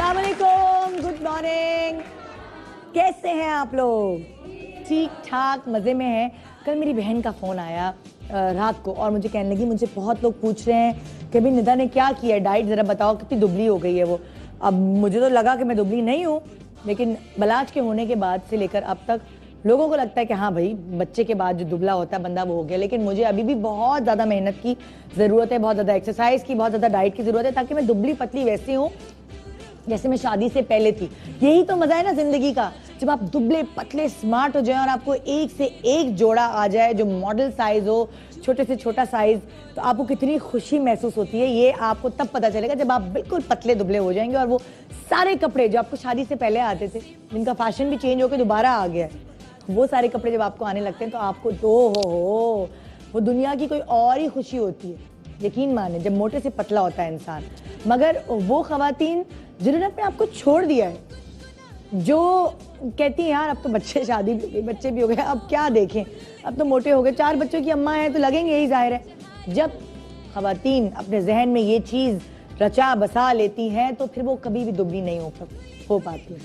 अस्सलाम वालेकुम, good morning. कैसे हैं आप लोग? ठीक ठाक, मज़े में हैं। कल मेरी बहन का फ़ोन आया रात को और मुझे कहने लगी, मुझे बहुत लोग पूछ रहे हैं कि भाई निदा ने क्या किया है, डाइट ज़रा बताओ, कितनी दुबली हो गई है वो। अब मुझे तो लगा कि मैं दुबली नहीं हूँ, लेकिन बलाज के होने के बाद से लेकर अब तक लोगों को लगता है कि हाँ भाई, बच्चे के बाद जो दुबला होता है बंदा वो हो गया। लेकिन मुझे अभी भी बहुत ज़्यादा मेहनत की ज़रूरत है, बहुत ज़्यादा एक्सरसाइज की, बहुत ज़्यादा डाइट की ज़रूरत है, ताकि मैं दुबली पतली वैसी हूँ जैसे मैं शादी से पहले थी। यही तो मजा है ना जिंदगी का, जब आप दुबले पतले स्मार्ट हो जाए और आपको एक से एक जोड़ा आ जाए जो मॉडल साइज हो, छोटे से छोटा साइज, तो आपको कितनी खुशी महसूस होती है ये आपको तब पता चलेगा जब आप बिल्कुल पतले दुबले हो जाएंगे। और वो सारे कपड़े जो आपको शादी से पहले आते थे, जिनका फैशन भी चेंज होकर दोबारा आ गया है, वो सारे कपड़े जब आपको आने लगते हैं तो आपको तो हो वो दुनिया की कोई और ही खुशी होती है। यकीन माने, जब मोटे से पतला होता है इंसान। मगर वो खवातीन जिन्होंने अपने आपको छोड़ दिया है, जो कहती हैं यार अब तो बच्चे शादी भी हो गई, बच्चे भी हो गए, अब क्या देखें, अब तो मोटे हो गए, 4 बच्चों की अम्मा है तो लगेंगे, यही जाहिर है। जब खवातीन अपने जहन में ये चीज़ रचा बसा लेती हैं तो फिर वो कभी भी दुबली नहीं हो पाती है।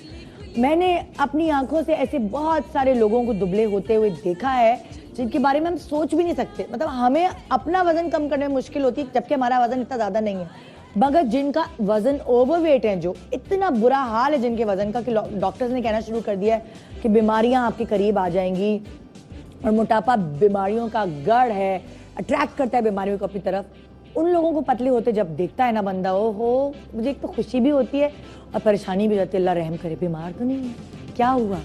मैंने अपनी आंखों से ऐसे बहुत सारे लोगों को दुबले होते हुए देखा है जिनके बारे में हम सोच भी नहीं सकते। मतलब हमें अपना वजन कम करने में मुश्किल होती है, जबकि हमारा वजन इतना ज़्यादा नहीं है। मगर जिनका वजन ओवरवेट है, जो इतना बुरा हाल है जिनके वजन का कि डॉक्टर्स ने कहना शुरू कर दिया है कि बीमारियां आपके करीब आ जाएंगी, और मोटापा बीमारियों का गढ़ है, अट्रैक्ट करता है बीमारियों को अपनी तरफ। उन लोगों को पतले होते जब देखता है ना बंदा, हो मुझे एक तो खुशी भी होती है और परेशानी भी रहती है। अल्लाह रहम करे, बीमार तो नहीं है, क्या हुआ,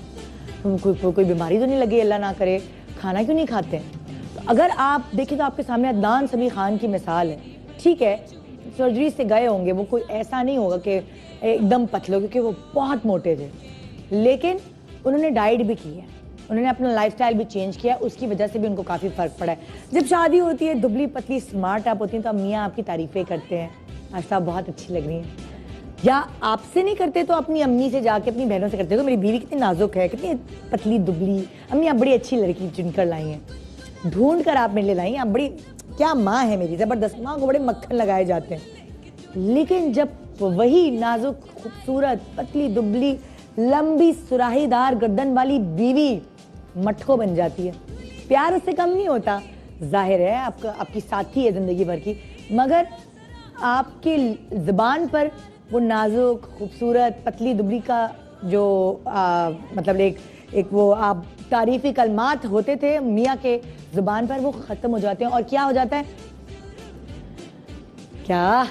कोई बीमारी तो नहीं लगी, अल्लाह ना करे, खाना क्यों नहीं खाते? तो अगर आप देखें तो आपके सामने अदनान समी खान की मिसाल है। ठीक है, सर्जरी से गए होंगे, वो कोई ऐसा नहीं होगा कि एकदम पतले, क्योंकि वो बहुत मोटे थे, लेकिन उन्होंने डाइट भी की है, उन्होंने अपना लाइफस्टाइल भी चेंज किया, उसकी वजह से भी उनको काफ़ी फ़र्क पड़ा है। जब शादी होती है, दुबली पतली स्मार्ट आप होती हैं, तो अब मियाँ आपकी तारीफ़ें करते हैं, आज तो आप बहुत अच्छी लग रही हैं। या आपसे नहीं करते तो अपनी अम्मी से जाके, अपनी बहनों से करते हो, मेरी बीवी कितनी नाजुक है, कितनी पतली दुबली, अम्मी आप बड़ी अच्छी लड़की चुनकर लाई हैं, ढूंढ कर आप मेरे लिए लाई हैं, आप बड़ी क्या माँ है मेरी, ज़बरदस्त माँ को बड़े मक्खन लगाए जाते हैं। लेकिन जब वही नाजुक खूबसूरत पतली दुबली लंबी सुराहीदार गर्दन वाली बीवी मटको बन जाती है, प्यार उससे कम नहीं होता। जाहिर है आपकी साथी है ज़िंदगी भर की, मगर आपकी ज़ुबान पर वो नाजुक खूबसूरत पतली दुबली का जो मतलब एक वो आप तारीफ़ी कलमात होते थे मियाँ के ज़ुबान पर, वो ख़त्म हो जाते हैं। और क्या हो जाता है, क्या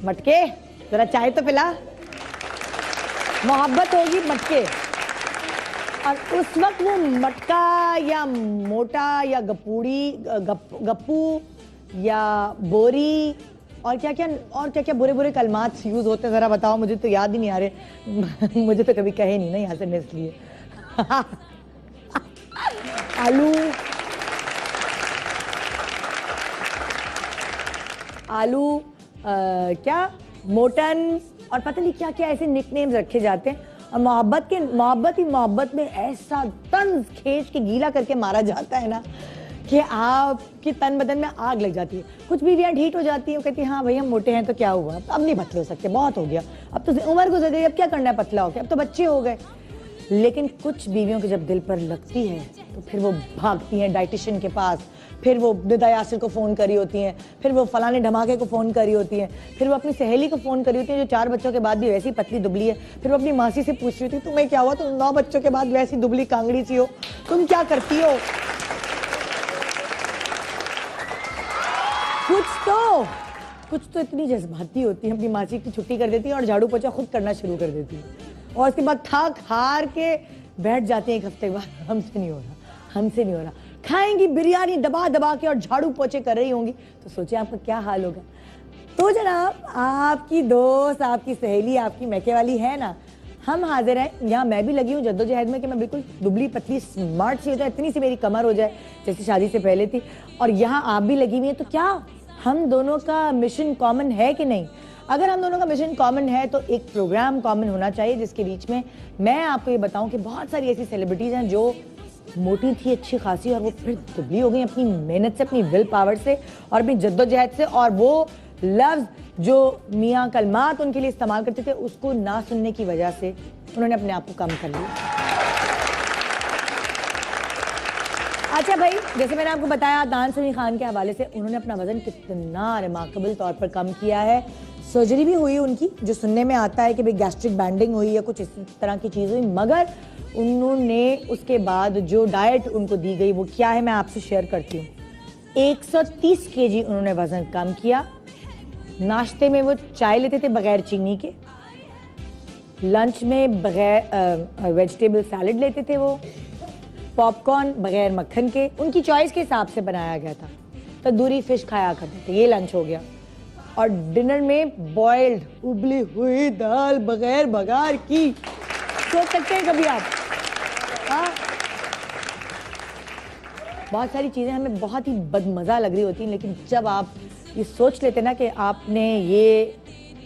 मटके, ज़रा चाय तो पिला, मोहब्बत होगी मटके। और उस वक्त वो मटका या मोटा या गप्पू या बोरी और क्या क्या बुरे कलमात यूज़ होते हैं, ज़रा बताओ, मुझे तो याद ही नहीं आ रहे। मुझे तो कभी कहे नहीं ना यहाँ से, इसलिए आलू क्या मोटन और पता नहीं क्या क्या ऐसे निकनेम्स रखे जाते हैं। और मोहब्बत में ऐसा तंज खींच के गीला करके मारा जाता है ना कि आपकी तन बदन में आग लग जाती है। कुछ बीवियाँ ढीठ हो जाती हैं, कहती हैं हाँ भाई हम मोटे हैं तो क्या हुआ, अब नहीं पतले हो सकते, बहुत हो गया, अब तो उम्र गुजर गई, अब क्या करना है पतला हो गया, अब तो बच्चे हो गए। लेकिन कुछ बीवियों के जब दिल पर लगती है तो फिर वो भागती हैं डाइटिशियन के पास, फिर वो निदा यासिर को फ़ोन करी होती हैं, फिर वो फलाने धमाके को फ़ोन करी होती हैं, फिर वो अपनी सहेली को फ़ोन करी होती हैं जो 4 बच्चों के बाद भी वैसी पतली दुबली है, फिर वो अपनी मासी से पूछ रही होती है तुम्हें क्या हुआ, तुम 9 बच्चों के बाद वैसी दुबली कांगड़ी सी हो, तुम क्या करती हो? कुछ तो इतनी जज्बाती होती है, अपनी मासी की छुट्टी कर देती है और झाड़ू पोछा खुद करना शुरू कर देती है, और उसके बाद थक हार के बैठ जाते हैं एक हफ्ते के बाद, हमसे नहीं हो रहा। खाएंगी बिरयानी दबा दबा के और झाड़ू पोछे कर रही होंगी, तो सोचिए आपका क्या हाल होगा। तो जनाब, आपकी दोस्त, आपकी सहेली, आपकी मैके वाली है ना, हम हाजिर हैं, यहाँ मैं भी लगी हूँ जद्दोजहद में कि मैं बिल्कुल दुबली पतली स्मार्ट सी हो जाए, इतनी सी मेरी कमर हो जाए जैसे शादी से पहले थी, और यहाँ आप भी लगी हुई हैं। तो क्या हम दोनों का मिशन कॉमन है कि नहीं? अगर हम दोनों का मिशन कॉमन है तो एक प्रोग्राम कॉमन होना चाहिए जिसके बीच में मैं आपको ये बताऊं कि बहुत सारी ऐसी सेलिब्रिटीज़ हैं जो मोटी थी अच्छी खासी और वो फिर दुबली हो गई अपनी मेहनत से, अपनी विल पावर से और अपनी जद्दोजहद से, और वो लफ्ज़ जो मियाँ कलमात उनके लिए इस्तेमाल करते थे उसको ना सुनने की वजह से उन्होंने अपने आप को कम कर लिया। अच्छा भाई, जैसे मैंने आपको बताया दान समी खान के हवाले से उन्होंने अपना वजन कितना रिमार्केबल तौर पर कम किया है। सर्जरी भी हुई उनकी, जो सुनने में आता है कि भाई गैस्ट्रिक बैंडिंग हुई या कुछ इस तरह की चीज़ हुई, मगर उन्होंने उसके बाद जो डाइट उनको दी गई वो क्या है मैं आपसे शेयर करती हूँ। 130 केजी उन्होंने वजन कम किया। नाश्ते में वो चाय लेते थे बगैर चीनी के, लंच में बगैर वेजिटेबल सैलेड लेते थे, वो पॉपकॉर्न बगैर मक्खन के, उनकी चॉइस के हिसाब से बनाया गया था। तंदूरी फिश खाया करते थे, ये लंच हो गया। और डिनर में बॉइल्ड उबली हुई दाल बगैर बघार की, सोच सकते हैं कभी आप? हाँ, बहुत सारी चीज़ें हमें बहुत ही बदमज़ा लग रही होती हैं, लेकिन जब आप ये सोच लेते ना कि आपने ये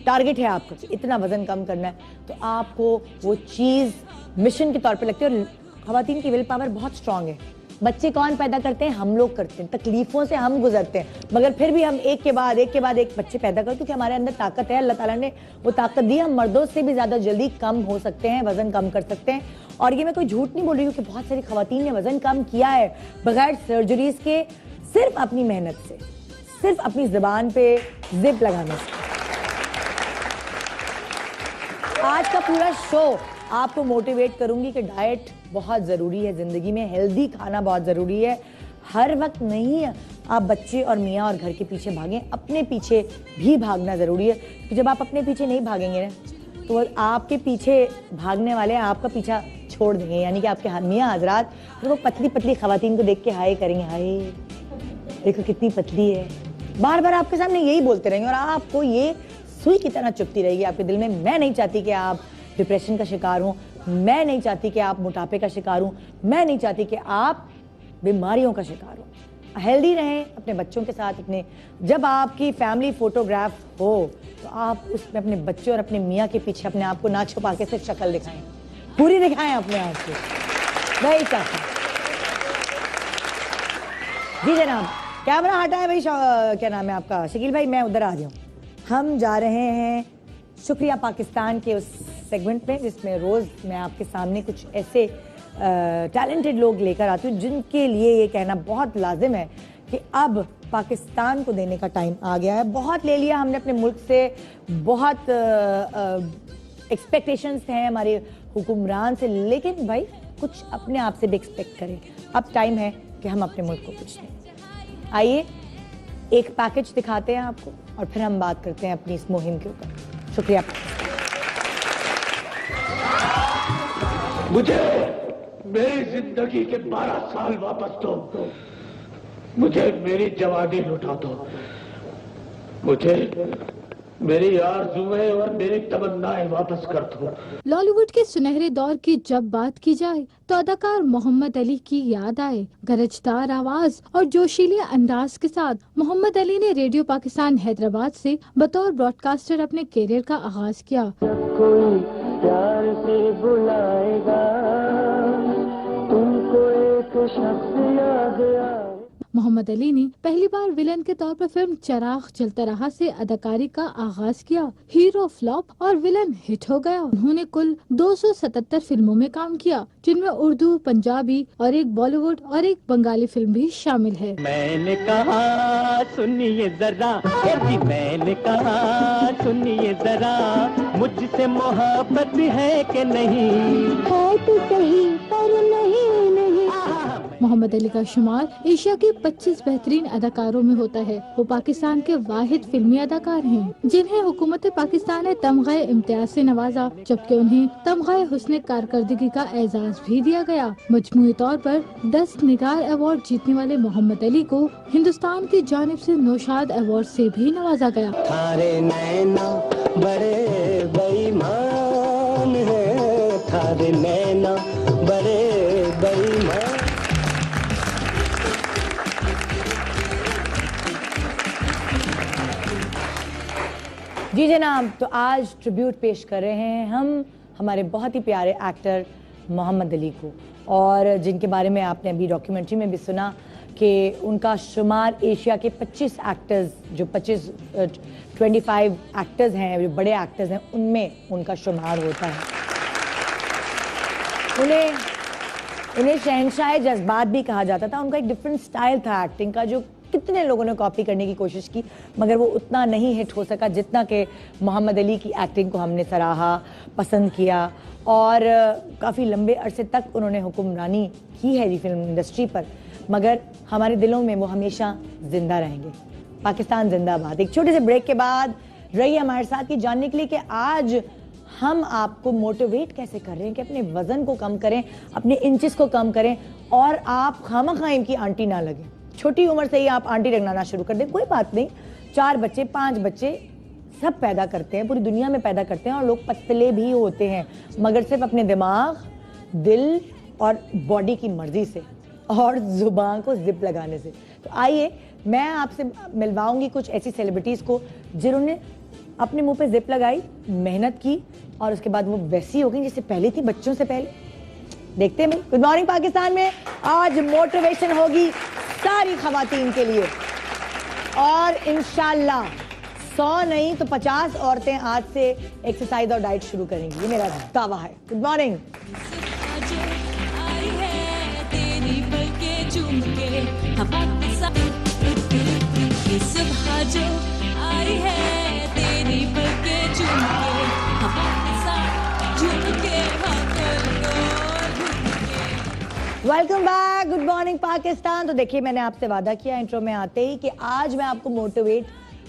टारगेट है आपका कि इतना वजन कम करना है, तो आपको वो चीज़ मिशन के तौर पे लगती है। और ख़वातीन की विल पावर बहुत स्ट्रांग है। बच्चे कौन पैदा करते हैं? हम लोग करते हैं। तकलीफ़ों से हम गुजरते हैं, मगर फिर भी हम एक के बाद एक बच्चे पैदा करते हैं, क्योंकि हमारे अंदर ताकत है। अल्लाह ताला ने वो ताकत दी, हम मर्दों से भी ज़्यादा जल्दी कम हो सकते हैं, वज़न कम कर सकते हैं। और ये मैं कोई झूठ नहीं बोल रही हूँ कि बहुत सारी ख़वातीन ने वज़न कम किया है बगैर सर्जरीज़ के, सिर्फ अपनी मेहनत से, सिर्फ अपनी ज़ुबान पे जिप लगाने से। आज का पूरा शो आपको मोटिवेट करूंगी कि डाइट बहुत ज़रूरी है ज़िंदगी में, हेल्दी खाना बहुत ज़रूरी है। हर वक्त नहीं आप बच्चे और मियाँ और घर के पीछे भागें, अपने पीछे भी भागना ज़रूरी है। कि जब आप अपने पीछे नहीं भागेंगे ना, तो आपके पीछे भागने वाले आपका पीछा छोड़ देंगे, यानी कि आपके मियाँ हजरात फिर वो पतली पतली ख़वातीन को देख के हाय करेंगे, हाय देखो कितनी पतली है, बार बार आपके सामने यही बोलते रहेंगे और आपको ये सुई की तरह चुभती रहेगी आपके दिल में। मैं नहीं चाहती कि आप डिप्रेशन का शिकार हूँ, मैं नहीं चाहती कि आप मोटापे का शिकार हूँ, मैं नहीं चाहती कि आप बीमारियों का शिकार हो। हेल्दी रहें अपने बच्चों के साथ। अपने जब आपकी फैमिली फोटोग्राफ हो तो आप उसमें अपने बच्चे और अपने मियाँ के पीछे अपने आप को ना छुपा के सिर्फ शक्ल दिखाएं, पूरी दिखाएं अपने आप को। वही चाहता जी जनाब। कैमरा हटाएं भाई, क्या नाम है आपका? शकील भाई, मैं उधर आ जाऊँ। हम जा रहे हैं शुक्रिया पाकिस्तान के उस सेगमेंट में जिसमें रोज़ मैं आपके सामने कुछ ऐसे टैलेंटेड लोग लेकर आती हूँ जिनके लिए ये कहना बहुत लाजिम है कि अब पाकिस्तान को देने का टाइम आ गया है। बहुत ले लिया हमने अपने मुल्क से, बहुत एक्सपेक्टेशंस हैं हमारे हुक्मरान से, लेकिन भाई कुछ अपने आप से भी एक्सपेक्ट करें। अब टाइम है कि हम अपने मुल्क को कुछ दें। आइए एक पैकेज दिखाते हैं आपको और फिर हम बात करते हैं अपनी इस मुहिम के ऊपर। शुक्रिया। मुझे मेरी जिंदगी के 12 साल वापस दो, मुझे मेरी जवानी लौटा दो, मुझे मेरी आरज़ुएं और मेरी तमन्नाएं वापस कर दो। लॉलीवुड के सुनहरे दौर की जब बात की जाए तो अदाकार मोहम्मद अली की याद आए। गरजदार आवाज और जोशीले अंदाज के साथ मोहम्मद अली ने रेडियो पाकिस्तान हैदराबाद से बतौर ब्रॉडकास्टर अपने करियर का आगाज किया। कोई प्यार से बुलाएगा तुमको, एक शख्स याद आए। मोहम्मद अली ने पहली बार विलन के तौर पर फिल्म चराग जलता रहा से अदाकारी का आगाज किया। हीरो फ्लॉप और विलन हिट हो गया। उन्होंने कुल 277 फिल्मों में काम किया, जिनमें उर्दू, पंजाबी और एक बॉलीवुड और एक बंगाली फिल्म भी शामिल है। मैंने कहा सुनिए जरा, मैंने कहा सुनिए जरा, मुझसे मोहब्बत है कि नहीं, है तो सही पर नहीं नहीं। मोहम्मद अली का शुमार एशिया के 25 बेहतरीन अदाकारों में होता है। वो पाकिस्तान के वाहिद फिल्मी अदाकार हैं जिन्हें हुकूमत पाकिस्तान ने तमग़े इम्तियाज से नवाजा, जबकि उन्हें तमग़े हुस्न कारकर्दगी का एजाज भी दिया गया। मजमूई तौर पर 10 निगार अवार्ड जीतने वाले मोहम्मद अली को हिंदुस्तान की जानिब से नौशाद अवार्ड से भी नवाजा गया। थारे नैना बड़े बेईमान हैं, थारे नैना बड़े बेईमान। जी जनाब, तो आज ट्रिब्यूट पेश कर रहे हैं हम हमारे बहुत ही प्यारे एक्टर मोहम्मद अली को, और जिनके बारे में आपने अभी डॉक्यूमेंट्री में भी सुना कि उनका शुमार एशिया के 25 एक्टर्स, जो 25 एक्टर्स हैं, जो बड़े एक्टर्स हैं, उनमें उनका शुमार होता है। उन्हें शहंशाह जज्बात भी कहा जाता था। उनका एक डिफरेंट स्टाइल था एक्टिंग का, जो कितने लोगों ने कॉपी करने की कोशिश की, मगर वो उतना नहीं हिट हो सका जितना कि मोहम्मद अली की एक्टिंग को हमने सराहा, पसंद किया, और काफ़ी लंबे अरसे तक उन्होंने हुक्मरानी की है फिल्म इंडस्ट्री पर, मगर हमारे दिलों में वो हमेशा जिंदा रहेंगे। पाकिस्तान जिंदाबाद। एक छोटे से ब्रेक के बाद रहिए हमारे साथ की जानने के लिए कि आज हम आपको मोटिवेट कैसे कर रहे हैं कि अपने वजन को कम करें, अपने इंचेस को कम करें, और आप खामखा इनकी आंटी ना लगें। छोटी उम्र से ही आप आंटी रंगना शुरू कर दें, कोई बात नहीं। 4 बच्चे 5 बच्चे सब पैदा करते हैं, पूरी दुनिया में पैदा करते हैं, और लोग पतले भी होते हैं, मगर सिर्फ अपने दिमाग, दिल और बॉडी की मर्जी से और जुबान को जिप लगाने से। तो आइए मैं आपसे मिलवाऊंगी कुछ ऐसी सेलिब्रिटीज़ को जिन्होंने अपने मुंह पे जिप लगाई, मेहनत की, और उसके बाद वो वैसी हो गई जैसे पहले थी, बच्चों से पहले। देखते हैं। गुड मॉर्निंग पाकिस्तान में आज मोटिवेशन होगी सारी खवातीन के लिए, और इंशाल्लाह 100 नहीं तो 50 औरतें आज से एक्सरसाइज और डाइट शुरू करेंगी, ये मेरा दावा है। Good morning. Welcome back. Good morning Pakistan. तो देखिए, मैंने आपसे वादा किया इंट्रो में आते ही कि आज मैं आपको मोटिवेट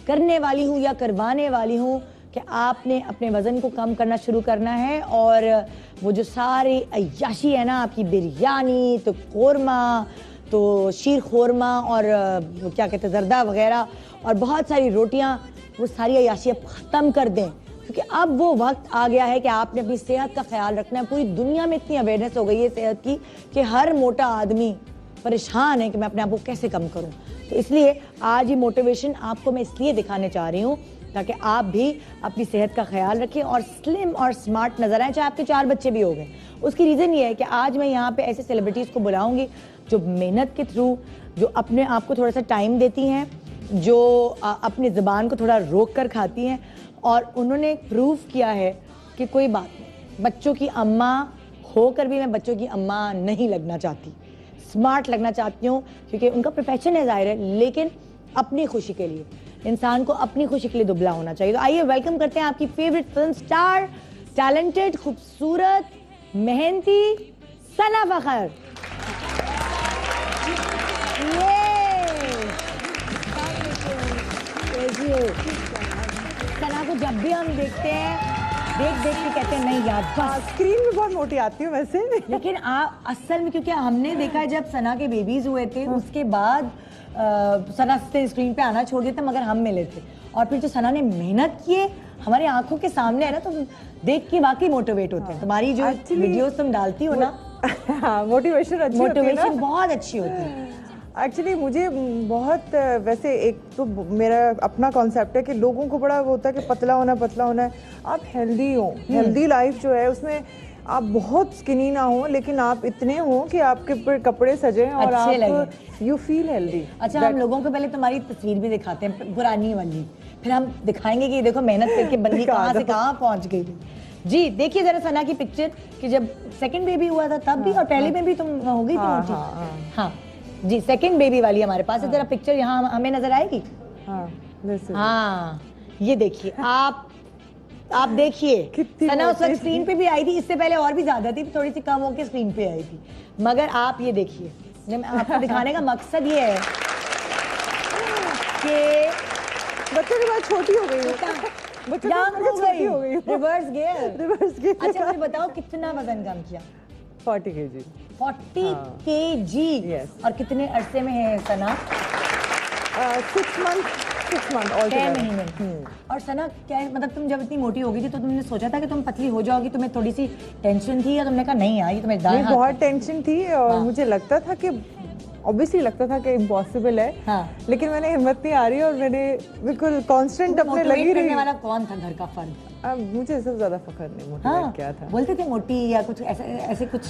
करने वाली हूँ या करवाने वाली हूँ कि आपने अपने वज़न को कम करना शुरू करना है, और वो जो सारी अय्याशी है ना, आपकी बिरयानी तो कोरमा तो शीर खोरमा और वो क्या कहते हैं जर्दा वगैरह, और बहुत सारी रोटियाँ, वो सारी अय्याशी अब ख़त्म कर दें, क्योंकि अब वो वक्त आ गया है कि आपने अपनी सेहत का ख्याल रखना है। पूरी दुनिया में इतनी अवेयरनेस हो गई है सेहत की कि हर मोटा आदमी परेशान है कि मैं अपने आप को कैसे कम करूं। तो इसलिए आज ये मोटिवेशन आपको मैं इसलिए दिखाने चाह रही हूँ ताकि आप भी अपनी सेहत का ख्याल रखें और स्लिम और स्मार्ट नजर आए, चाहे आपके 4 बच्चे भी हो गए। उसकी रीज़न ये है कि आज मैं यहाँ पे ऐसे सेलिब्रिटीज़ को बुलाऊंगी जो मेहनत के थ्रू, जो अपने आप को थोड़ा सा टाइम देती हैं, जो अपनी ज़ुबान को थोड़ा रोक कर खाती हैं, और उन्होंने प्रूव किया है कि कोई बात नहीं, बच्चों की अम्मा होकर भी मैं बच्चों की अम्मा नहीं लगना चाहती, स्मार्ट लगना चाहती हूँ, क्योंकि उनका प्रोफेशन है ज़ाहिर है, लेकिन अपनी खुशी के लिए, इंसान को अपनी खुशी के लिए दुबला होना चाहिए। तो आइए वेलकम करते हैं आपकी फेवरेट फिल्म स्टार, टैलेंटेड, खूबसूरत, मेहनती सना फखर। सना को जब भी हम देखते हैं देख के कहते हैं नहीं यार बस। स्क्रीन में बहुत मोटी आती हूँ वैसे, लेकिन आप असल में, क्योंकि हमने देखा है जब सना के बेबीज हुए थे उसके बाद सना से स्क्रीन पे आना छोड़ दिया था, मगर हम मिले थे, और फिर जो सना ने मेहनत किए हमारी आंखों के सामने है ना, तो देख के वाकई मोटिवेट होते हैं। तुम्हारी जो वीडियोस तुम डालती हो ना, मोटिवेशन बहुत अच्छी होती है। एक्चुअली मुझे बहुत वैसे, एक तो मेरा अपना कॉन्सेप्ट है कि लोगों को बड़ा वो होता है कि पतला होना है। आप हेल्दी हो, हेल्दी लाइफ जो है उसमें आप बहुत स्किनी ना हो, लेकिन आप इतने हो कि आपके कपड़े सजे और आप यू फील हेल्दी। अच्छा, हम लोगों को पहले तुम्हारी तस्वीर भी दिखाते हैं पुरानी वाली, फिर हम दिखाएंगे कि देखो मेहनत करके बंदी कहाँ से कहाँ पहुँच गई थी। जी देखिए जरा सना की पिक्चर कि जब सेकंड बेबी हुआ था तब भी, और पहले में भी तुम हो गई थी मोटी। हाँ जी, सेकंड बेबी वाली हमारे पास है। जरा पिक्चर यहाँ हमें नजर आएगी। हाँ ये देखिए, आप देखिए सना उस वक्त स्क्रीन पे भी आई थी, इससे पहले और भी ज्यादा थी, थोड़ी सी कम होकर स्क्रीन पे आई थी, मगर आप ये देखिए, आपको दिखाने का मकसद ये है कि बच्चों के बाद छोटी हो गई हो गई, रिवर्स गियर। अच्छा मुझे बताओ कितना वजन कम किया? 40 kg। 40 kg। और कितने अरसे में है सना? 6 months और 6 महीने। और सना क्या है, मतलब तुम जब इतनी मोटी हो गई थी तो तुमने सोचा था कि तुम पतली हो जाओगी, तुम्हें थोड़ी सी टेंशन थी, या तुमने कहा नहीं यार ये तुम्हें दाएं हाथ? बहुत टेंशन थी, और मुझे लगता था कि ऑब्वियसली लगता था कि इम्पॉसिबल है। हाँ। लेकिन मैंने हिम्मत नहीं आ रही, और मैंने बिल्कुल कांस्टेंट अपने लगी रही। करने वाला कौन था घर का फर्द? मुझे सबसे ज्यादा फखर नहीं मोटिवेट किया था। बोलते थे मोटी या कुछ ऐसे कुछ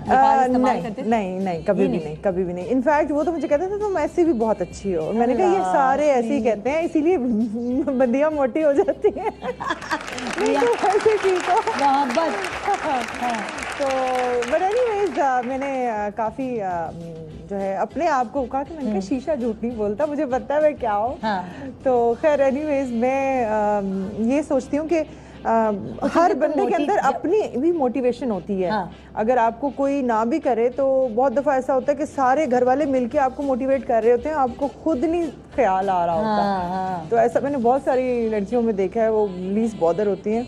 इस्तेमाल करते थे? नहीं, कभी भी नहीं, कभी भी नहीं। इनफैक्ट वो तो मुझे कहते थे तुम ऐसे भी बहुत अच्छी हो। मैंने कहा ये सारे ऐसे ही कहते हैं, इसीलिए बंदियां मोटी हो जाती हैं। नहीं तो ऐसे ठीक हो। तो बट एनीवेज मैंने काफ़ी जो है अपने आप को कहा कि मैंने कहा शीशा झूठ नहीं बोलता, मुझे पता है मैं क्या हूँ। तो खैर एनीवेज मैं ये सोचती हूँ कि हर बंदे के अंदर अपनी भी मोटिवेशन होती है। अगर आपको कोई ना भी करे तो बहुत दफ़ा ऐसा होता है कि सारे घर वाले मिलके आपको मोटिवेट कर रहे होते हैं, आपको खुद नहीं ख्याल आ रहा होता। तो ऐसा मैंने बहुत सारी लड़कियों में देखा है, वो लीस्ट बॉदर होती हैं,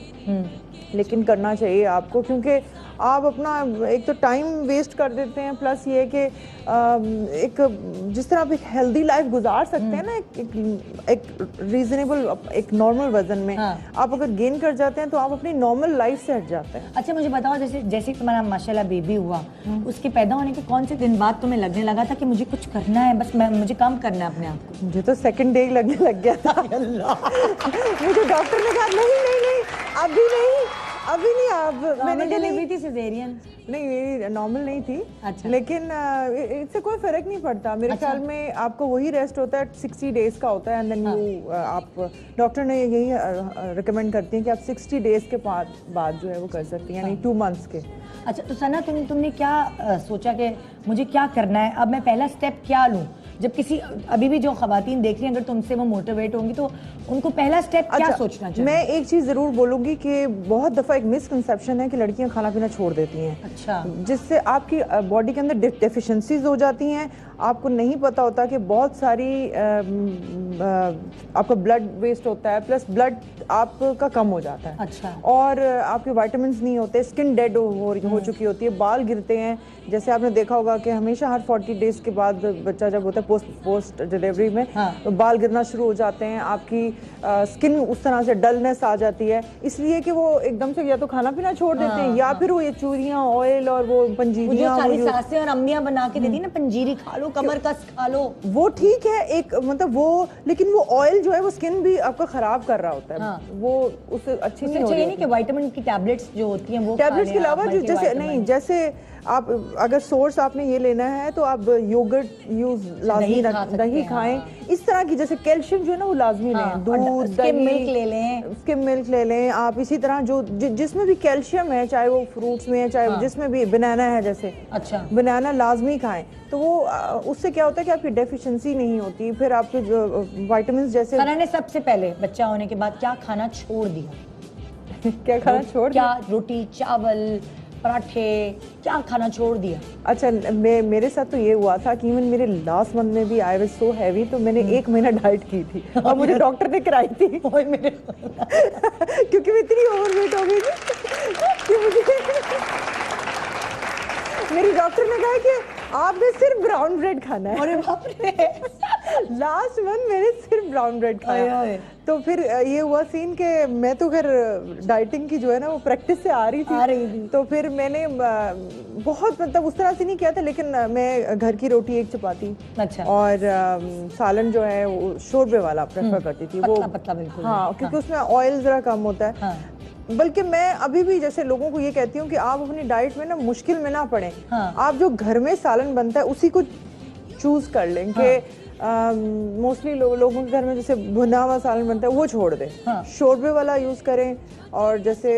लेकिन करना चाहिए आपको, क्योंकि आप अपना एक तो टाइम वेस्ट कर देते हैं, प्लस ये कि एक जिस तरह आप एक हेल्दी लाइफ गुजार सकते हैं ना, एक रीजनेबल, एक नॉर्मल वजन में आप अगर गेन कर जाते हैं तो आप अपनी नॉर्मल लाइफ से हट जाते हैं। अच्छा मुझे बताओ, जैसे तुम्हारा माशाल्लाह बेबी हुआ, उसके पैदा होने के कौन से दिन बाद तुम्हें लगने लगा था कि मुझे कुछ करना है, बस मुझे काम करना है अपने आप को? मुझे तो सेकंड डे ही लगने लग गया था। मुझे डॉक्टर ने कहा नहीं अभी नहीं आप। मैंने डिलीवरी थी सिजेरियन? नहीं, नॉर्मल नहीं थी। अच्छा। लेकिन इससे कोई फर्क नहीं पड़ता मेरे ख्याल में। आपको वही रेस्ट होता है, 60 डेज का होता है, एंड देन यू आप डॉक्टर ने यही रिकमेंड करती हैं कि आप 60 डेज के बाद जो है वो कर सकती हैं, यानी 2 मंथ्स के। अच्छा तो सना तुमने क्या सोचा कि मुझे क्या करना है, अब मैं पहला स्टेप क्या लूँ? जब किसी अभी भी जो खवातीन देख रही हैं, अगर तुमसे वो मोटिवेट होंगी तो उनको पहला स्टेप क्या सोचना चाहिए? मैं एक चीज़ ज़रूर बोलूँगी कि बहुत दफ़ा एक मिसकंसेप्शन है कि लड़कियां खाना पीना छोड़ देती हैं। अच्छा। जिससे आपकी बॉडी के अंदर डेफिशिएंसीज हो जाती हैं। आपको नहीं पता होता कि बहुत सारी आपका ब्लड वेस्ट होता है, प्लस ब्लड आपका कम हो जाता है। अच्छा। और आपके विटामिन्स नहीं होते, स्किन डेड हो चुकी होती है, बाल गिरते हैं। जैसे आपने देखा होगा कि हमेशा हर 40 डेज के बाद बच्चा जब होता है पोस्ट डिलीवरी में, तो बाल गिरना शुरू हो जाते हैं, आपकी स्किन उस तरह से डलनेस आ जाती है, इसलिए कि वो एकदम से या तो खाना पीना छोड़ देते हैं, या फिर वो ये चूरियां, ऑयल और वो पंजीरियां, सारी सासें और अम्मियां बना के देती ना, पंजीरी खा लो, कमर कस खा लो, वो ठीक है एक मतलब वो, लेकिन वो ऑयल जो है वो स्किन भी आपका खराब कर रहा होता है। वो उससे अच्छी नहीं हो रही। नहीं कि विटामिन की टैबलेट्स जो होती हैं वो टैबलेट्स के अलावा जैसे नहीं, जैसे आप अगर सोर्स आपने ये लेना है तो आप योगर्ट यूज लाजमी, दही खाएं, इस तरह की, जैसे कैल्शियम जो है ना वो लाजमी लें, दूध, दही, मिल्क ले लें, स्किम मिल्क ले लें आप। इसी तरह जो जिसमें भी कैल्शियम है, चाहे वो फ्रूट्स में है, चाहे जिसमें भी, बनाना है जैसे, अच्छा बनाना लाजमी खाएं। तो वो उससे क्या होता है कि आपकी डेफिशिएंसी नहीं होती, फिर आपके विटामिन जैसे। मैंने सबसे पहले बच्चा होने के बाद क्या खाना छोड़ दिया? क्या खाना छोड़ दिया? क्या रोटी, चावल, पराठे, क्या खाना छोड़ दिया? अच्छा मेरे साथ तो ये हुआ था कि इवन मेरे लास्ट मंथ में भी आई वाज सो हैवी, तो मैंने 1 महीना डाइट की थी और मुझे डॉक्टर ने कराई थी क्योंकि मैं इतनी ओवरवेट हो गई थी कि मुझे मेरी डॉक्टर ने कहा कि आपने सिर्फ ब्राउन ब्रेड खाना है। अरे बाप रे लास्ट मंथ मैंने सिर्फ ब्राउन ब्रेड खाया। तो फिर ये हुआ सीन कि मैं तो खैर डाइटिंग की जो है ना वो प्रैक्टिस से आ रही थी। तो फिर मैंने बहुत मतलब उस तरह से नहीं किया था, लेकिन मैं घर की रोटी, 1 चपाती, अच्छा, और सालन जो है वो शोरबे वाला प्रेफर करती थी, वो पतला बिल्कुल। हाँ, क्योंकि उसमें ऑयल जरा कम होता है। बल्कि मैं अभी भी जैसे लोगों को ये कहती हूँ कि आप अपनी डाइट में ना मुश्किल में ना पड़े। आप जो घर में सालन बनता है उसी को चूज कर लें कि मोस्टली लोगों के घर में जैसे भुना हुआ सालन बनता है वो छोड़ दें, शोरबे वाला यूज करें। और जैसे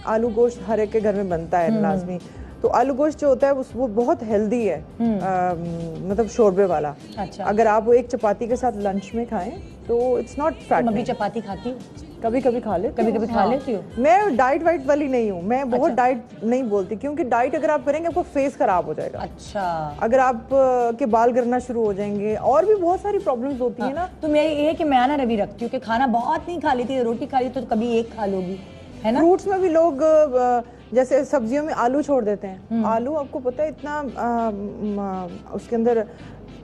आलू गोश्त हर एक के घर में बनता है लाजमी, तो आलू गोश्त जो होता है वो बहुत हेल्दी है, मतलब शोरबे वाला। अच्छा। अगर आप वो 1 चपाती के साथ लंच में खाएं तो इट्स नॉट फैट। मैं भी चपाती खाती हूँ, कभी कभी खा लेती हूँ, कभी खा लेती हूँ। मैं डाइट वाइट वाली नहीं हूँ, मैं बहुत डाइट नहीं बोलती, क्योंकि डाइट अगर आप करेंगे आपको फेस खराब हो जाएगा। अच्छा। अगर आप के बाल गिरना शुरू हो जाएंगे, और भी बहुत सारी प्रॉब्लम्स होती है ना। तो मेरी ये है कि मैं ना रवि रखती हूँ कि खाना बहुत नहीं खा लेती, रोटी खा ली तो कभी 1 खा लोगी, है ना। फ्रूट्स में भी लोग जैसे सब्जियों में आलू छोड़ देते हैं। आलू आपको पता है इतना उसके अंदर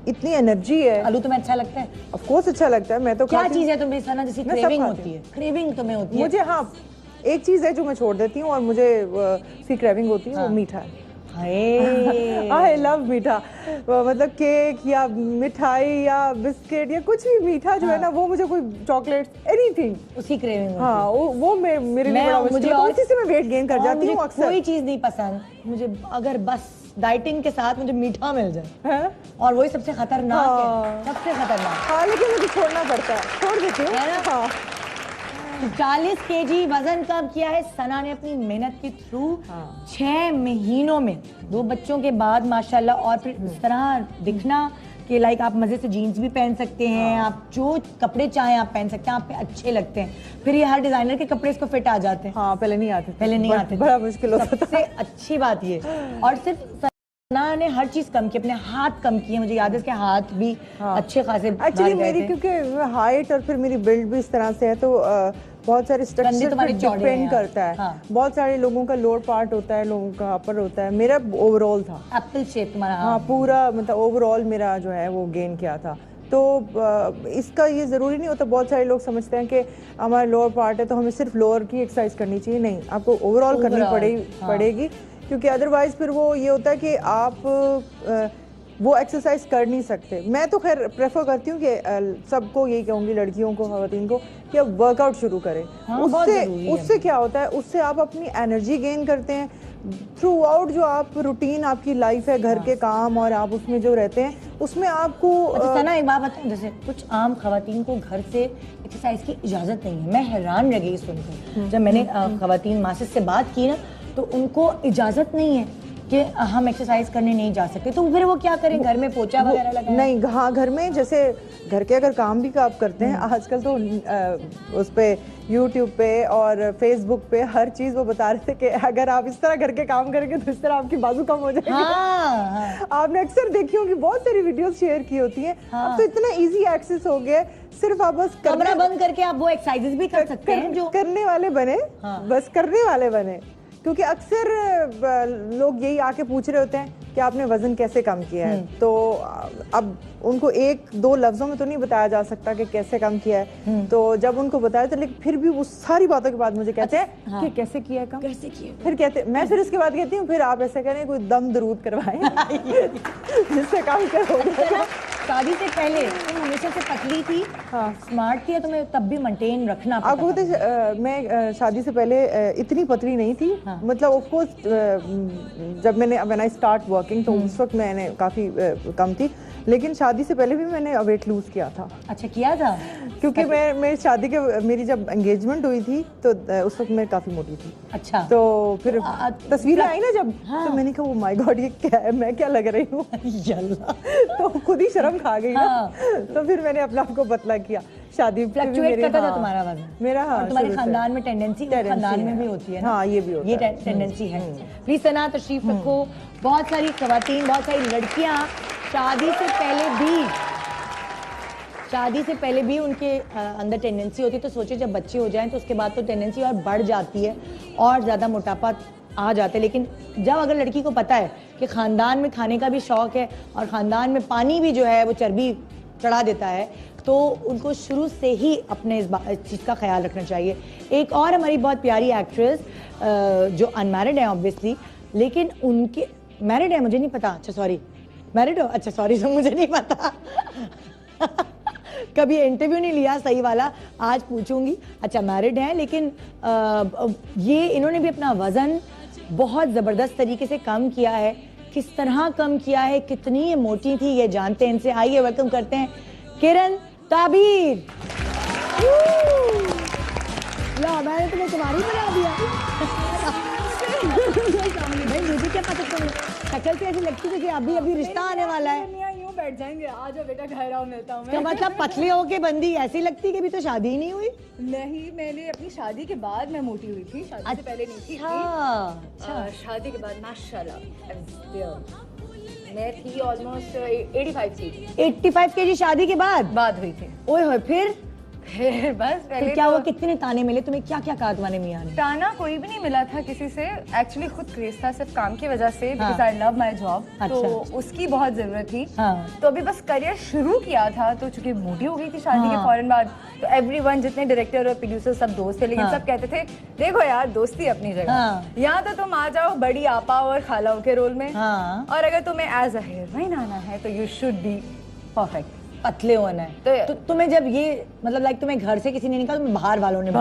इतनी एनर्जी है। आलू तुम्हें अच्छा लगता है? ऑफ कोर्स अच्छा लगता है, मैं तो क्या चीज है तुम्हें सना जैसी क्रेविंग होती है? क्रेविंग तुम्हें होती है? मुझे हाँ, एक चीज है जो मैं छोड़ देती हूँ और मुझे उसकी क्रेविंग होती है, वो मीठा है। आई लव मीठा, मतलब केक या मिठाई या बिस्किट या कुछ भी मीठा जो है ना, वो मुझे कोई चॉकलेट एनीथिंग, उसकी क्रेविंग। हाँ, वो मेरे लिए बड़ा मुश्किल है, उसी से मैं वेट गेन कर जाती हूँ अक्सर। कोई चीज नहीं पसंद मुझे, अगर बस डाइटिंग के साथ मुझे मीठा मिल जाए, है? और वही सबसे खतरनाक हाँ। है, सबसे खतरनाक हाँ लेकिन मुझे छोड़ना पड़ता है, छोड़ देती हूँ। है ना? हाँ 40 केजी वजन कम किया है सना ने अपनी मेहनत के थ्रू। हाँ। 6 महीनों में 2 बच्चों के बाद माशाल्लाह, और फिर इस तरह दिखना कि लाइक आप मजे से जीन्स भी पहन सकते हैं, आप जो कपड़े चाहें आप पहन सकते हैं, आप पे अच्छे लगते हैं। फिर ये हर डिजाइनर के कपड़े इसको फिट आ जाते हैं। हाँ पहले नहीं आते थे, पहले नहीं आते थे। बड़ा मुश्किल होता था। सबसे अच्छी बात ये, और सिर्फ सना ने हर चीज कम की, अपने हाथ कम किए। मुझे याद है इसके हाथ भी अच्छे खासे एक्चुअली मेरी क्योंकि हाइट और फिर मेरी बिल्ड भी इस तरह से है, तो बहुत सारे स्ट्रक्चर पर डिपेंड करता है। हाँ। बहुत सारे लोगों का लोअर पार्ट होता है, लोगों का अपर होता है। मेरा ओवरऑल था एप्पल शेप तुम्हारा। हाँ पूरा, मतलब ओवरऑल मेरा जो है वो गेन किया था। तो इसका ये ज़रूरी नहीं होता, बहुत सारे लोग समझते हैं कि हमारा लोअर पार्ट है तो हमें सिर्फ लोअर की एक्सरसाइज करनी चाहिए। नहीं, आपको ओवरऑल करनी पड़ेगी, क्योंकि अदरवाइज फिर वो ये होता है कि आप वो एक्सरसाइज कर नहीं सकते। मैं तो खैर प्रेफर करती हूँ कि सबको यही कहूँगी, लड़कियों को, खवातीन को, कि आप वर्कआउट शुरू करें। उससे क्या होता है, उससे आप अपनी एनर्जी गेन करते हैं थ्रू आउट। जो आप रूटीन आपकी लाइफ है, घर के काम और आप उसमें जो रहते हैं, उसमें आपको ना एक बात बताऊं, जैसे कुछ आम खवातीन को घर से एक्सरसाइज की इजाजत नहीं है। मैं हैरान रह गई सुनकर, जब मैंने खवातीन मासिस से बात की ना, तो उनको इजाजत नहीं है कि हम एक्सरसाइज करने नहीं जा सकते। तो फिर वो क्या करें, घर में पोछा वगैरह लगाएं? नहीं, हाँ घर में जैसे घर के अगर काम भी आप करते हैं, आजकल तो उस पे YouTube पे और Facebook पे हर चीज वो बता रहे थे कि अगर आप इस तरह घर के काम करेंगे तो इस तरह आपकी बाजू कम हो जाएगी। हाँ। आपने अक्सर देखी होंगी, बहुत सारी वीडियोस शेयर की होती हैं। अब तो इतना इजी एक्सेस हो गया, सिर्फ आप बस कमरा बंद करके आप वो एक्सरसाइजेस भी कर सकते हैं जो करने वाले बने। बस करने वाले बने, क्योंकि अक्सर लोग यही आके पूछ रहे होते हैं कि आपने वजन कैसे कम किया है। तो अब उनको 1-2 लफ्जों में तो नहीं बताया जा सकता कि कैसे कम किया है। तो जब उनको बताया तो, लेकिन फिर भी वो सारी बातों के बाद मुझे कहते हैं कि कैसे किया है कम, कैसे किया। फिर कहते, मैं फिर इसके बाद कहती हूँ फिर आप ऐसे करें, कोई दम दरूद करवाएं जिससे कम करो। शादी से पहले तुम हमेशा से पतली थी, स्मार्ट थी, तुम्हें तब भी मेंटेन रखना पड़ता। आपको पता है, मैं शादी से पहले इतनी पतली नहीं थी। मतलब ऑफ कोर्स जब व्हेन आई स्टार्ट वर्किंग तो उस वक्त मैंने काफ़ी कम थी, लेकिन शादी से पहले भी मैंने वेट लूज किया था। अच्छा, किया था? क्योंकि मेरी जब एंगेजमेंट हुई थी तो उस वक्त मैं काफ़ी मोटी थी। अच्छा। तो फिर तस्वीरें आई ना जब, तो मैंने कहा, ओ माय गॉड, ये क्या है, मैं क्या लग रही हूँ। तो खुद ही शर्म खा गई ना। तो फिर मैंने अपने आप को पतला किया। शादी फ्लक्चुएट करता था तुम्हारा वजन? मेरा, हाँ, तुम्हारे खानदान में टेंडेंसी खानदान में भी होती है ना? हाँ, ये भी होता है, ये टेंडेंसी है। प्लीज सना तशरीफ रखो। बहुत सारी खवातीन, बहुत सारी लड़कियां शादी से पहले भी उनके अंदर टेंडेंसी होती है। तो सोचे जब बच्चे हो जाएं तो उसके बाद तो टेंडेंसी और बढ़ जाती है और ज़्यादा मोटापा आ जाता है। लेकिन जब अगर लड़की को पता है कि ख़ानदान में खाने का भी शौक़ है और ख़ानदान में पानी भी जो है वो चर्बी चढ़ा देता है, तो उनको शुरू से ही अपने इस चीज़ का ख्याल रखना चाहिए। एक और हमारी बहुत प्यारी एक्ट्रेस जो अनमैरिड है ऑब्वियसली, लेकिन उनके मैरिड है, मुझे नहीं पता। अच्छा सॉरी, मैरिड हो? अच्छा सॉरी, तो मुझे नहीं पता कभी इंटरव्यू नहीं लिया सही वाला, आज पूछूंगी। अच्छा, मैरिड है, लेकिन ये इन्होंने भी अपना वज़न बहुत ज़बरदस्त तरीके से कम किया है। किस तरह कम किया है, कितनी ये मोटी थी, ये जानते हैं इनसे। आइए वेलकम करते हैं किरण ताबीर। ला, मैंने तुम्हें तुम्हारी बना दिया भाई, मुझे क्या पता, तुम शक्ल से ऐसी लगती थी कि अभी रिश्ता आने वाला है। यूं बैठ जाएंगे, आ जाओ बेटा, घर आओ, मिलता हूँ तो मतलब पतली होके बंदी ऐसी लगती कि अभी तो शादी ही नहीं हुई। नहीं, मैंने अपनी शादी के बाद मैं मोटी हुई थी, शादी से पहले नहीं थी। अच्छा। शादी के बाद माशाल्लाह मैं थी ऑलमोस्ट 85 थी। 85 केजी शादी के बाद हुई थी। ओए होए, फिर बस पहले क्या हुआ, कितने ताने मिले तुम्हें, क्या क्या कहा तुम्हारे मियां ने? ताना कोई भी नहीं मिला था किसी से, एक्चुअली खुद क्रेज था सिर्फ काम की वजह से, because I love my job. तो उसकी बहुत जरूरत थी। तो अभी बस करियर शुरू किया था, तो चूंकि मोटी हो गई थी शादी के फौरन बाद, तो एवरीवन, जितने डायरेक्टर और प्रोड्यूसर सब दोस्त थे, लेकिन सब कहते थे देखो यार, दोस्ती अपनी जगह, यहाँ तो तुम आ जाओ बड़ी आपा और खालाओं के रोल में, और अगर तुम्हें एज अ हीरोइन आना है तो यू शुड बी परफेक्ट। पतले होना है। तो तुम्हें जब ये मतलब लाइक तुम्हें घर से किसी ने निकाला, तुम्हें बाहर वालों ने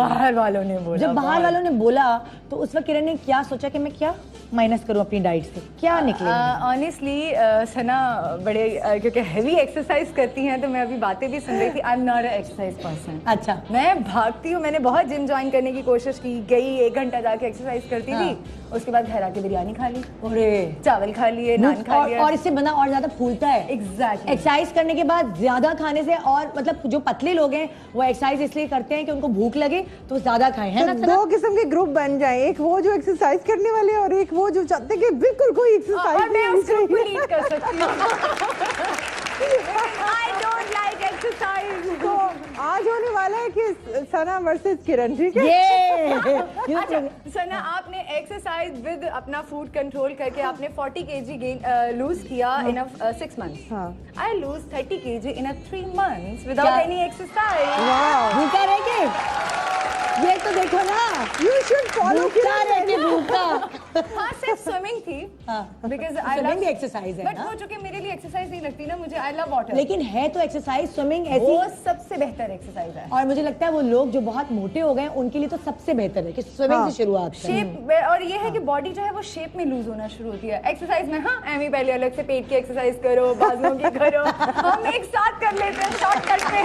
बोला। जब बाहर वालों ने बोला तो उस वक्त किरण ने क्या सोचा कि मैं क्या माइनस करूं अपनी डाइट से, क्या निकले? ऑनेस्टली सना बड़े क्योंकि हैवी एक्सरसाइज करती हैं तो मैं अभी बातें भी सुन रही थी। I am not a exercise person. अच्छा। मैं भागती हूँ, मैंने बहुत जिम ज्वाइन करने की कोशिश की, गई 1 घंटा जाके एक्सरसाइज करती थी, उसके बाद घर आके बिरयानी खा ली, चावल खा लिए, नान खा लिया। और इससे बंदा और ज्यादा फूलता है। एग्जैक्टली। एक्सरसाइज करने के बाद ज्यादा खाने से, और मतलब जो पतले लोग हैं वो एक्सरसाइज इसलिए करते हैं कि उनको भूख लगे तो ज्यादा खाएं, है ना? दो किस्म के ग्रुप बन जाए, एक वो जो एक्सरसाइज करने वाले और एक वो जो चाहते हैं कि बिल्कुल कोई एक्सरसाइज नहीं होनी चाहिए। लीड कर सकती हूँ। I don't like exercise. तो आज होने वाला है कि सना वर्सेस किरण, ठीक है? अच्छा सना, आपने एक्सरसाइज विद अपना फूड कंट्रोल करके आपने 40 kg लूज किया इन 6 months. I lose 30 kg in 3 months without any exercise. भूखा रह के ये तो देखो ना, You should follow भूखा। हाँ, सिर्फ स्विमिंग थी because I स्विमिंग love भी एक्सरसाइज है बट ना? वो चूंकि मेरे लिए एक्सरसाइज नहीं लगती ना, मुझे आई लव वाटर, लेकिन है तो एक्सरसाइज, स्विमिंग ऐसी वो सबसे बेहतर एक्सरसाइज है। और मुझे लगता है वो लोग जो बहुत मोटे हो गए उनके लिए तो सबसे बेहतर है कि स्विमिंग से शुरुआत करें। शेप, और ये है कि बॉडी जो है वो शेप में लूज होना शुरू होती है एक्सरसाइज में। हाँ, एमी पहले अलग से पेट की एक्सरसाइज करो, बाजुओं की करो, हम एक साथ कर लेते हैं शॉर्टकट में।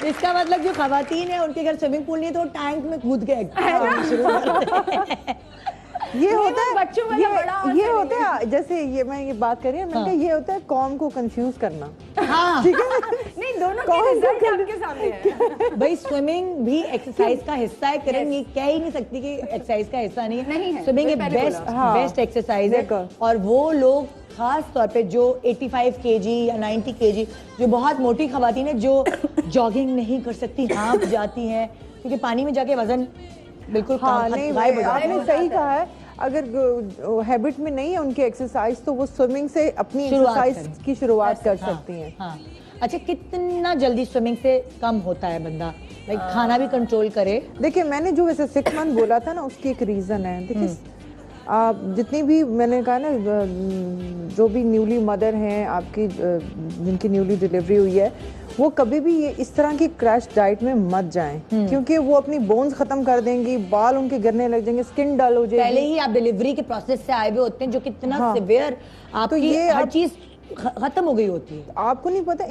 इसका मतलब जो खवातीन है उनके घर स्विमिंग पूल नहीं है तो टैंक में कूद के शुरू करते हैं। ये होता है बच्चों वाला बड़ा, ये होता है जैसे ये मैं ये बात कर रही हूँ, मैंने ये होता है कौम को कंफ्यूज करना। हाँ। ठीक है? नहीं, दोनों के रिजल्ट आपके सामने है। भाई स्विमिंग भी एक्सरसाइज का हिस्सा है। किरण ये कह ही नहीं सकती कि एक्सरसाइज का हिस्सा नहीं है। स्विमिंग एक बेस्ट एक्सरसाइज है। और वो लोग खास तौर पे जो 85 kg या 90 kg जो बहुत मोटी खवातीन है जो जॉगिंग नहीं कर सकती, हाँफ जाती हैं क्योंकि पानी में जाके वजन बिल्कुल गायब हो जाता है। आपने सही कहा है, अगर हैबिट में नहीं है उनकी एक्सरसाइज तो वो स्विमिंग से अपनी एक्सरसाइज की शुरुआत कर सकती हैं। हाँ। अच्छा, कितना जल्दी स्विमिंग से कम होता है बंदा, लाइक खाना भी कंट्रोल करे? देखिए, मैंने जो वैसे 6 month बोला था ना, उसकी एक रीजन है। देखिए, आप जितनी भी मैंने कहा ना, जो भी न्यूली मदर हैं आपकी, जिनकी न्यूली डिलीवरी हुई है, वो कभी भी ये इस तरह की क्रैश डाइट में मत जाएं, क्योंकि वो अपनी बोन्स खत्म कर देंगी, बाल उनके गिरने लग जाएंगे, स्किन डल हो जाएगी। पहले ही आप डिलीवरी के प्रोसेस से आए हुए होते हैं जो कितना सिवियर, आपकी तो ये हर चीज खत्म हो गई होती है। आपको नहीं पता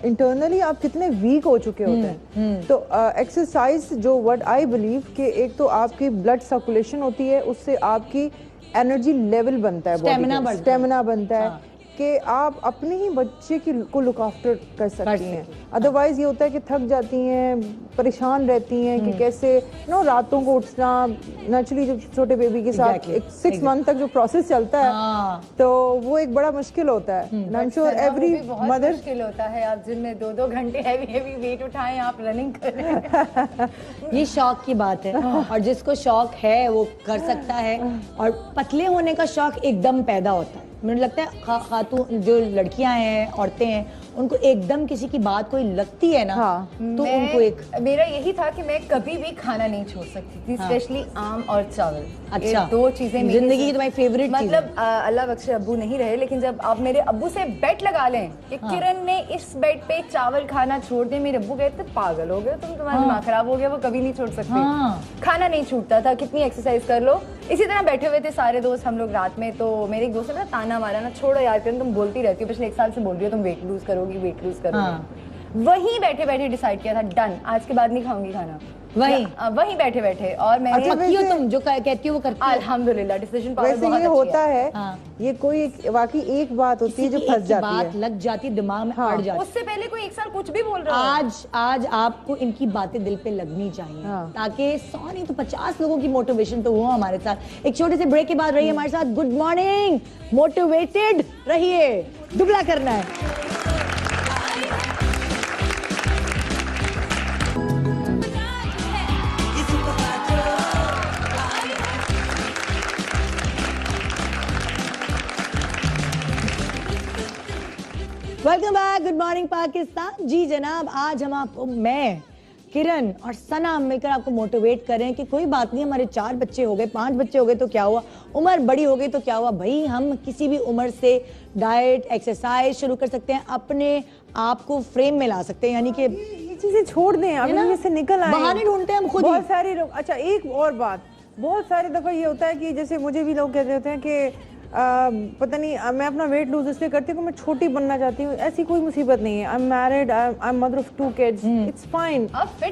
इंटरनली आप कितने वीक हो चुके होते हैं। तो एक्सरसाइज जो व्हाट आई बिलीव कि एक तो आपकी ब्लड सर्कुलेशन होती है, उससे आपकी एनर्जी लेवल बनता है, स्टेमिना बनता है कि आप अपने ही बच्चे को लुक आफ्टर कर सकती हैं। अदरवाइज ये होता है कि थक जाती हैं, परेशान रहती हैं कि कैसे रातों को उठना। नेचुरली जब छोटे बेबी के साथ 6 month तक जो प्रोसेस चलता है तो वो एक बड़ा मुश्किल होता है। I am sure every mother मुश्किल होता है। आप जिम में 2-2 घंटे हैवी वेट उठाएं, आप रनिंग करें। ये शौक की बात है और जिसको शौक है वो कर सकता है। और पतले होने का शौक एकदम पैदा होता है। मुझे लगता है खातून जो लड़कियां हैं, औरतें हैं, उनको एकदम किसी की बात कोई लगती है ना, तो उनको एक मेरा यही था कि मैं कभी भी खाना नहीं छोड़ सकती थी, स्पेशली आम और चावल। अच्छा, 2 चीजें जिंदगी की तुम्हारी फेवरेट चीज। मतलब अल्लाह बख्शे अब्बू नहीं रहे, लेकिन जब आप मेरे अब्बू से बेट लगा लें कि किरण ने इस बेट पे चावल खाना छोड़ दे, मेरे अब्बू कहते पागल हो गए तुम, तुम्हारा दिमाग खराब हो गया, वो कभी नहीं छोड़ सकते। खाना नहीं छूटता था, कितनी एक्सरसाइज कर लो। इसी तरह बैठे हुए थे सारे दोस्त हम लोग रात में, तो मेरे एक दोस्त ने ताना मारा ना, छोड़ो यार किरण, तुम बोलती रहती हो, पिछले 1 साल से बोल रही हो तुम वेट लूज करोगी। वहीं बैठे बैठे डिसाइड किया था, डन, आज के बाद नहीं खाऊंगी खाना। वहीं बैठे बैठे। और मैं तुम जो कहती हो वो करती हो? अल्हम्दुलिल्लाह, डिसीजन पावर वैसे ये होता है। ये कोई वाकई एक बात होती है जो फंस जाती है, बात लग जाती है, दिमाग में अड़ जाती है। उससे पहले कोई 1 साल कुछ भी बोल रहा है। आज आपको इनकी बातें दिल पे लगनी चाहिए, ताकि 100 नहीं तो 50 लोगों की मोटिवेशन तो हो हमारे साथ। एक छोटे से ब्रेक के बाद रहिए हमारे साथ। गुड मॉर्निंग, मोटिवेटेड रहिए, दुबला करना है। Welcome back, good morning Pakistan. जी जनाब, आज हम आपको, मैं किरण और सना मिलकर आपको मोटिवेट कर रहे हैं कि कोई बात नहीं, हमारे 4 बच्चे हो गए, 5 बच्चे हो गए तो क्या हुआ, उम्र बड़ी हो गई तो क्या हुआ भाई, हम किसी भी उम्र से डाइट एक्सरसाइज शुरू कर सकते हैं, अपने आप को फ्रेम में ला सकते हैं, यानी कि ये चीजें छोड़ दें, अब इनमें से निकल आए, बहाने ढूंढते हैं हम खुद ही। बहुत सारे लोग। अच्छा एक और बात, बहुत सारे दफा ये होता है कि जैसे मुझे भी लोग कहते होते हैं कि पता नहीं मैं अपना वेट लूज इसलिए करती हूँ कि मैं छोटी बनना चाहती हूँ, ऐसी कोई मुसीबत नहीं है। I am married, I am mother of 2 kids, it's fine,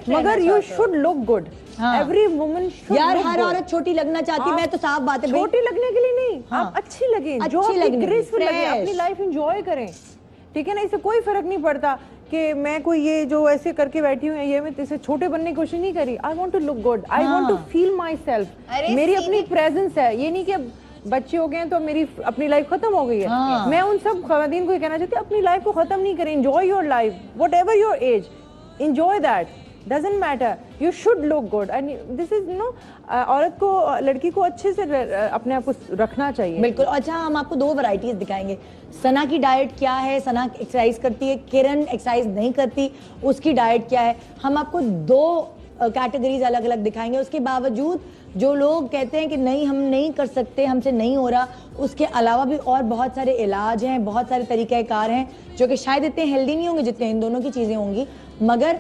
मगर you should look good. Every woman should, यार हर औरत छोटी लगना चाहती है, मैं तो साफ बात है, छोटी लगने के लिए नहीं, आप अच्छी लगे, जो ग्रेसफुल लगे, अपनी लाइफ एंजॉय करें, ठीक है ना। इससे कोई फर्क नहीं पड़ता कि मैं कोई ये जो ऐसे करके बैठी हूँ, ये मैं इसे छोटे बनने की कोशिश नहीं करी। I want to look good, I want to feel myself, मेरी अपनी प्रेजेंस है। ये नहीं कि बच्चे हो गए तो मेरी अपनी लाइफ खत्म हो गई है। मैं उन सब खवातीन को ये कहना चाहती हूँ, अपनी लाइफ को खत्म नहीं करें, enjoy your life, whatever your age, enjoy that, doesn't matter, you should look good. And this is no, औरत को, लड़की को अच्छे से अपने आप को रखना चाहिए। बिल्कुल। अच्छा हम आपको 2 वैरायटीज दिखाएंगे, सना की डाइट क्या है, सना एक्सरसाइज करती है, किरण एक्सरसाइज नहीं करती, उसकी डाइट क्या है। हम आपको 2 कैटेगरीज अलग अलग दिखाएंगे। उसके बावजूद जो लोग कहते हैं कि नहीं हम नहीं कर सकते, हमसे नहीं हो रहा, उसके अलावा भी और बहुत सारे इलाज हैं, बहुत सारे तरीक़ाकार हैं जो कि शायद इतने हेल्दी नहीं होंगे जितने इन दोनों की चीज़ें होंगी, मगर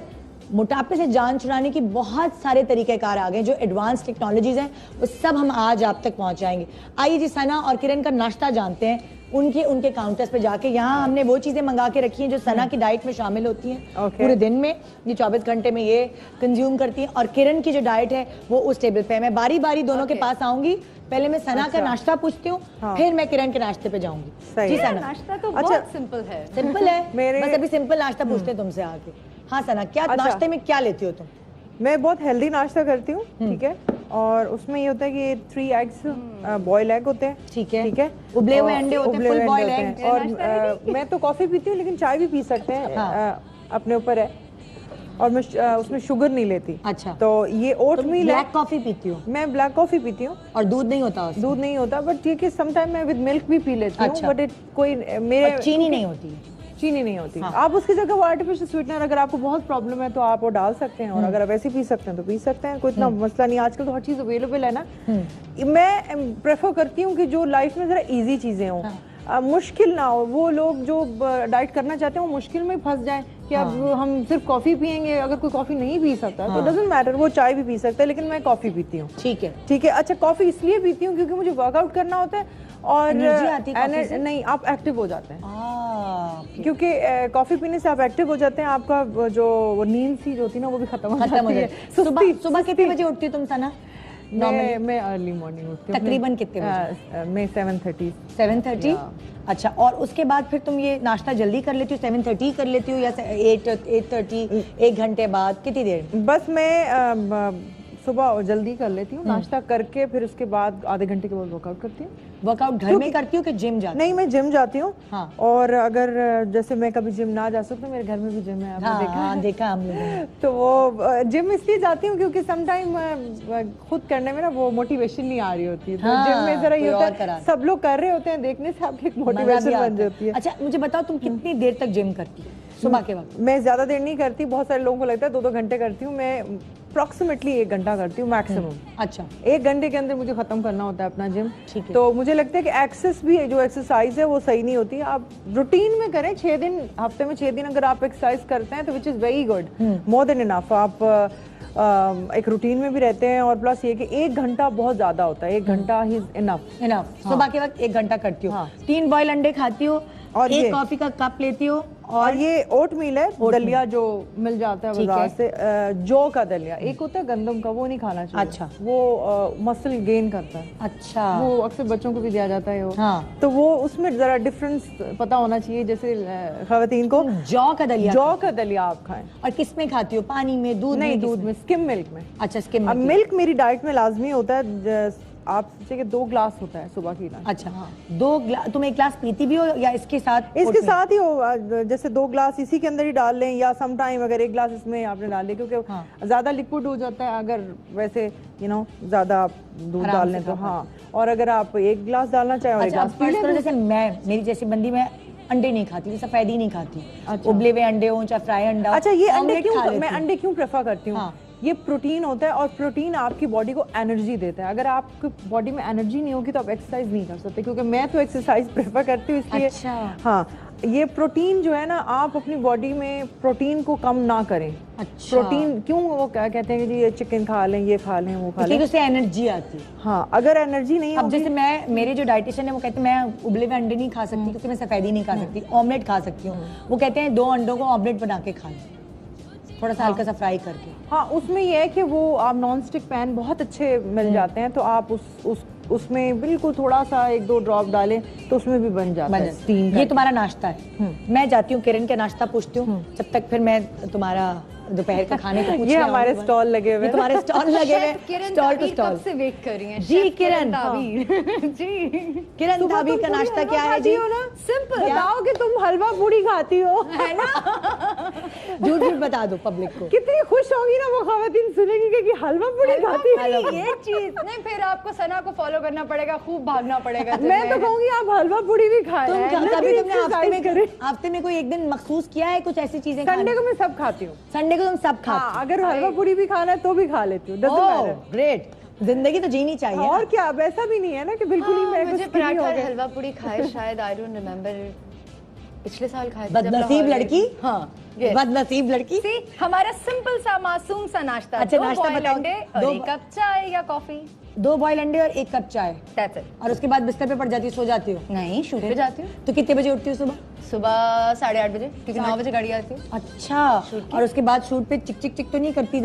मोटापे से जान छुड़ाने की बहुत सारे तरीक़ेकार आ गए, जो एडवांस टेक्नोलॉजीज हैं वो सब हम आज आप तक पहुंचाएंगे। आइए जी सना और किरण का नाश्ता जानते हैं उनके काउंटर्स पे जाके। यहाँ हमने वो चीज़ें मंगा के रखी हैं जो सना की डाइट में शामिल होती हैं पूरे दिन में, ये 24 घंटे में ये कंज्यूम करती हैं, और किरण की जो डाइट है वो उस टेबल पे है। मैं बारी बारी दोनों के पास आऊंगी, पहले मैं सना का नाश्ता पूछती हूँ, फिर मैं किरण के नाश्ते पे जाऊंगी। जी सना। नाश्ता तो बहुत सिंपल है। सिंपल है, बस अभी सिंपल नाश्ता पूछते हैं तुमसे आके। हाँ सना, क्या नाश्ते में क्या लेती हो तुम? मैं बहुत हेल्दी नाश्ता करती हूँ, ठीक है, और उसमें ये होता है कि 3 एग्स बॉयल एग होते हैं, ठीक है, उबले हुए अंडे होते हैं, फुल बॉयल एग। और मैं तो कॉफी पीती हूँ, लेकिन चाय भी पी सकते हैं, अपने ऊपर है, और मैं उसमें शुगर नहीं लेती। अच्छा, तो ये ओट मील है। ब्लैक कॉफी पीती हूँ? मैं ब्लैक कॉफी पीती हूँ, और दूध नहीं होता उसमें? दूध नहीं होता, बट ठीक है, समटाइम मैं विद मिल्क भी पी लेती हूँ, बट कोई मेरे चीनी नहीं होती, चीनी नहीं होती। आप उसकी जगह वो आर्टिफिशियल स्वीटनर, अगर आपको बहुत प्रॉब्लम है तो आप वो डाल सकते हैं, और अगर आप ऐसे पी सकते हैं तो पी सकते हैं, कोई इतना मसला नहीं। आजकल तो हर चीज़ अवेलेबल है ना। मैं प्रेफर करती हूँ कि जो लाइफ में जरा इजी चीज़ें हों, मुश्किल ना हो। वो लोग जो डाइट करना चाहते हैं वो मुश्किल में फंस जाएं कि अब हम सिर्फ कॉफ़ी पियेंगे, अगर कोई कॉफ़ी नहीं पी सकता तो डजंट मैटर, वो चाय भी पी सकता है, लेकिन मैं कॉफ़ी पीती हूँ। ठीक है, ठीक है। अच्छा, कॉफ़ी इसलिए पीती हूँ क्योंकि मुझे वर्कआउट करना होता है, और नहीं, आप एक्टिव हो जाते हैं, क्योंकि कॉफी पीने से आप एक्टिव हो जाते हैं, आपका जो नींद सी जो होती है ना वो भी खत्म हो जाती है। सुबह कितने बजे उठती हो तुम सना? मैं अर्ली मॉर्निंग उठती हूँ। तकरीबन कितने बजे? मैं 7:30। 7:30? अच्छा, और उसके बाद फिर तुम ये नाश्ता जल्दी कर लेती हो, 7:30 कर लेती हो, या 8:30, 1 घंटे बाद, कितनी देर? बस मैं सुबह जल्दी कर लेती हूँ, नाश्ता करके फिर उसके बाद आधे घंटे के बाद वर्कआउट करती हूँ। वर्कआउट घर में करती हूँ कि जिम जाती? नहीं, मैं जिम जाती हूँ। हाँ। और अगर जैसे मैं कभी जिम ना जा सकूँ तो मेरे घर में भी जिम है, आपने देखा हम लोगों। तो वो जिम इसलिए जाती हूँ क्योंकि समटाइम खुद करने में ना वो मोटिवेशन नहीं आ रही होती है, तो जिम में जरा ये होता है सब लोग कर रहे होते हैं, देखने से आपकी एक मोटिवेशन बन जाती है। अच्छा, मुझे बताओ तुम कितनी देर तक जिम करती हो सुबह के वक्त? मैं ज्यादा देर नहीं करती, बहुत सारे लोगों को लगता है 2-2 घंटे करती हूँ, मैं अप्रोक्सीमेटली 1 घंटा करती हूँ मैक्सिमम। अच्छा, 1 घंटे के अंदर मुझे खत्म करना होता है अपना जिम। तो मुझे लगता है कि एक्सेस भी जो एक्सरसाइज है वो सही नहीं होती, आप रूटीन में करें। 6 दिन, हफ्ते में 6 दिन अगर आप एक्सरसाइज करते हैं तो which is very good, more than enough. आप एक रूटीन में भी रहते हैं, और प्लस ये कि 1 घंटा बहुत ज्यादा होता है, 1 घंटा ही इनफ। सुबह के वक्त 1 घंटा करती हो, 3 बॉयल अंडे खाती हो, और 1 कॉफी का कप लेती हो, और ये ओट मील है, दलिया जो मिल जाता है बाजार से, जौ का दलिया। एक होता है गंदम का, वो नहीं खाना चाहिए। अच्छा, वो मसल गेन करता है। अच्छा, वो अक्सर बच्चों को भी दिया जाता है वो। हाँ। तो वो उसमें जरा डिफरेंस पता होना चाहिए, जैसे खवातीन को जौ का दलिया आप खाएं। और किस में खाती हो? पानी में, दूध में? नहीं, दूध में, स्किम मिल्क में। अच्छा, स्किम मिल्क। मिल्क मेरी डाइट में लाजमी होता है। आप सोचिए कि 2 ग्लास होता है सुबह की नाश्ता। अच्छा, हाँ। 2 ग्लास? तुम 1 ग्लास पीती भी हो या इसके साथ? इसके साथ ही हो, जैसे 2 ग्लास इसी के अंदर ही डाल लें, या सम टाइम अगर 1 ग्लास इसमें आपने डाल लिया, क्योंकि ज्यादा लिक्विड हो जाता है अगर वैसे ज्यादा आप दूध डाल लें तो। हाँ, और अगर आप 1 ग्लास डालना चाहें और 1 ग्लास पी लें। जैसे मैं, मेरी जैसी बंदी, मैं अंडे नहीं खाती, सफेदी नहीं खाती। अच्छा। उबले हुए अंडे हो चाहे फ्राई अंडा। अच्छा, ये अंडे क्यों, मैं अंडे क्यों प्रेफर करती हूँ? हाँ। ये प्रोटीन होता है और प्रोटीन आपकी बॉडी को एनर्जी देता है। अगर आपकी बॉडी में एनर्जी नहीं होगी तो आप एक्सरसाइज नहीं कर सकते, क्योंकि मैं तो एक्सरसाइज प्रेफर करती हूँ इसलिए। अच्छा। हाँ, ये प्रोटीन जो है ना, आप अपनी बॉडी में प्रोटीन को कम ना करें। अच्छा। प्रोटीन क्यों, वो क्या कहते हैं कि जी ये चिकन खा लें, ये खा लें, वो खा लें, उससे एनर्जी आती है। हाँ, अगर एनर्जी नहीं अब जैसे मैं, मेरे जो डाइटिशियन है वो कहते हैं मैं उबले हुए अंडे नहीं खा सकती क्योंकि मैं सफेदी नहीं खा सकती, ऑमलेट खा सकती हूँ। वो कहते हैं 2 अंडों को ऑमलेट बना के खा लें, थोड़ा सा हल्का सा फ्राई करके। हाँ, उसमें ये है कि वो आप नॉन स्टिक पैन बहुत अच्छे मिल जाते हैं, तो आप उसमें बिल्कुल थोड़ा सा 1-2 ड्रॉप डालें तो उसमें भी बन जाता है स्टीम। ये तुम्हारा नाश्ता है। मैं जाती हूँ किरण का नाश्ता पूछती हूँ, जब तक फिर मैं तुम्हारा दोपहर का खाने को ये हमारे स्टॉल लगे हुए, तुम्हारे स्टॉल लगे हुए, स्टॉल टू स्टॉल से वेट कर रही हैं जी। किरण जी, किरण ताबीर का नाश्ता क्या है जी? सिंपल। बताओ कि तुम हलवा पूड़ी खाती हो, है ना? झूठ झूठ बता दो पब्लिक को। कितनी खुश होगी ना वो खवातीन सुनेंगी कि हलवा पूड़ी खाती है। ये चीज नहीं, फिर आपको सना को फॉलो करना पड़ेगा, खूब भागना पड़ेगा। मैं तो कहूँगी आप हलवा पूड़ी भी खाएं। कभी तुमने हफ्ते में कोई एक दिन मखसूस किया है कुछ ऐसी चीजें? संडे को मैं सब खाती हूँ। संडे को तुम सब खाते हो? अगर हलवा पूड़ी भी खाना है तो भी खा लेती हूँ। ग्रेट, जिंदगी तो जीनी चाहिए। और क्या, वैसा भी नहीं है ना कि बिल्कुल ही मैं मुझे पराठा और हलवा पूड़ी खाए शायद, आई डोंट रिमेम्बर, पिछले साल खाए थे। बदनसीब लड़की। हाँ, बदनसीब लड़की। हमारा सिंपल सा मासूम सा नाश्ता। अच्छा, नाश्ता बताओ। 2 कप चाय या कॉफी। 2 बॉयल अंडे और 1 कप चाय। That's it। और उसके बाद बिस्तर पे पड़ जाती हो, सो जाती हो? नहीं, शूट पे जाती हूँ। तो कितने बजे उठती हो सुबह? सुबह 8:30 बजे, क्योंकि 9 बजे गाड़ी आती है। अच्छा, और उसके बाद शूट पे चिक चिक चिक तो नहीं करती?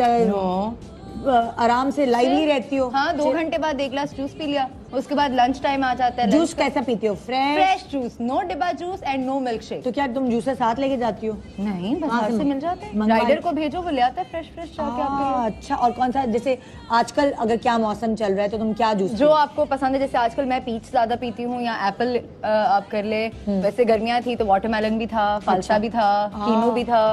आराम से लाइवली रहती हो? हाँ, 2 घंटे बाद 1 ग्लास जूस पी लिया, उसके बाद लंच टाइम आ जाता है। जूस कैसा पीते हो? फ्रेश जूस, नो डिब्बा juice and no milkshake. तो क्या तुम जूस साथ लेके जाती हो? नहीं, बाहर से मिल जाते हैं। राइडर को भेजो, वो ले आता है फ्रेश फ्रेश जाके आपके लिए। अच्छा, और कौन सा, जैसे आजकल अगर क्या मौसम चल रहा है तो तुम क्या जूस जो आपको पसंद है? जैसे आजकल मैं पीच ज्यादा पीती हूँ, या एप्पल आप कर ले। वैसे गर्मियाँ थी तो वाटरमेलन भी था, फालसा भी था, कीनो भी था।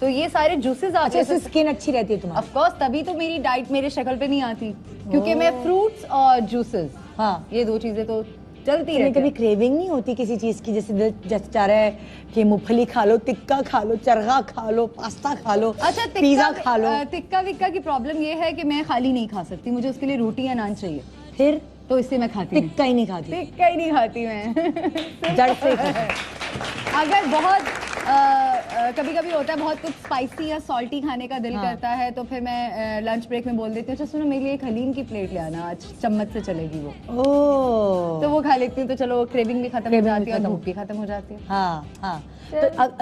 तो ये सारे जूसेस आते हैं। स्किन अच्छी रहती है तुम्हारी? ऑफ कोर्स, तभी तो मेरी डाइट मेरे शक्ल पे नहीं आती, क्योंकि मैं फ्रूट्स और जूसेस, हाँ, ये 2 चीजें तो चलती रहती है। कभी क्रेविंग नहीं होती किसी चीज की? जैसे दिल जैसे चाह रहा है कि मूंगफली खा लो, टिक्का खा लो, चरगा खा लो, पास्ता खा लो, अच्छा, पिज्जा खा लो। टिक्का विक्का की प्रॉब्लम ये है कि मैं खाली नहीं खा सकती, मुझे उसके लिए रोटी या नान चाहिए। फिर तो इससे मैं खाती नहीं। टिक्का ही नहीं खाती? टिक्का ही नहीं खाती मैं। जड़ से। अगर बहुत कभी कभी होता है बहुत कुछ स्पाइसी या सॉल्टी खाने का दिल करता है, तो फिर मैं लंच ब्रेक में बोल देती हूँ, अच्छा सुनो मेरे लिए एक हलीम की प्लेट ले आना, आज चम्मच से चलेगी वो। ओह, तो वो खा लेती हूँ, तो चलो क्रेविंग भी खत्म हो जाती है और भूख भी खत्म हो जाती है। हाँ हाँ।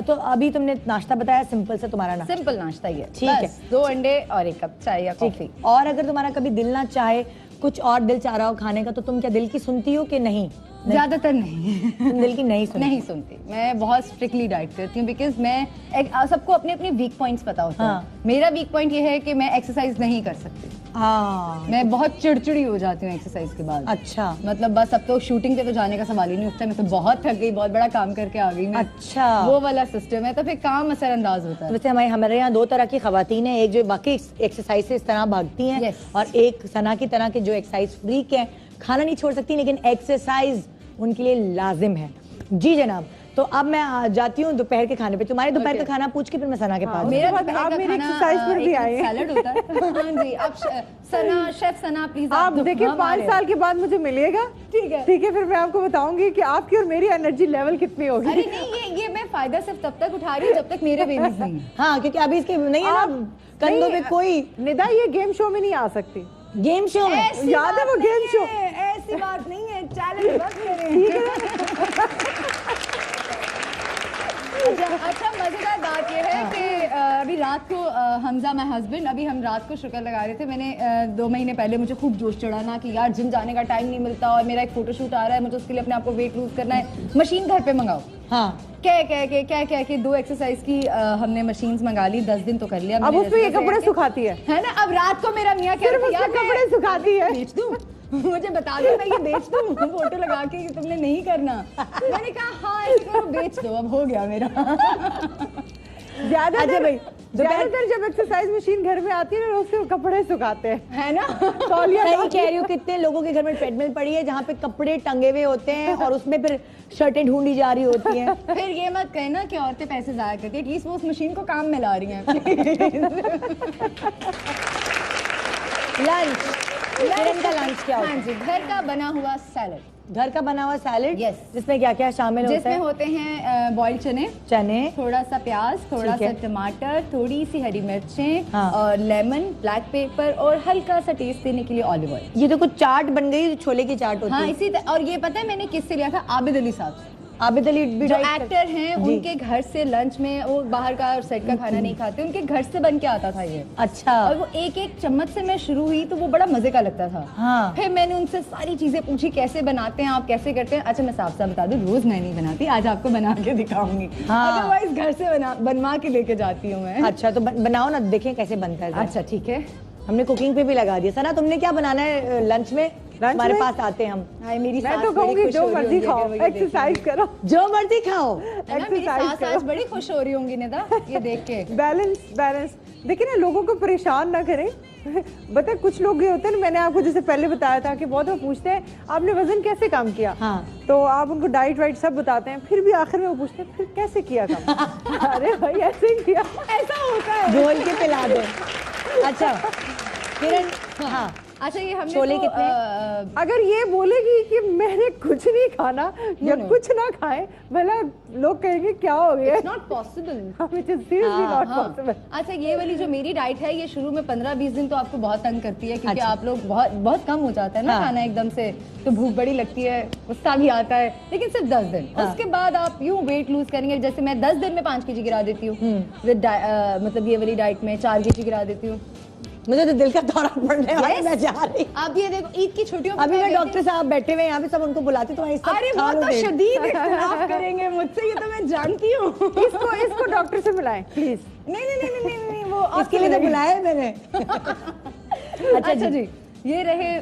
तो अभी तुमने नाश्ता बताया, सिंपल से तुम्हारा नाश्ता? सिंपल नाश्ता ही है, ठीक है। 2 अंडे और 1 कप चाय या कॉफी। और अगर तुम्हारा कभी दिल ना चाहे, कुछ और दिल चाह रहा हो खाने का, तो तुम क्या दिल की सुनती हो कि नहीं? ज्यादातर नहीं। तुम दिल की नहीं सुनती। मैं बहुत स्ट्रिक्टली डाइट करती हूँ, बिकॉज मैं सबको अपने अपने वीक पॉइंट्स पता होता है। मेरा वीक पॉइंट ये है कि मैं एक्सरसाइज नहीं कर सकती। मैं बहुत चिड़चिड़ी हो जाती हूँ एक्सरसाइज के बाद। अच्छा, मतलब बस अब तो शूटिंग पे तो जाने का सवाल ही नहीं उठता, मैं तो बहुत थक गई, बहुत बड़ा काम करके आ गई मैं। अच्छा, वो वाला सिस्टम है, तो फिर काम असरअंदाज होता है। वैसे हमारे यहाँ 2 तरह की खवातीन है, एक जो बाकी एक्सरसाइज से इस तरह भागती हैं, और एक सना की तरह के जो एक्सरसाइज फ्रीक है, खाना नहीं छोड़ सकती लेकिन एक्सरसाइज उनके लिए लाजिम है। जी जनाब, तो अब मैं जाती हूँ दोपहर के खाने पे। तुम्हारे दोपहर का खाना पूछ के फिर मैं सना के पास। मेरा आप मेरी एक्सरसाइज पर भी आए। सैलेड होता है। हाँ जी, आप सना, शेफ सना प्लीज आप देखिए 5 साल के बाद मुझे मिलिएगा, ठीक है? ठीक है, फिर मैं आपको बताऊंगी कि आपकी और मेरी एनर्जी लेवल कितनी होगी। अरे नहीं, ये मैं फायदा सिर्फ तब तक उठा रही हूँ जब तक मेरे बेबीज नहीं। हाँ, क्योंकि अभी इसके नहीं है ना कंधों पे कोई। निदा ये गेम शो में नहीं आ सकती। गेम शो में याद है वो गेम शो? ऐसी बात नहीं है, चैलेंज बस मेरे। अच्छा, मजेदार बात यह है कि अभी रात को हमजा माय हस्बैंड, अभी हम रात को शुक्र लगा रहे थे। मैंने 2 महीने पहले मुझे खूब जोश चढ़ा ना कि यार जिम जाने का टाइम नहीं मिलता और मेरा एक फोटोशूट आ रहा है, मुझे उसके लिए अपने आप को वेट लूज करना है, मशीन घर पे मंगाओ। हाँ, कह के 2 एक्सरसाइज की हमने मशीन्स मंगा ली, 10 दिन तो कर लिया। अब उसमें ये कपड़े सुखाती है ना। अब रात को मेरा मियाँ कह रहा है कपड़े सुखाती है, बेच दूं? मुझे बता दो, मैं ये बेच दूं फोटो लगा के कि तुमने नहीं करना। मैंने कहा हाँ ऐसे करो, बेच दो, अब हो गया मेरा। ज्यादातर जब एक्सरसाइज मशीन घर में आती है ना, उससे कपड़े सुखाते हैं, है ना? सही कह रही हूँ, कितने लोगों के घर में ट्रेडमिल पड़ी है जहाँ पे कपड़े टंगे हुए होते हैं और उसमें फिर शर्टें ढूंढी जा रही होती हैं। फिर ये मत कहना कि औरतें पैसे जाया करती है, एटलीस्ट वो उस मशीन को काम में ला रही हैं। लंच, किरण का लंच क्या होता है? हाँ जी, घर का बना हुआ सैलड। घर का बना हुआ सैलेड, Yes. जिसमें क्या क्या शामिल होता है? जिसमें होते हैं बॉइल्ड चने, थोड़ा सा प्याज, थोड़ा सा टमाटर, थोड़ी सी हरी मिर्चें, हाँ। और लेमन, ब्लैक पेपर और हल्का सा टेस्ट देने के लिए ऑलिव ऑयल। ये तो कुछ चाट बन गई, छोले की चाट होती हाँ, है। इसी और ये पता है मैंने किससे लिया था? आबिद अली साहब से। आबिद अली भी जो एक्टर हैं, जी। उनके घर से लंच में, वो बाहर का और सेट का खाना नहीं खाते, उनके घर से बन के आता था ये। अच्छा। और वो एक एक चम्मच से मैं शुरू हुई तो वो बड़ा मजे का लगता था। हाँ। फिर मैंने उनसे सारी चीजें पूछी, कैसे बनाते हैं आप, कैसे करते हैं। अच्छा, मैं साफ साफ बता दूं, रोज मैं नहीं बनाती, आज आपको बना के दिखाऊंगी। हाँ। अदरवाइज घर से बनवा के लेके जाती हूँ मैं। अच्छा, तो बनाओ ना, देखें कैसे बनता है। अच्छा ठीक है, हमने कुकिंग पे भी लगा दिया। सना, तुमने क्या बनाना है लंच में? हमारे पास आते हैं हम। हाय मेरी मैं सास तो बड़ी कहूँगी खुश जो हो रही मर्जी होंगी खाओ, अगर वो ये एक्सरसाइज करो, जो मर्जी खाओ। है ना, मेरी सास एक्सरसाइज आज बड़ी खुश हो रही होंगी निदा ये देख के। बैलेंस देखिए ना, लोगों को परेशान ना करें। बता, कुछ लोग ये होते हैं ना, मैंने आपको जैसे पहले बताया था कि बहुत लोग पूछते हैं आपने वजन कैसे कम किया। हाँ। तो आप उनको डाइट वाइट सब बताते हैं, फिर भी आखिर में वो पूछते हैं फिर कैसे किया कम। अरे भाई ऐसे ही किया, ऐसा होता है। घोल के पिला दे। अच्छा किरण, हाँ, अच्छा ये हमने छोले तो, कितने? अगर ये बोलेगी कि मैंने कुछ नहीं खाना या कुछ ना खाए, भला लोग कहेंगे क्या हो गया। It's not possible. Which is seriously not हाँ। possible. अच्छा, ये वाली जो मेरी डाइट है, ये शुरू में 15-20 दिन तो आपको बहुत तंग करती है, क्योंकि अच्छा। आप लोग बहुत कम हो जाता है ना हाँ। खाना एकदम से, तो भूख बड़ी लगती है, गुस्सा भी आता है, लेकिन सिर्फ 10 दिन। हाँ। उसके बाद आप यूं वेट लूज करेंगे, जैसे मैं 10 दिन में 5 kg गिरा देती हूँ, मतलब ये वाली डाइट में 4 kg गिरा देती हूँ। मुझे तो दिल का दौरा पड़ने वाला है, मैं जा रही। आप ये देखो, ईद की छुट्टियों में अभी मैं गई थी। डॉक्टर साहब बैठे हुए यहाँ पे, सब उनको बुलाती तो वहीं सब अरे वो खा लो तो देख। शदीद इख्तिलाफ करेंगे मुझसे, ये तो मैं जानती हूँ। इसको डॉक्टर से मिलाएं प्लीज। नहीं, वो इसके लिए तो बुलाया है मैंने। अच्छा जी, ये रहे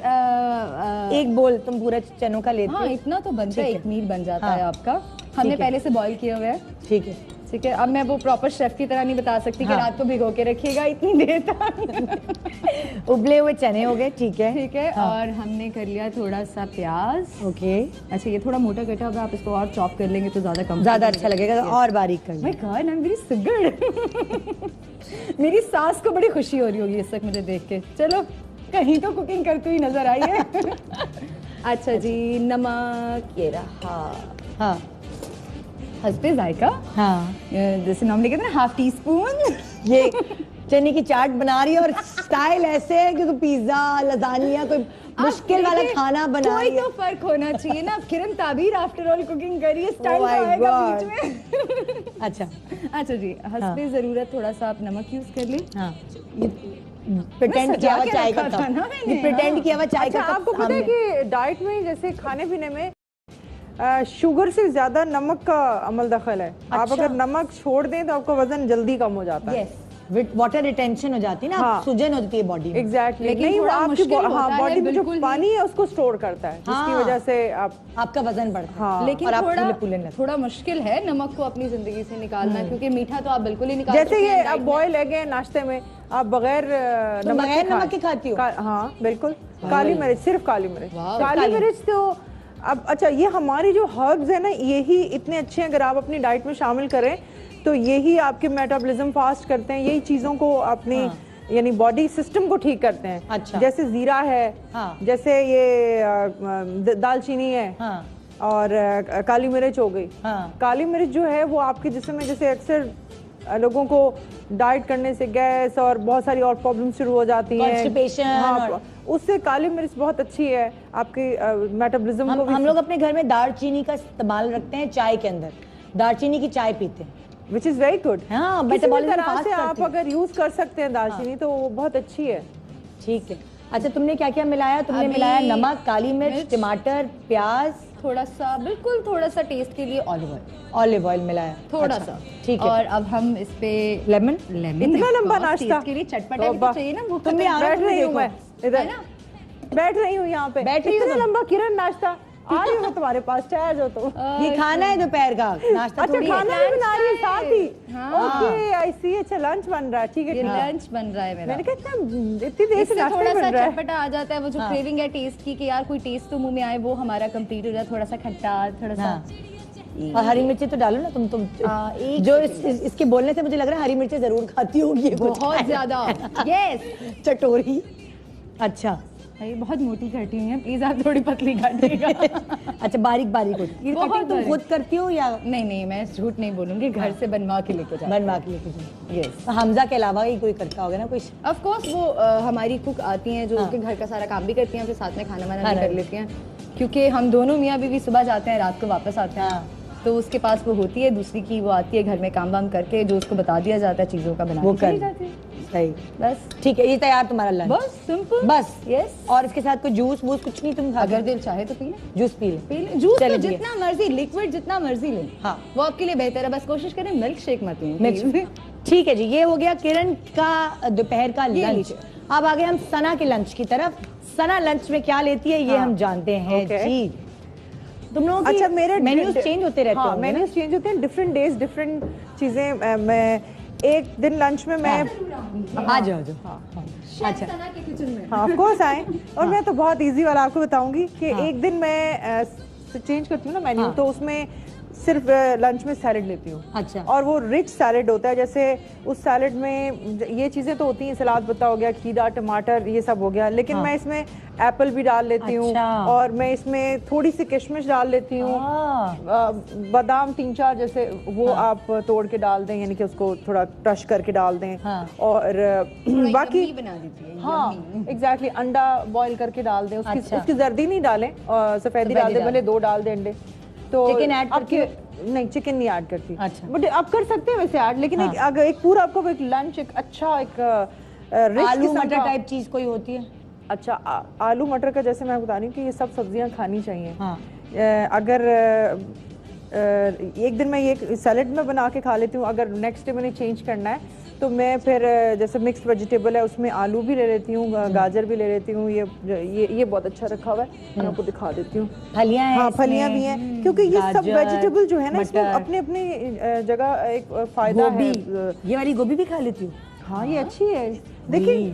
एक बोल तुम पूरा चनों का लेते हाँ, हो? इतना तो बनता है, ठीक है। एक मील बन जाता हाँ। है आपका। हमने है। पहले से बॉईल किया हुआ है। ठीक है। ठीक है, अब मैं वो प्रॉपर शेफ की तरह नहीं बता सकती कि हाँ। रात को भिगो के रखिएगा इतनी देर तक। उबले हुए चने हो गए, ठीक है। ठीक है, हाँ। और हमने कर लिया थोड़ा सा प्याज। ओके। अच्छा, ये थोड़ा मोटा कटा हुआ, आप इसको और चॉप कर लेंगे तो ज्यादा ज्यादा अच्छा लगेगा, तो और बारीक कर my God, I am very sugar. मेरी सास को बड़ी खुशी हो रही होगी इस वक्त मुझे देख के। चलो, कहीं तो कुकिंग करती हुई नजर आई है। अच्छा जी, नमक ये रहा, हाँ हस्बे जायका, हाँ। जैसे नॉर्मली कहते हैं ना, ½ टीस्पून। ये चने की चाट बना रही है और स्टाइल ऐसे है क्योंकि पिज्जा, लजानिया, कोई मुश्किल वाला खाना बना रही कोई है। तो फर्क होना चाहिए ना। किरण ताबीर आफ्टर ऑल कुकिंग कर रही है, स्टाइल Oh my तो आएगा God. बीच में। अच्छा अच्छा जी, हस्बे जरूरत थोड़ा सा आप नमक यूज कर लें। हाँ, ये प्रिटेंड सजा किया हुआ के चाय का रखा था ना कप, मैंने, ये प्रिटेंड हाँ। किया हुआ चाय अच्छा, का कप आपको पता है सामने। कि डाइट में जैसे खाने पीने में शुगर से ज्यादा नमक का अमल दखल है। आप अच्छा। अगर नमक छोड़ दें तो आपका वजन जल्दी कम हो जाता है। यस, वाटर रिटेंशन हो जाती है ना, हाँ। सूजन होती है बॉडी में। एग्जैक्टली, लेकिन नहीं वो थोड़ा आपकी मुश्किल होता हाँ है, बॉडी में जो बिल्कुल ही। पानी है उसको स्टोर करता है, जिसकी हाँ। वजह से आप आपका वजन बढ़ता है। हाँ। लेकिन और आप थोड़ा फूले लगते थोड़ा मुश्किल है नमक को अपनी जिंदगी से निकालना, क्योंकि मीठा तो आप बिल्कुल ही निकाल जैसे सकते ये हैं अब डाइट में। बॉयल एग है नाश्ते में, आप बगैर तुम बगैर नमक के खाती हो? हाँ बिल्कुल, काली मिर्च, सिर्फ काली मिर्च। वाह। काली मिर्च तो अब अच्छा, ये हमारी जो हर्ब्स है ना, यही इतने अच्छे हैं, अगर आप अपनी डाइट में शामिल करें तो यही आपके मेटाबॉलिज्म फास्ट करते हैं, यही चीजों को अपनी यानी बॉडी सिस्टम को ठीक करते हैं। अच्छा। जैसे जीरा है, हाँ। जैसे ये दालचीनी है, हाँ और काली मिर्च हो गई। हाँ। काली मिर्च जो है वो आपके जिस्म में, जैसे अक्सर लोगों को डाइट करने से गैस और बहुत सारी और प्रॉब्लम शुरू हो जाती हैं, Constipation हाँ, और- उससे काली मिर्च बहुत अच्छी है आपके मेटाबॉलिज्म को भी। हम लोग अपने घर में दालचीनी का इस्तेमाल रखते हैं चाय के अंदर, दालचीनी की चाय पीते हैं। Which is very good. हाँ, किसी भी मेटाबॉलिज्म तरह फास्ट से आप करती है। अगर यूज कर सकते हैं दालचीनी तो वो बहुत अच्छी है। ठीक है। अच्छा, तुमने क्या क्या मिलाया? तुमने अभी मिलाया नमक, काली मिर्च, मिर्च, टमाटर, प्याज, थोड़ा सा, बिल्कुल थोड़ा सा टेस्ट के लिए ऑलिव ऑयल, ऑलिव ऑयल मिलाया, थोड़ा अच्छा, सा। ठीक है। और अब हम इस पे लेमन, इतना लंबा नाश्ता के लिए चटपटा भी तो चाहिए ना, भूख तुम भी तो आ रहे बैठ हो, रही हूँ देखो। मैं है इधर, ना। बैठ रही हूँ यहाँ पे, बैठ रही हो इतना तुम? लंबा किरण नाश्ता आ रही हूँ तुम्हारे पास, चाय आ जाओ तो। ये खाना है दोपहर का, नाश्ता अच्छा थोड़ी है। खाना भी बना रही है साथ ही। हाँ। ओके आई सी। अच्छा लंच बन रहा है, ठीक है। ये लंच बन रहा है मेरा। मैंने कहा इतनी देर से इससे नाश्ता थोड़ा बन सा रहा है। चटपटा आ जाता है, वो जो क्रेविंग है टेस्ट की कि यार कोई टेस्ट तो मुंह में आए, वो हमारा कंप्लीट हो जाए। थोड़ा सा खट्टा, थोड़ा सा और हरी मिर्ची तो डालो ना तुम जो इसके बोलने से मुझे लग रहा है हरी मिर्ची जरूर खाती होगी बहुत ज्यादा। यस चटोरी। अच्छा भाई बहुत मोटी कटी हुई है, प्लीज आप थोड़ी पतली काटिएगा। अच्छा बारीक बारीक होती है। बहुत तुम खुद करती हो या? नहीं मैं झूठ नहीं बोलूंगी, घर से बनवा के लेके जाती बनवा के लेके जाओ। यस हमजा के अलावा ही कोई करता होगा ना कोई? ऑफ कोर्स वो हमारी कुक आती हैं जो उसके घर का सारा काम भी करती हैं, फिर साथ में खाना वाना भी कर लेती हैं, क्योंकि हम दोनों मियाँ बीवी सुबह जाते हैं, रात को वापस आते हैं। तो उसके पास वो होती है, दूसरी की वो आती है घर में काम वाम करके, जो उसको बता दिया जाता है चीजों का बना वो कर जाती है। सही बस ठीक है, ये तैयार तुम्हारा लंच। बस सिंपल बस यस। और इसके साथ कोई जूस वूस कुछ नहीं तुम खाते? अगर दिल चाहे तो पी ले, जूस पी ले। जूस तो चलिए। जितना मर्जी, लिक्विड जितना मर्जी ले, हाँ वो आपके लिए बेहतर है। बस कोशिश करें मिल्क शेक मत लें। मिक्स। ठीक है जी, ये हो गया किरण का दोपहर का लंच। अब आगे हम सना के लंच की तरफ। सना लंच में क्या लेती है ये हम जानते हैं जी। तुम लोगों अच्छा मेरे मेन्यूज चेंज होते रहते हैं। हाँ मेन्यूज चेंज होते हैं, डिफरेंट डेज डिफरेंट चीजें। मैं एक दिन लंच में मैं आ जाओ। अच्छा सना के किचन में हाँ ऑफ कोर्स आए। और मैं तो बहुत इजी वाला आपको बताऊंगी कि एक दिन मैं चेंज करती हूँ ना मेन्यू, तो उसमें सिर्फ लंच में सैलेड लेती हूँ। अच्छा। और वो रिच सैलेड होता है, जैसे उस सैलेड में ये चीजें तो होती हैं, सलाद पत्ता हो गया, खीरा, टमाटर, ये सब हो गया, लेकिन मैं इसमें एप्पल भी डाल लेती हूँ। और मैं इसमें थोड़ी सी किशमिश डाल लेती हूँ, बादाम 3-4 जैसे वो आप तोड़ के डाल दें, यानी कि उसको थोड़ा क्रश करके डाल दें। और बाकी बना देती है। हाँ एग्जैक्टली अंडा बॉईल करके डाल दें, उसकी जर्दी नहीं डालें, सफेदी डाल दें, भले 2 डाल दें अंडे। तो चिकन ऐड करती हो? नहीं चिकन नहीं ऐड करती। अच्छा। बट आप कर सकते हैं वैसे ऐड, लेकिन अगर एक पूरा आपको एक लंच एक अच्छा एक रिच आलू मटर टाइप चीज कोई होती है? अच्छा आलू मटर का जैसे मैं बता रही हूँ कि ये सब सब्जियां खानी चाहिए। हाँ। अगर एक दिन मैं ये सैलेड में बना के खा लेती हूँ, अगर नेक्स्ट डे मैंने चेंज करना है तो मैं फिर जैसे मिक्स्ड वेजिटेबल है उसमें आलू भी ले लेती हूँ, गाजर भी ले लेती हूँ। ये बहुत अच्छा रखा हुआ है, मैं आपको दिखा देती हूँ। फलियां हैं? हाँ फलियां भी हैं, क्योंकि ये सब वेजिटेबल जो है ना इसमें अपने अपनी जगह एक फायदा है। ये वाली गोभी भी खा लेती हूँ? हाँ ये अच्छी है। देखिए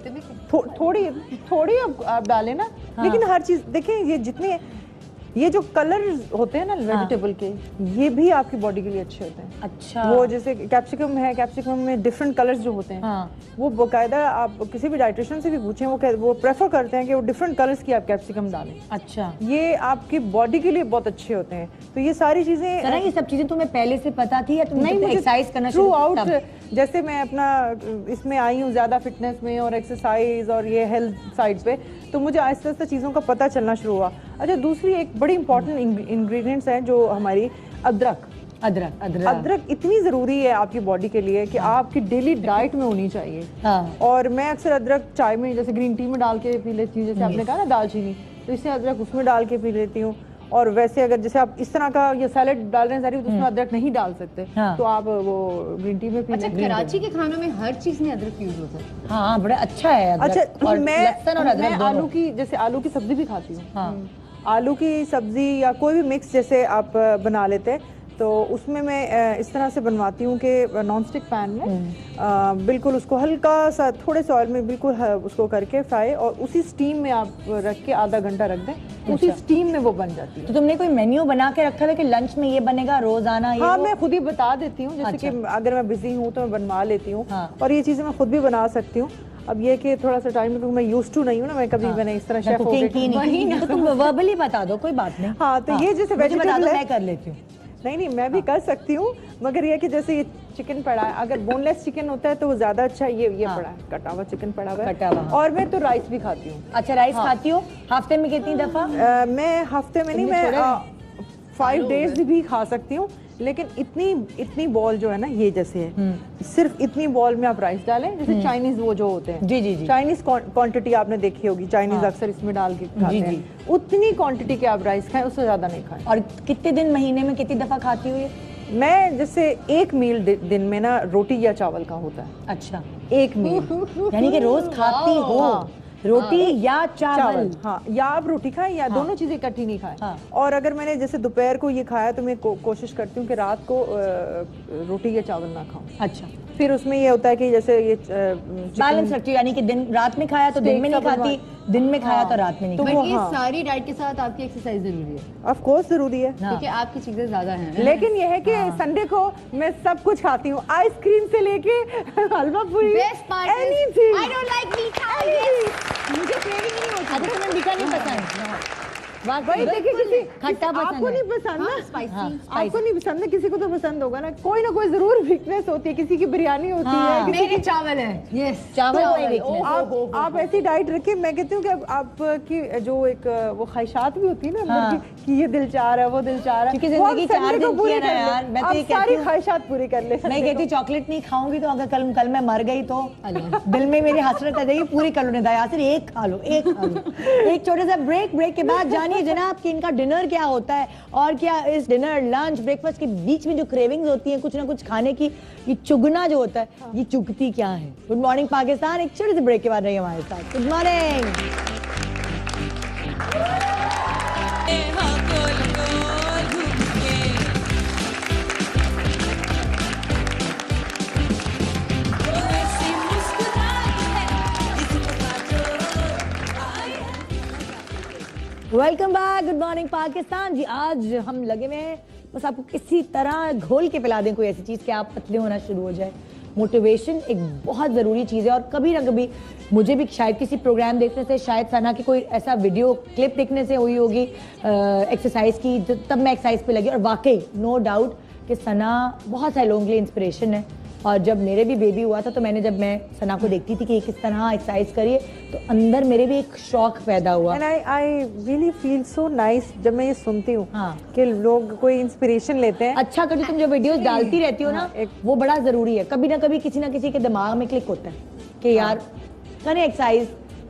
थोड़ी आप डालें ना, लेकिन हर चीज देखिए, ये जो कलर होते हैं ना वेजिटेबल के, ये भी आपकी बॉडी के लिए अच्छे होते हैं। अच्छा। वो जैसे कैप्सिकम है, कैप्सिकम में डिफरेंट कलर्स जो होते हैं, वो बाकायदा आप किसी भी डाइटिशियन से भी पूछें, वो प्रेफर करते हैं कि वो डिफरेंट कलर्स की आप कैप्सिकम डालें। अच्छा। ये आपकी बॉडी के लिए बहुत अच्छे होते हैं। तो ये सारी चीजें ये सब चीजें तुम्हें पहले से पता थी या तुम एक्सरसाइज करना थ्रू आउट, जैसे मैं अपना इसमें आई हूँ ज्यादा फिटनेस में और एक्सरसाइज और ये हेल्थ साइड पे, तो मुझे आहिस्ता आहिस्ता चीज़ों का पता चलना शुरू हुआ। अच्छा दूसरी एक बड़ी इंपॉर्टेंट इंग्रेडिएंट्स हैं जो हमारी अदरक इतनी ज़रूरी है आपकी बॉडी के लिए कि आपकी डेली डाइट में होनी चाहिए। और मैं अक्सर अदरक चाय में, जैसे ग्रीन टी में डाल के पी लेती हूँ, जैसे आपने कहा ना दालचीनी, तो इससे अदरक उसमें डाल के पी लेती हूँ। और वैसे अगर जैसे आप इस तरह का ये सैलेड डाल रहे हैं सारी, तो उसमें अदरक नहीं डाल सकते, तो आप वो ग्रीन टी में पी लें। अच्छा कराची के खानों में हर चीज में अदरक यूज होता है? हाँ बड़ा अच्छा है अदरक। अच्छा और मैं आलू की जैसे आलू की सब्जी भी खाती हूँ। आलू की सब्जी या कोई भी मिक्स जैसे आप बना लेते हैं, तो उसमें मैं इस तरह से बनवाती हूँ कि नॉन स्टिक पैन में बिल्कुल उसको हल्का सा थोड़े से ऑयल में बिल्कुल उसको करके फ्राई, और उसी स्टीम में आप रख के आधा घंटा रख दें। अच्छा। उसी स्टीम में वो बन जाती है। तो तुमने कोई मेन्यू बना के रखा है कि लंच में ये बनेगा रोजाना? हाँ मैं खुद ही बता देती हूँ, जैसे कि अगर मैं बिजी हूँ तो मैं बनवा लेती हूँ। और ये चीज़ें मैं खुद भी बना सकती हूँ। अब ये कि थोड़ा सा टाइम, क्योंकि मैं यूज्ड टू नहीं हूँ ना, मैं कभी मैंने इस तरह शेफ कुकिंग की नहीं, तो तुम वर्बली बता दो, कोई बात नहीं। हाँ तो ये जैसे वेजिटेबल है, मैं कर लेती हूँ। नहीं मैं भी कर सकती हूँ, मगर ये कि जैसे ये चिकन पड़ा है, अगर बोनलेस चिकन होता है तो वो ज्यादा अच्छा है। ये पड़ा है, कटा हुआ चिकन पड़ा हुआ है। और मैं तो राइस भी खाती हूँ। अच्छा राइस खाती हो? हफ्ते में कितनी दफा? मैं हफ्ते में नहीं, मैं 5 डेज भी खा सकती हूँ, लेकिन इतनी बॉल जो है ना, ये जैसे है, सिर्फ इतनी बॉल में आप राइस डालें, जैसे चाइनीज वो जो होते हैं। जी चाइनीज क्वांटिटी आपने देखी होगी, चाइनीज अक्सर इसमें डाल के खाते हैं, उतनी क्वांटिटी के आप राइस खाएं, उससे ज्यादा नहीं खाएं। और कितने दिन महीने में कितनी दफा खाती हो ये? मैं जैसे एक मील दिन में ना रोटी या चावल का होता है। अच्छा, एक मील यानी कि रोज खाती हो? रोटी या चावल। हाँ, या आप रोटी खाएं या दोनों चीजें इकट्ठी नहीं खाएं। हाँ। और अगर मैंने जैसे दोपहर को ये खाया तो मैं कोशिश करती हूँ कि रात को रोटी या चावल ना खाऊं। अच्छा, फिर उसमें ये होता है कि जैसे ये बैलेंस रखती हूँ, यानी कि दिन रात में खाया तो दिन में नहीं खाती, दिन में खाया तो रात में नहीं तो खाती। बट ये हाँ। सारी डाइट के साथ आपकी एक्सरसाइज जरूरी है, ऑफ कोर्स जरूरी है। क्योंकि आपकी चीजें ज्यादा हैं। लेकिन ये है कि संडे को मैं सब कुछ खाती हूँ, आइसक्रीम से लेके हलवा पूरी, best part anything। I don't like मीठा, मुझे क्रेविंग नहीं होती। अच्छा, तुम्हें मीठा नहीं पसंद? भाई देखिए, किसी खट्टा पसंद आपको है। नहीं पसंद ना, स्पाइसी। आपको नहीं पसंद ना, किसी को तो पसंद होगा ना, कोई ना कोई जरूर वीकनेस होती है, किसी की बिरयानी होती हाँ। है, किसी मेरी चावल है, यस चावल कोई weakness। आप ऐसी डाइट रखिए। मैं कहती हूँ कि आपकी जो एक वो ख्वाहिशात भी होती है ना अंदर की, कि ये दिल चाह रहा है, वो दिल चाह रहा है, क्योंकि वो आप जिंदगी संडे 4 को दिन की पूरी है ना कर ले। यार। मैं तो आप ये सारी कहती हूँ, ख्वाहिशात पूरी कर ले। मैं कहती चॉकलेट नहीं खाऊंगी तो अगर कल मैं मर गई तो दिल में मेरी हसरत आ जाएगी, पूरी कर लो नहीं यार, सिर्फ एक खा लो, एक खा लो। एक छोटे सा ब्रेक के बाद जानिए जनाब कि इनका डिनर क्या होता है और क्या इस डिनर लंच ब्रेकफास्ट के बीच में जो क्रेविंग्स होती हैं कुछ ना कुछ खाने की, ये चुगना जो होता है, ये चुगती क्या है। गुड मॉर्निंग पाकिस्तान, एक छोटे से ब्रेक के बाद रहिए हमारे साथ। Good morning. Welcome back, good morning Pakistan ji. आज हम लगे हुए हैं बस आपको किसी तरह घोल के पिला दें कोई ऐसी चीज़ कि आप पतले होना शुरू हो जाए। मोटिवेशन एक बहुत ज़रूरी चीज़ है और कभी ना कभी मुझे भी शायद किसी प्रोग्राम देखने से, शायद सना की कोई ऐसा वीडियो क्लिप देखने से हुई होगी एक्सरसाइज की, तब मैं एक्सरसाइज पे लगी। और वाकई नो डाउट कि सना बहुत सारे लोगों के लिए इंस्पिरेशन है। और जब मेरे भी बेबी हुआ था तो जब मैं सना को देखती थी कि किस तरह एक्सरसाइज करिए तो अंदर मेरे भी एक शौक पैदा हुआ। And I really feel so nice जब मैं ये सुनती हूँ हाँ। कि लोग कोई इंस्पिरेशन लेते हैं। अच्छा करती तुम जो वीडियोस डालती रहती हो ना, वो बड़ा जरूरी है। कभी ना कभी किसी ना किसी के दिमाग में क्लिक होता है कि यार करें एक्सरसाइज,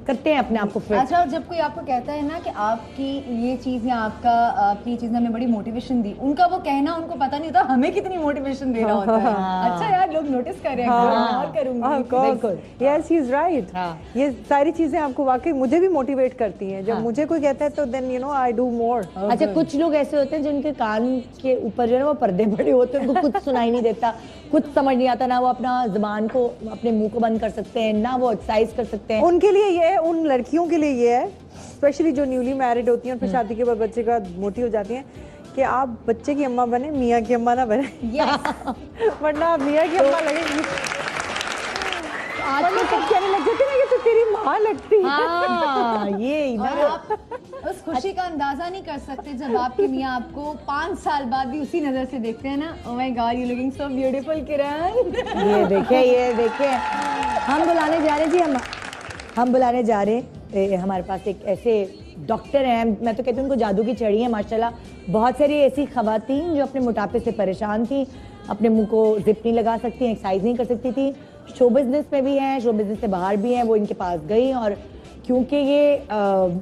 करते हैं अपने आप को फिट। अच्छा, और जब कोई आपको कहता है ना कि आपकी ये चीज या आपकी चीज ने हमें बड़ी मोटिवेशन दी, उनका वो कहना उनको पता नहीं होता हमें कितनी मोटिवेशन दे रहा होता है। अच्छा यार, लोग नोटिस कर रहे हैं, और करूंगी। बिल्कुल। Yes, he is right। हाँ। ये सारी चीजें आपको वाकई मुझे भी मोटिवेट करती हैं। जब मुझे कोई कहता है तो then you know I do more। अच्छा, कुछ लोग ऐसे होते हैं जिनके कान के ऊपर जो है वो पर्दे पड़े होते हैं, उनको कुछ सुनाई नहीं देता, कुछ समझ नहीं आता, ना वो अपना जुबान को, अपने मुंह को बंद कर सकते हैं, ना वो एक्सरसाइज कर सकते हैं। उनके लिए ये है, उन लड़कियों के लिए ये है, स्पेशली जो न्यूली मैरिड होती हैं और फिर शादी के बाद बच्चे का मोटी हो जाती हैं, कि आप बच्चे की अम्मा बने, मियाँ की अम्मा ना बने। वरना आप मियाँ की अम्मा लगेंगी। आजकल सब कहने लग जाते ना, ये तो तेरी माँ लगती है। हाँ, ये और आप उस खुशी का अंदाजा नहीं कर सकते जब आपकी मियाँ आपको 5 साल बाद भी उसी नजर से देखते हैं ना। Oh my God, you looking so beautiful Kiran. ये देखे हम बुलाने जा रहे जी, हम बुलाने जा रहे हैं। हमारे पास एक ऐसे डॉक्टर हैं, मैं तो कहती हूँ उनको जादू की छड़ी है माशाल्लाह। बहुत सारी ऐसी खवातीन जो अपने मोटापे से परेशान थी, अपने मुंह को जिप नहीं लगा सकती, एक्सरसाइज नहीं कर सकती थी, शो बिजनेस में भी हैं, शो बिजनेस से बाहर भी हैं, वो इनके पास गई। और क्योंकि ये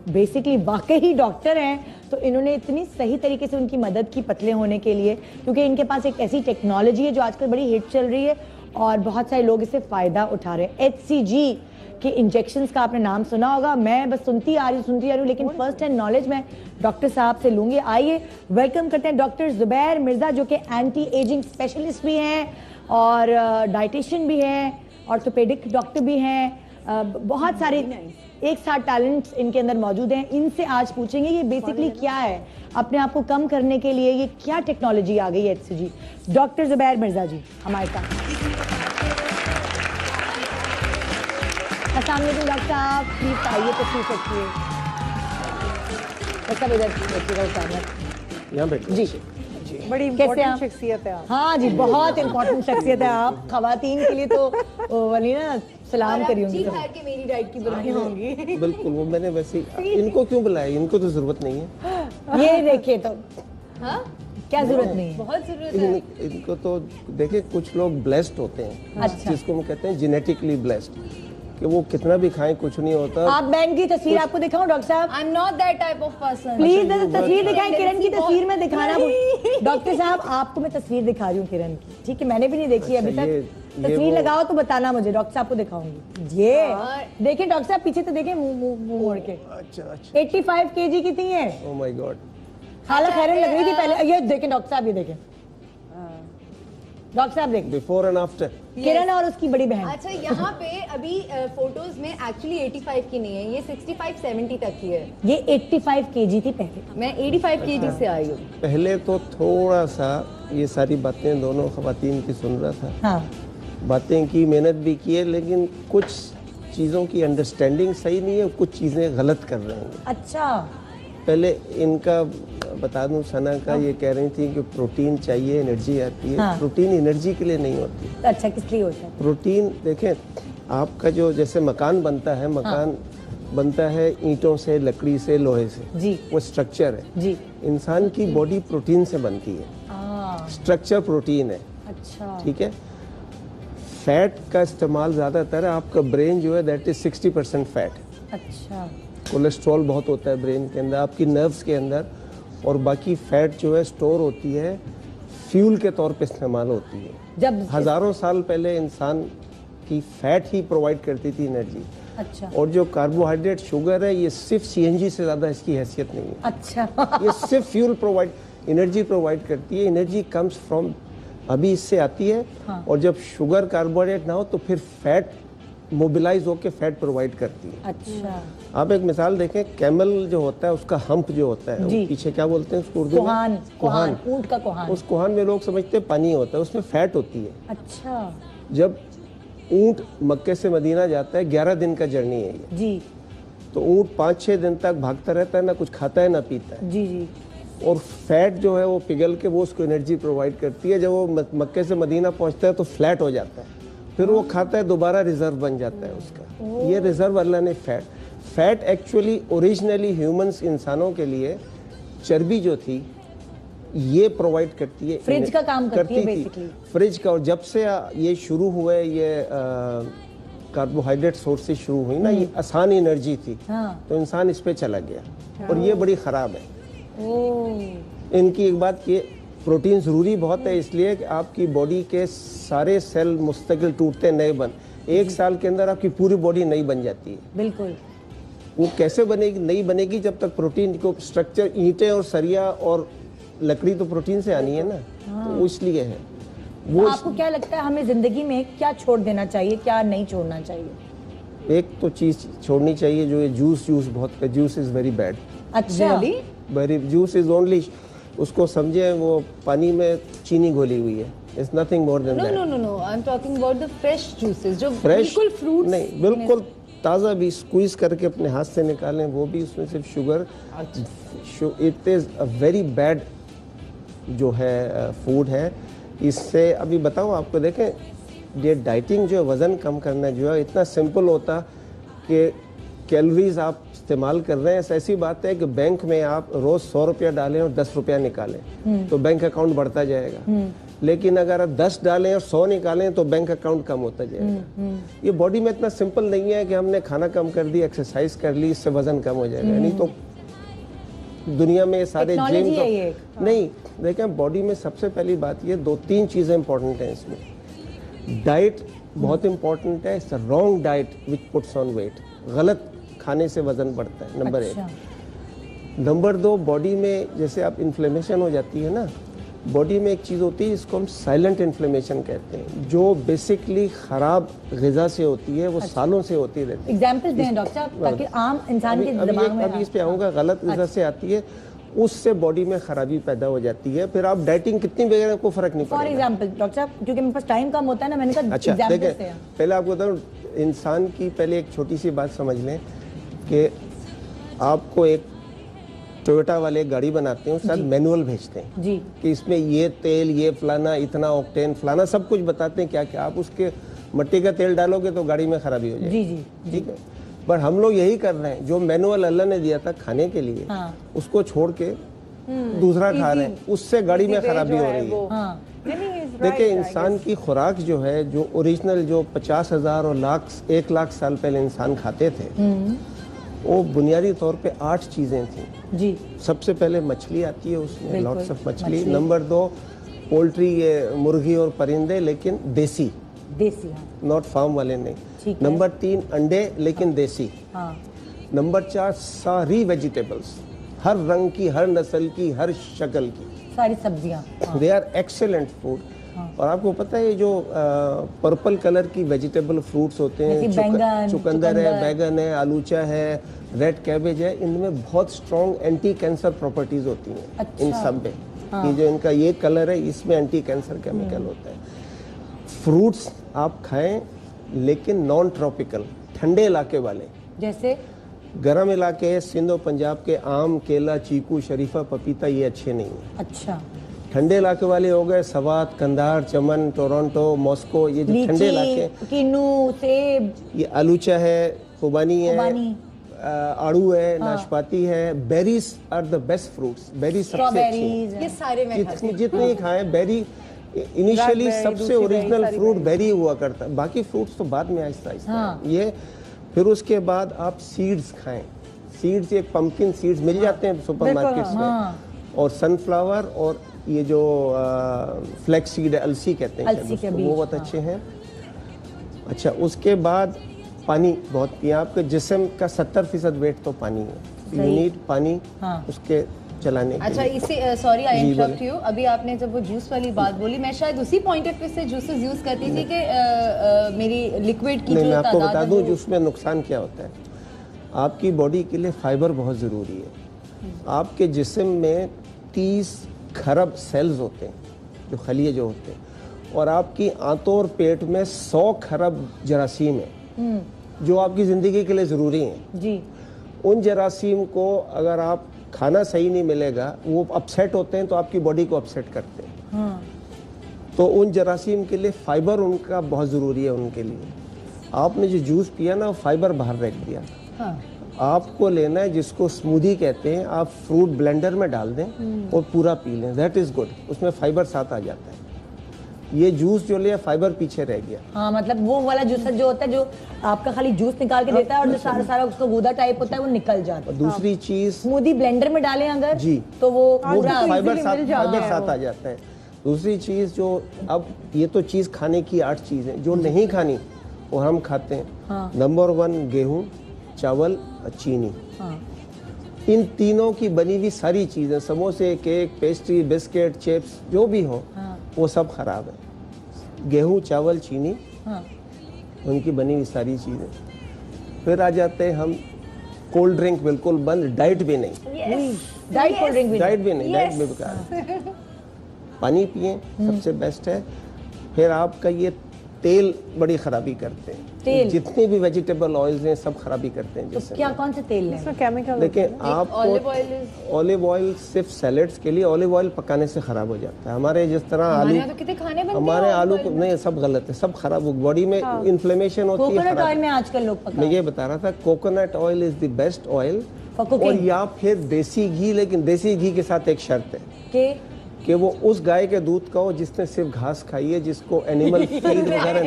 बेसिकली वाकई डॉक्टर हैं तो इन्होंने इतनी सही तरीके से उनकी मदद की पतले होने के लिए, क्योंकि इनके पास एक ऐसी टेक्नोलॉजी है जो आजकल बड़ी हिट चल रही है और बहुत सारे लोग इससे फ़ायदा उठा रहे हैं। HCG के इंजेक्शंस का आपने नाम सुना होगा, मैं बस सुनती आ रही हूँ, लेकिन फर्स्ट हैंड नॉलेज मैं डॉक्टर साहब से लूँगी। आइए वेलकम करते हैं डॉक्टर ज़ुबैर मिर्ज़ा, जो कि एंटी एजिंग स्पेशलिस्ट भी हैं और डाइटिशियन भी हैं, ऑर्थोपेडिक डॉक्टर भी हैं। बहुत सारे एक साथ टैलेंट्स इनके अंदर मौजूद हैं। इनसे आज पूछेंगे ये बेसिकली क्या है, अपने आप को कम करने के लिए ये क्या टेक्नोलॉजी आ गई है HCG। डॉक्टर ज़ुबैर मिर्ज़ा जी हमारे साथ। अस्सलाम वालेकुम डॉक्टर साहब, प्लीज आइए, तशरीफ रखिए। सब इधर रखिएगा सामने, यहाँ बैठिए जी। बड़ी इम्पोर्टेंट शख्सियत है आप। हाँ जी, बहुत इम्पोर्टेंट शख्सियत है आप। खवातीन के लिए तो वाली ना सलाम करी होंगी। के मेरी डाइट की बुराई होंगी। बिल्कुल, वो मैंने वैसे इनको क्यों बुलाया, इनको तो जरूरत नहीं है। ये देखिए तो हाँ, क्या जरूरत नहीं है, बहुत जरूरत है। इनको तो देखिए, कुछ लोग ब्लेस्ड होते हैं, अच्छा। जिसको हम कहते हैं जेनेटिकली ब्लेस्ड, कि वो कितना भी खाएं कुछ नहीं होता। आप बहन की तस्वीर आपको दिखाऊं डॉक्टर साहब? I'm not that type of person। Please तस्वीर दिखाएं, किरण की तस्वीर में दिखाना। डॉक्टर साहब आपको मैं तस्वीर दिखा रही हूँ किरण की, ठीक है? मैंने भी नहीं देखी अभी तक। तस्वीर लगाओ तो बताना मुझे, डॉक्टर साहब को दिखाऊंगी। ये देखिए डॉक्टर साहब पीछे तो देखें, मुंह मोड़ के। अच्छा 85 kg की थी ये। ओह माय गॉड। हालत हैरन लग रही थी पहले। ये देखें डॉक्टर साहब, ये देखें डॉक्टर साहब, देखें बिफोर एंड आफ्टर। किरण और उसकी बड़ी बहन। अच्छा यहाँ पे अभी फोटोज में एक्चुअली 85 की नहीं है, ये 65-70 तक की है। ये 85 kg थी पहले। मैं 85 kg से आई हूँ। पहले तो थोड़ा सा ये सारी बातें दोनों खवातीन की सुन रहा था। हाँ। बातें की, मेहनत भी की है, लेकिन कुछ चीज़ों की अंडरस्टैंडिंग सही नहीं है, कुछ चीज़ें गलत कर रहे हैं। अच्छा। पहले इनका बता दूं, सना का ये कह रही थी कि प्रोटीन चाहिए, एनर्जी आती है। हाँ। प्रोटीन एनर्जी के लिए नहीं होती। अच्छा, किस लिए होता है? प्रोटीन देखें, आपका जो जैसे मकान बनता है, मकान बनता है ईंटों से, लकड़ी से, लोहे से। जी। वो स्ट्रक्चर है। जी। इंसान की बॉडी प्रोटीन से बनती है। स्ट्रक्चर प्रोटीन है। अच्छा। ठीक है। फैट का इस्तेमाल ज़्यादातर है। आपका ब्रेन जो है दैट इज 60% फैट। अच्छा। कोलेस्ट्रॉल बहुत होता है ब्रेन के अंदर, आपकी नर्व्स के अंदर, और बाकी फैट जो है स्टोर होती है, फ्यूल के तौर पे इस्तेमाल होती है। जब हज़ारों साल पहले इंसान की फैट ही प्रोवाइड करती थी एनर्जी। अच्छा। और जो कार्बोहाइड्रेट, शुगर है, ये सिर्फ सीएनजी से ज़्यादा इसकी हैसियत नहीं है। अच्छा। ये सिर्फ फ्यूल प्रोवाइड, एनर्जी प्रोवाइड करती है। एनर्जी कम्स फ्रॉम, अभी इससे आती है। हाँ। और जब शुगर, कार्बोहाइड्रेट ना हो तो फिर फैट मोबिलाइज होकर फैट प्रोवाइड करती है। अच्छा। आप एक मिसाल देखें, कैमल जो होता है उसका हम्प जो होता है, जी। वो पीछे क्या बोलते हैं उसको उर्दू में? कोहान। कोहान, ऊंट का कोहान। उस कोहान में लोग समझते हैं पानी होता है, उसमें फैट होती है। अच्छा। जब ऊंट मक्के से मदीना जाता है, 11 दिन का जर्नी है ये, जी तो ऊंट 5-6 दिन तक भागता रहता है, ना कुछ खाता है ना पीता है। जी जी। और फैट जो है वो पिघल के वो उसको एनर्जी प्रोवाइड करती है। जब वो मक्के से मदीना पहुंचता है तो फ्लैट हो जाता है, फिर वो खाता है, दोबारा रिजर्व बन जाता है उसका। ये रिजर्व अल्लाह ने फैट एक्चुअली ओरिजिनली ह्यूमंस, इंसानों के लिए चर्बी जो थी ये प्रोवाइड करती है, फ्रिज का काम करती है बेसिकली। फ्रिज का। और जब से ये शुरू हुए, ये कार्बोहाइड्रेट सोर्सेज शुरू हुई ना, ये आसान एनर्जी थी। हाँ। तो इंसान इस पे चला गया, और ये बड़ी ख़राब है। इनकी एक बात, ये प्रोटीन ज़रूरी बहुत है, इसलिए कि आपकी बॉडी के सारे सेल मुस्तकिल टूटते नए बन, 1 साल के अंदर आपकी पूरी बॉडी नई बन जाती है। बिल्कुल। वो कैसे बनेगी? नई बनेगी जब तक प्रोटीन को स्ट्रक्चर, ईंटें और सरिया और लकड़ी तो प्रोटीन से आनी है ना। तो वो इसलिए है। वो आपको क्या लगता है हमें जिंदगी में क्या छोड़ देना चाहिए, क्या नहीं छोड़ना चाहिए? एक तो चीज़ छोड़नी चाहिए, जो ये जूस बहुत, जूस इज़ वेरी बैड। अच्छा। वेरी, जूस इज़ ओनली, उसको समझे वो पानी में चीनी घोली हुई है। It's nothing more than that. No, I am talking about the fresh juices, जो फ्रेश बिल्कुल फ्रूट्स नहीं, बिल्कुल ताज़ा भी स्क्वीज करके अपने हाथ से निकालें, वो भी उसमें सिर्फ sugar. It is a very bad जो है फूड है। इससे अभी बताऊं आपको, देखें ये डाइटिंग जो है, वज़न कम करना जो है, इतना सिंपल होता कि कैलोरीज आप इस्तेमाल कर रहे हैं। ऐसी बात है कि बैंक में आप रोज़ 100 रुपया डालें और 10 रुपया निकालें तो बैंक अकाउंट बढ़ता जाएगा। लेकिन अगर आप 10 डालें और 100 निकालें तो बैंक अकाउंट कम होता जाएगा। ये बॉडी में इतना सिंपल नहीं है कि हमने खाना कम कर दी, एक्सरसाइज कर ली, इससे वज़न कम हो जाएगा। नहीं तो दुनिया में सारे जिम नहीं, देखें बॉडी में सबसे पहली बात ये 2-3 चीज़ें इंपॉर्टेंट हैं इसमें। डाइट बहुत इंपॉर्टेंट है। It's wrong diet which puts on weight. गलत खाने से वजन बढ़ता है, नंबर 1। नंबर 2, बॉडी में जैसे आप इन्फ्लेमेशन हो जाती है ना, बॉडी में एक चीज़ होती है जिसको हम साइलेंट इन्फ्लेमेशन कहते हैं, जो बेसिकली ख़राब ग़िज़ा से होती है, वो सालों से होती रहती है। एग्जाम्पल दें डॉक्टर साहब, ताकि आम इंसान के दिमाग में। अभी इस पे आऊँगा। गलत ग़िज़ा से आती है, उससे बॉडी में खराबी पैदा हो जाती है। फिर आप डाइटिंग कितनी वगैरह को फ़र्क नहीं पड़ेगा। फॉर एग्जाम्पल डॉक्टर साहब, क्योंकि मेरे पास टाइम कम होता है ना, मैंने कहा अच्छा देखें, पहले आपको बताऊँ, इंसान की पहले एक छोटी सी बात समझ लें कि आपको एक टोयोटा वाले गाड़ी बनाते हैं, उसके साथ मैनुअल भेजते हैं जी, कि इसमें ये तेल, ये फलाना, इतना ऑक्टेन, फलाना, सब कुछ बताते हैं क्या क्या। आप उसके मट्टी का तेल डालोगे तो गाड़ी में खराबी हो जाएगी। जी जी, ठीक है। पर हम लोग यही कर रहे हैं, जो मैनुअल अल्लाह ने दिया था खाने के लिए, उसको छोड़ के दूसरा खा रहे हैं, उससे गाड़ी में खराबी हो रही है। देखिए, इंसान की खुराक जो है, जो ओरिजिनल जो 50,000 और 1 लाख साल पहले इंसान खाते थे, वो बुनियादी तौर पे 8 चीज़ें थी जी। सबसे पहले मछली आती है, उसमें लॉट्स ऑफ मछली। नंबर 2 पोल्ट्री, ये मुर्गी और परिंदे, लेकिन देसी देसी, हाँ। नॉट फार्म वाले नहीं। ठीक है। नंबर 3 अंडे लेकिन देसी। हाँ। नंबर 4 सारी वेजिटेबल्स, हर रंग की, हर नस्ल की, हर शक्ल की सारी सब्जियां। They are excellent food. और आपको पता है जो पर्पल कलर की वेजिटेबल फ्रूट्स होते हैं, चुकंदर है, बैगन है, आलूचा है, रेड कैबेज है, इनमें बहुत स्ट्रॉन्ग एंटी कैंसर प्रॉपर्टीज होती हैं। अच्छा। इन सब में ये जो इनका ये कलर है, इसमें एंटी कैंसर केमिकल होता है। फ्रूट्स आप खाएं लेकिन नॉन ट्रॉपिकल, ठंडे इलाके वाले, जैसे गर्म इलाके सिंध और पंजाब के आम, केला, चीकू, शरीफा, पपीता, ये अच्छे नहीं हैं। अच्छा। ठंडे इलाके वाले हो गए सवात, कंधार, चमन, टोरंटो, मॉस्को, ये जो ठंडे इलाके, किन्नू, सेब, ये आलूचा है, खुबानी है, आड़ू है, नाशपाती है। Berries are the best fruits. Berry सबसे अच्छी है। ये सारे मैं जितनी खाएं बेरी। इनिशियली सबसे ओरिजिनल फ्रूट बेरी हुआ करता है, बाकी फ्रूट्स तो बाद में आहिस्ता आहिस्ता ये। फिर उसके बाद आप सीड्स खाएं। सीड्स, एक पंपकिन सीड्स मिल जाते हैं सुपरमार्केट्स में, और सनफ्लावर, और ये जो फ्लैक्स सीड है, अलसी कहते हैं, वो बहुत अच्छे हैं। अच्छा, उसके बाद पानी बहुत पिए। आपके जिस्म का 70% वेट तो पानी है। यू नीड पानी उसके चलाने के अच्छा, इसे सॉरी आई इंटरप्ट यू। अभी आपने जब वो जूस वाली बात बोली, मैं शायद उसी पॉइंट ऑफ व्यू से जूसेस यूज करती थी कि मेरी लिक्विड की जो मैं आपको तादाद बता दूं जूस में नुकसान क्या होता है। आपकी बॉडी के लिए फाइबर बहुत ज़रूरी है। आपके जिस्म में 30 खरब सेल्स होते हैं, जो खलिए जो होते हैं, और आपकी आंतों और पेट में 100 खरब जरासीम है, जो आपकी ज़िंदगी के लिए ज़रूरी हैं जी। उन जरासीम को अगर आप खाना सही नहीं मिलेगा, वो अपसेट होते हैं, तो आपकी बॉडी को अपसेट करते हैं। तो उन जरासीम के लिए फाइबर उनका बहुत ज़रूरी है। उनके लिए आपने जो जूस पिया ना, वो फाइबर बाहर रख दिया। आपको लेना है जिसको स्मूदी कहते हैं, आप फ्रूट ब्लेंडर में डाल दें और पूरा पी लें, दैट इज़ गुड। उसमें फाइबर साथ आ जाता है। ये जूस जो लिया, फाइबर पीछे रह गया। हाँ, मतलब वो वाला जूस जो होता है, जो आपका खाली जूस निकाल के देता है, और जो सारा उसका गूदा टाइप होता है वो निकल जाता है। दूसरी चीज, स्मूदी ब्लेंडर में डालें अगर जी, तो वो फाइबर साथ आ जाता है। दूसरी चीज जो, अब ये तो चीज खाने की 8 चीजें जो नहीं खानी वो हम खाते हैं। नंबर 1 गेहूं, चावल, चीनी। इन तीनों की बनी हुई सारी चीजें, समोसे, केक, पेस्ट्री, बिस्किट, चिप्स, जो भी हो, वो सब खराब है। गेहूं, चावल, चीनी, उनकी बनी हुई सारी चीजें। फिर आ जाते हैं हम, कोल्ड ड्रिंक बिल्कुल बंद, डाइट भी नहीं। डाइट कोल्ड ड्रिंक भी डाइट भी नहीं, डाइट भी बेकार। पानी पिए, सबसे बेस्ट है। फिर आपका ये तेल बड़ी खराबी करते हैं। तेल, जितने भी वेजिटेबल ऑयल्स हैं सब खराबी करते हैं। तो क्या कौन से तेल लें? केमिकल। देखिए, आपको ऑलिव ऑयल सिर्फ सैलेड्स के लिए, ऑलिव ऑयल पकाने से खराब हो जाता है। हमारे जिस तरह आलू, हमारे आलू को नहीं, सब गलत है, सब खराब, बॉडी में इन्फ्लेमेशन होती है। कोकोनट ऑयल में आजकल लोग पका, मैं ये बता रहा था, coconut oil is the best oil, और या फिर देसी घी। लेकिन देसी घी के साथ एक शर्त है कि वो उस गाय के दूध का हो जिसने सिर्फ घास खाई है, जिसको एनिमल फीड वगैरह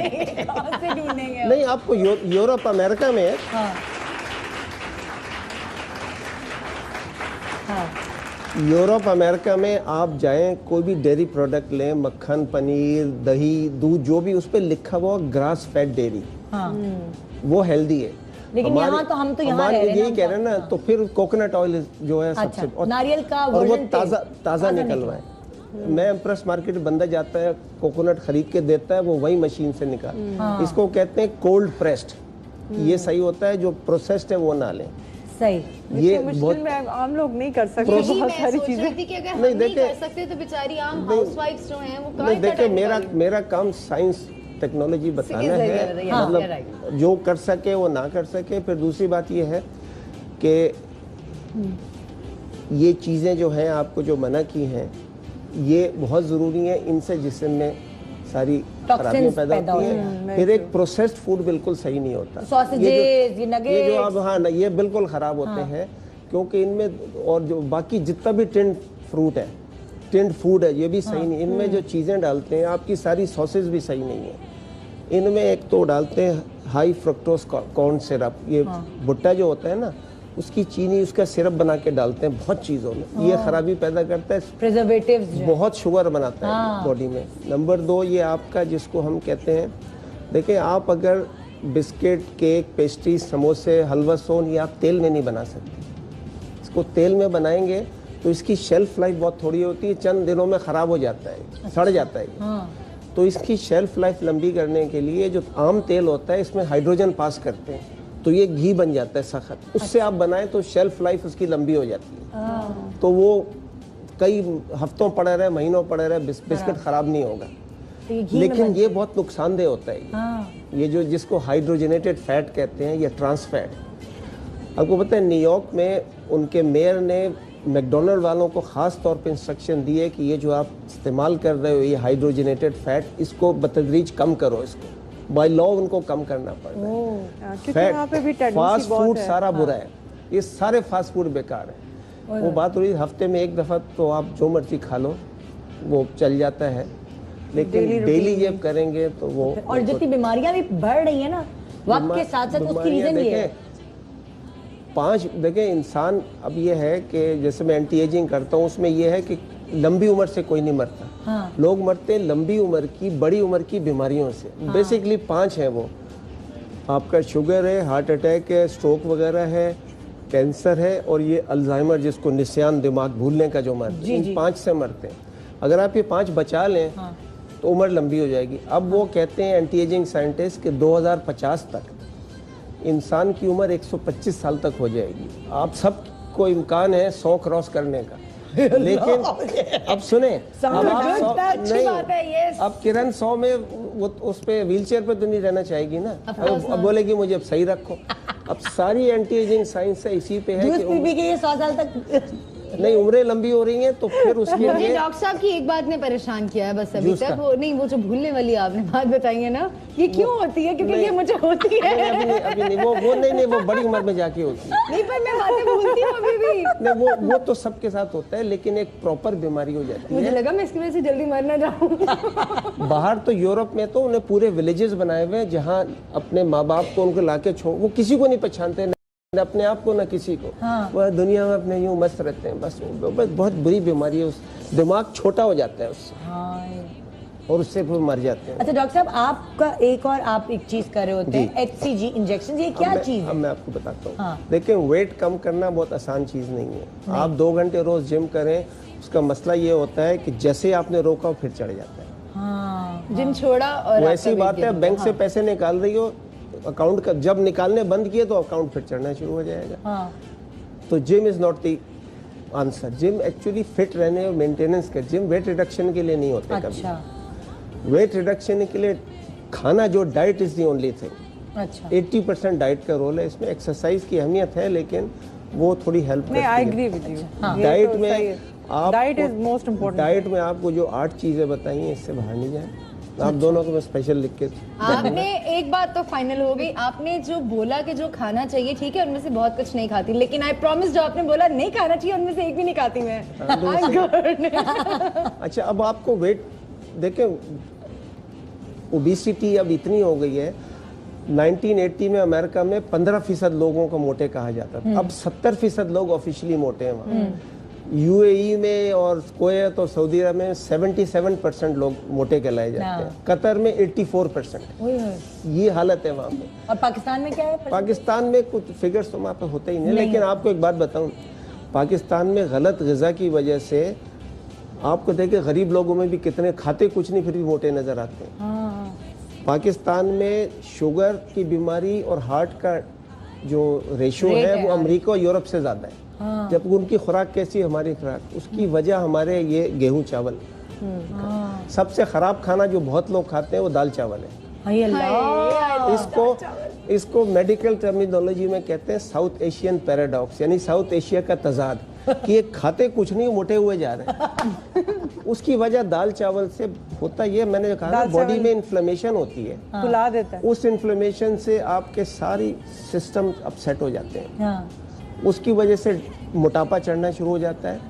नहीं। आपको यूरोप अमेरिका में यूरोप अमेरिका में आप जाएं, कोई भी डेयरी प्रोडक्ट लें, मक्खन, पनीर, दही, दूध, जो भी उस पर लिखा हुआ ग्रास फेड डेयरी, वो हेल्दी है। लेकिन यहाँ तो हम तो यहाँ रह रहे हैं, यही कह रहे हैं ना। तो फिर कोकोनट ऑयल जो है सबसे, नारियल का, और वो ताज़ा निकलवा है। मैं एम्प्रेस मार्केट बंदा जाता है, कोकोनट खरीद के देता है, वो वही मशीन से निकाल। इसको कहते हैं कोल्ड प्रेस्ड। ये सही होता है, जो प्रोसेस्ड है वो ना लें। सही। ये बहुत आम लोग नहीं कर सकते, बहुत सारी चीजें नहीं देखते कर सकते, तो बेचारी आम हाउसवाइफ्स जो हैं वो नहीं देखते। मेरा काम साइंस टेक्नोलॉजी बताना है, मतलब जो कर सके वो ना कर सके। फिर दूसरी बात ये है कि ये चीज़ें जो हैं आपको जो मना की हैं, ये बहुत ज़रूरी है। इनसे जिस्म में सारी खराबियाँ पैदा होती हैं। फिर एक प्रोसेस्ड फूड बिल्कुल सही नहीं होता। सॉसेजेस, ये जो आप, हाँ, ये बिल्कुल ख़राब होते हैं, क्योंकि इनमें, और जो बाकी जितना भी टिंड फ्रूट है, टिंड फूड है, ये भी सही नहीं। इनमें जो चीज़ें डालते हैं, आपकी सारी सॉसेज भी सही नहीं है। इनमें एक तो डालते हैं हाई फ्रक्टोज कॉर्न सिरप, ये भुट्टा जो होता है ना, उसकी चीनी, उसका सिरप बना के डालते हैं बहुत चीज़ों में। ये खराबी पैदा करता है, प्रिजर्वेटिव्स, बहुत शुगर बनाता है बॉडी में। नंबर 2, ये आपका जिसको हम कहते हैं देखिए, आप अगर बिस्किट, केक, पेस्ट्री, समोसे, हलवा सोन ये आप तेल में नहीं बना सकते। इसको तेल में बनाएंगे तो इसकी शेल्फ लाइफ बहुत थोड़ी होती है, चंद दिनों में ख़राब हो जाता है, सड़ जाता है। हाँ। तो इसकी शेल्फ लाइफ लंबी करने के लिए जो आम तेल होता है इसमें हाइड्रोजन पास करते हैं, तो ये घी बन जाता है सख्त। उससे आप बनाएं तो शेल्फ लाइफ उसकी लंबी हो जाती है, तो वो कई हफ्तों पड़े रहे, महीनों पड़े रहे, बिस्किट ख़राब नहीं होगा। लेकिन ये बहुत नुकसानदेह होता है। ये जो जिसको हाइड्रोजनेटेड फैट कहते हैं या ट्रांस फैट। आपको पता है न्यूयॉर्क में उनके मेयर ने मैकडोनल्ड वालों को ख़ास तौर पे इंस्ट्रक्शन दिए कि ये जो आप इस्तेमाल कर रहे हो ये हाइड्रोजनेटेड फैट, इसको बतदरीज कम करो, इसको बाय लॉ उनको कम करना पड़ रहा है। फैट, फास्ट फूड सारा बुरा है, ये सारे फास्ट फूड बेकार है। वो बात हो रही हफ्ते में एक दफ़ा तो आप जो मर्जी खा लो वो चल जाता है, लेकिन डेली ये करेंगे तो वो। और जितनी बीमारियां भी बढ़ रही है ना वक्त के साथ साथ, उसकी रीजन ये है। देखें इंसान अब ये है कि जैसे मैं एंटी एजिंग करता हूँ, उसमें ये है कि लंबी उम्र से कोई नहीं मरता। हाँ। लोग मरते लंबी उम्र की, बड़ी उम्र की बीमारियों से। हाँ। बेसिकली 5 हैं वो, आपका शुगर है, हार्ट अटैक है, स्ट्रोक वगैरह है, कैंसर है, और ये अल्जाइमर जिसको निस्यान, दिमाग भूलने का जो मरते हैं, इन 5 से मरते हैं। अगर आप ये 5 बचा लें तो उम्र लंबी हो जाएगी। अब वो कहते हैं एंटी एजिंग साइंटिस्ट कि 2050 तक इंसान की उम्र 125 साल तक हो जाएगी। आप सबको इम्कान है 100 क्रॉस करने का, लेकिन अब सुने, अब किरण 100 में वो उस पे व्हीलचेयर पे तो नहीं रहना चाहेगी ना। अब बोलेगी मुझे अब सही रखो। अब सारी एंटी एजिंग साइंस है इसी पे है कि 100 साल तक नहीं, उम्रें लंबी हो रही हैं तो फिर उसके लिए डॉक्टर साहब की एक बात ने परेशान किया है बस अभी तक। वो नहीं, वो जो भूलने वाली आपने बात बताई है ना, ये क्यों होती है? क्योंकि ये मुझे होती है। अभी नहीं, वो बड़ी उम्र में जाके होती है। नहीं, पर मैं बातें भूलती हूँ अभी भी। नहीं, वो तो सबके साथ होता है, लेकिन एक प्रॉपर बीमारी हो जाती है। मुझे लगा मैं इसकी वजह से जल्दी मर ना जाऊँ। बाहर तो यूरोप में तो उन्हें पूरे विलेजेस बनाए हुए हैं जहाँ अपने माँ बाप को उनको लाके छोड़, वो किसी को नहीं पहचानते, अपने आप को ना किसी को। हाँ। वह दुनिया में अपने यूं मस्त रहते हैं बस बहुत बुरी बीमारी है, उस दिमाग छोटा हो जाता है उससे। हाँ। और उससे फिर मर जाते हैं। अच्छा डॉक्टर साहब, आपका आप एक चीज कर रहे होते हैं, HCG इंजेक्शन, ये क्या चीज है? अब मैं आपको बताता हूँ। हाँ। देखिए, वेट कम करना बहुत आसान चीज नहीं है। आप 2 घंटे रोज जिम करें, उसका मसला ये होता है कि जैसे आपने रोका फिर चढ़ जाता है। हाँ। जिम छोड़ा और वैसी बात है, बैंक से पैसे निकाल रही हो, अकाउंट का जब निकालने बंद किए तो अकाउंट फिर चढ़ना शुरू हो जाएगा। हाँ। तो gym is not the answer. Gym actually fit रहने और मेंटेनेंस का, जिम वेट रिडक्शन के लिए नहीं होते। अच्छा। कभी वेट रिडक्शन के लिए खाना, जो diet is the only thing. अच्छा। 80% डाइट का रोल है इसमें। एक्सरसाइज की अहमियत है लेकिन वो थोड़ी हेल्प करती है। I agree with you. Diet में आप, diet is most important. Diet में आपको जो 8 चीजें बताई हैं इससे बाहर नहीं जाए। आप दोनों को मैं स्पेशल लिख के। आपने एक बात तो फाइनल हो गई, आपने जो बोला कि जो खाना चाहिए, ठीक है, उनमें से बहुत कुछ नहीं खाती, लेकिन आई प्रॉमिस जो आपने बोला नहीं खाना चाहिए उनमें से एक भी नहीं खाती मैं। अच्छा, अब आपको वेट देखें, ओबेसिटी अब इतनी हो गई है। 1980 में अमेरिका में 15% लोगों को मोटे कहा जाता था, अब 70% लोग ऑफिशियली मोटे हैं वहाँ। UAE में और कुवैत और सऊदी अरब में 77% लोग मोटे कहलाए जाते हैं। कतर में 84%। ये हालत है वहाँ पे। और पाकिस्तान में क्या है? पाकिस्तान में कुछ फिगर्स तो वहाँ पे होते ही नहीं, लेकिन आपको एक बात बताऊँ, पाकिस्तान में गलत ग़िज़ा की वजह से आपको देखे गरीब लोगों में भी कितने खाते कुछ नहीं फिर भी मोटे नज़र आते हैं। पाकिस्तान में शुगर की बीमारी और हार्ट का जो रेशो है वो अमेरिका और यूरोप से ज़्यादा है। जब उनकी खुराक कैसी है हमारी खुराक, उसकी वजह हमारे ये गेहूं चावल। सबसे खराब खाना जो बहुत लोग खाते हैं वो दाल चावल है। इसको मेडिकल टर्मिनोलॉजी में कहते हैं साउथ एशियन पैराडॉक्स, यानी साउथ एशिया का तजाद, कि ये खाते कुछ नहीं मोटे हुए जा रहे हैं। उसकी वजह दाल चावल से होता ये, मैंने कहा बॉडी में इन्फ्लेमेशन होती है, फुला देता है। उस इन्फ्लेमेशन से आपके सारी सिस्टम अपसेट हो जाते हैं। उसकी वजह से मोटापा चढ़ना शुरू हो जाता है।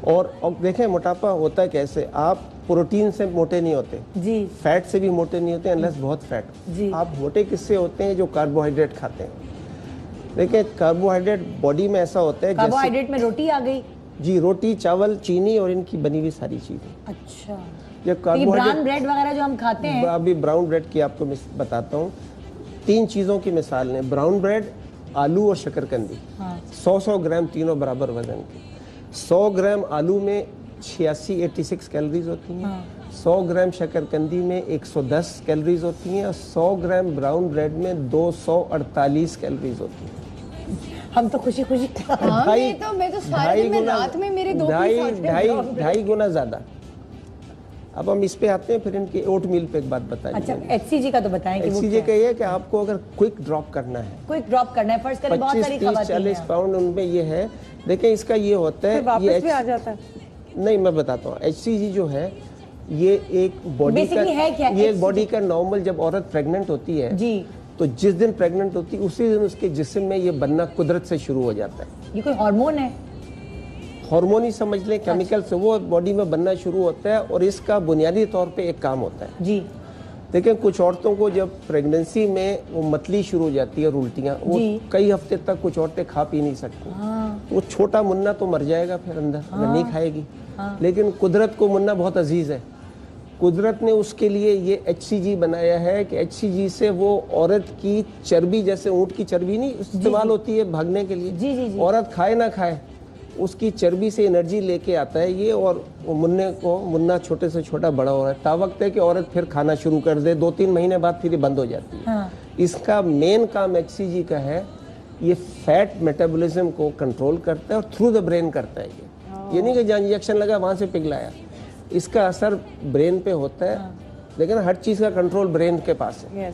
और देखें मोटापा होता है कैसे, आप प्रोटीन से मोटे नहीं होते जी, फैट से भी मोटे नहीं होते अनलेस बहुत फैट जी। आप मोटे किससे होते हैं? जो कार्बोहाइड्रेट खाते हैं। देखिए कार्बोहाइड्रेट बॉडी में ऐसा होता है, कार्बोहाइड्रेट में रोटी आ गई, जी, रोटी, चावल, चीनी और इनकी बनी हुई सारी चीज़ें। अच्छा, ये ब्राउन ब्रेड वगैरह जो हम खाते हैं, अभी ब्राउन ब्रेड की आपको बताता हूँ। 3 चीज़ों की मिसाल है, ब्राउन ब्रेड, आलू और शकरकंदी। 100 ग्राम तीनों बराबर वजन के। 100 ग्राम आलू में 86 कैलोरीज होती हैं। 100 ग्राम शकरकंदी में 110 कैलोरीज होती हैं और 100 ग्राम ब्राउन ब्रेड में 248 कैलोरीज होती हैं। हम तो खुशी खुशी ढाई गुना ज्यादा। अब हम इस पे आते हैं, फिर इनके ओट मील पे एक बात बताइए। अच्छा, HCG का तो बताएं कि HCG का ये है कि आपको अगर क्विक ड्रॉप करना है, फर्स्ट करें, बहुत सारी 25-40 पाउंड उनमें ये है। देखिए इसका ये होता है, वापस भी आ जाता है। नहीं, मैं बताता हूँ। HCG जो है ये एक बॉडी का है क्या? ये एक बॉडी का नॉर्मल, जब औरत प्रेग्नेंट होती है जी, तो जिस दिन प्रेग्नेंट होती है उसी दिन उसके जिस्म में ये बनना कुदरत से शुरू हो जाता है। ये कोई हार्मोन है? हार्मोन ही समझ लें, केमिकल से वो बॉडी में बनना शुरू होता है और इसका बुनियादी तौर पे एक काम होता है। जी, देखिए कुछ औरतों को जब प्रेगनेंसी में वो मतली शुरू हो जाती है, उल्टियाँ, वो कई हफ्ते तक कुछ औरतें खा पी नहीं सकती। वो छोटा मुन्ना तो मर जाएगा फिर अंदर, अगर नहीं खाएगी। लेकिन कुदरत को मुन्ना बहुत अजीज है। कुदरत ने उसके लिए ये HCG बनाया है कि HCG से वो औरत की चर्बी, जैसे ऊँट की चर्बी नहीं इस्तेमाल होती है भागने के लिए, जी। औरत खाए ना खाए उसकी चर्बी से एनर्जी लेके आता है ये, और वो मुन्ना छोटे से छोटा बड़ा हो रहा है। तावक्त है कि औरत फिर खाना शुरू कर दे, 2-3 महीने बाद फिर ये बंद हो जाती है। इसका मेन काम HCG का है, ये फैट मेटाबॉलिज्म को कंट्रोल करता है और थ्रू द ब्रेन करता है। ये नहीं कि जहाँ इंजेक्शन लगा वहाँ से पिघलाया, इसका असर ब्रेन पे होता है। लेकिन हर चीज़ का कंट्रोल ब्रेन के पास है।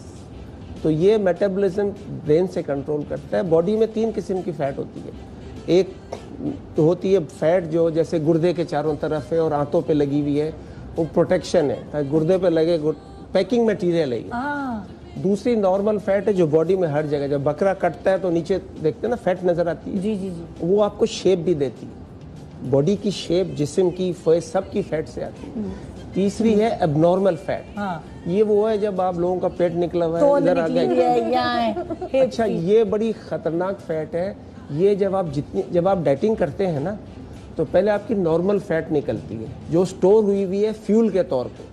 तो ये मेटाबॉलिज्म ब्रेन से कंट्रोल करता है। बॉडी में 3 किस्म की फैट होती है। एक तो होती है फैट जो जैसे गुर्दे के चारों तरफ है और आंतों पे लगी हुई है, वो प्रोटेक्शन है, गुर्दे पे लगे, पैकिंग मटेरियल है। दूसरी नॉर्मल फैट है जो बॉडी में हर जगह, जब बकरा कटता है तो नीचे देखते हैं ना फैट नजर आती है। जी। वो आपको शेप भी देती है, बॉडी की शेप, जिस्म की, फेस, सब की फैट से आती है। तीसरी है एबनॉर्मल फैट। ये वो है जब आप लोगों का पेट निकला हुआ है, इधर आ गया। अच्छा, ये बड़ी खतरनाक फैट है। ये जब आप डाइटिंग करते हैं ना, तो पहले आपकी नॉर्मल फैट निकलती है जो स्टोर हुई है फ्यूल के तौर पे।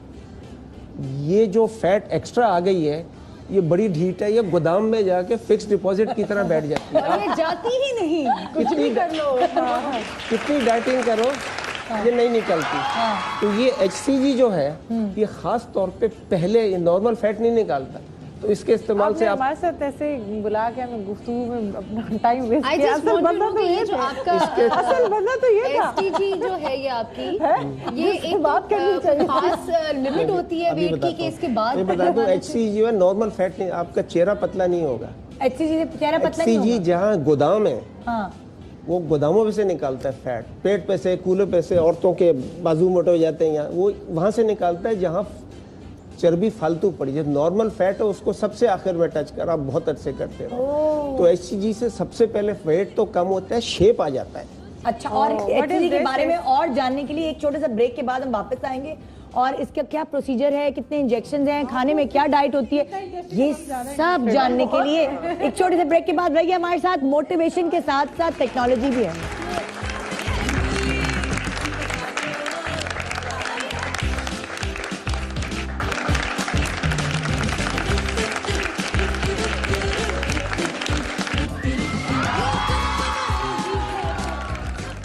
ये जो फैट एक्स्ट्रा आ गई है, ये बड़ी ढीठ है, ये गोदाम में जाके फिक्स डिपॉजिट की तरह बैठ जाती है। ये जाती ही नहीं, कुछ भी कर लो, कितनी डाइटिंग करो, ये नहीं निकलती। तो ये HCG जो है, ये खास तौर पे पहले नॉर्मल फैट नहीं निकालता, तो इसके इस्तेमाल से हमारे साथ ऐसे बुला के हमें गुफ्तगू में अपना टाइम वेस्ट किया। असल बंदा तो ये था, असल बंदा तो ये था। HCG जो है ये आपकी, ये एक बात करनी चाहिए, खास लिमिट होती है वेट की, कि इसके बाद मैं बता दूं, HCG है नॉर्मल फैट नहीं, आपका चेहरा पतला नहीं होगा। HCG से चेहरा पतला नहीं होगा। HCG जहाँ गोदाम है, वो गोदामों में से निकालता है फैट, पेट पे से, कूल्हे पे से, औरतों के बाजू मोटे हो जाते हैं यहाँ, वो वहाँ से निकालता है जहाँ चर्बी फालतू पड़ी। जब नॉर्मल फैट है उसको सबसे आखिर में टच कर, आप बहुत अच्छे करते हो। तो HCG से सबसे पहले वेट तो कम होता है, शेप आ जाता है। अच्छा, और HCG के बारे में और जानने के लिए एक छोटे से ब्रेक के बाद हम वापस आएंगे, और इसका क्या प्रोसीजर है, कितने इंजेक्शन हैं, खाने में क्या डाइट होती है, ये सब जानने के लिए एक छोटे से ब्रेक के बाद रहिए हमारे साथ। मोटिवेशन के साथ साथ टेक्नोलॉजी भी है।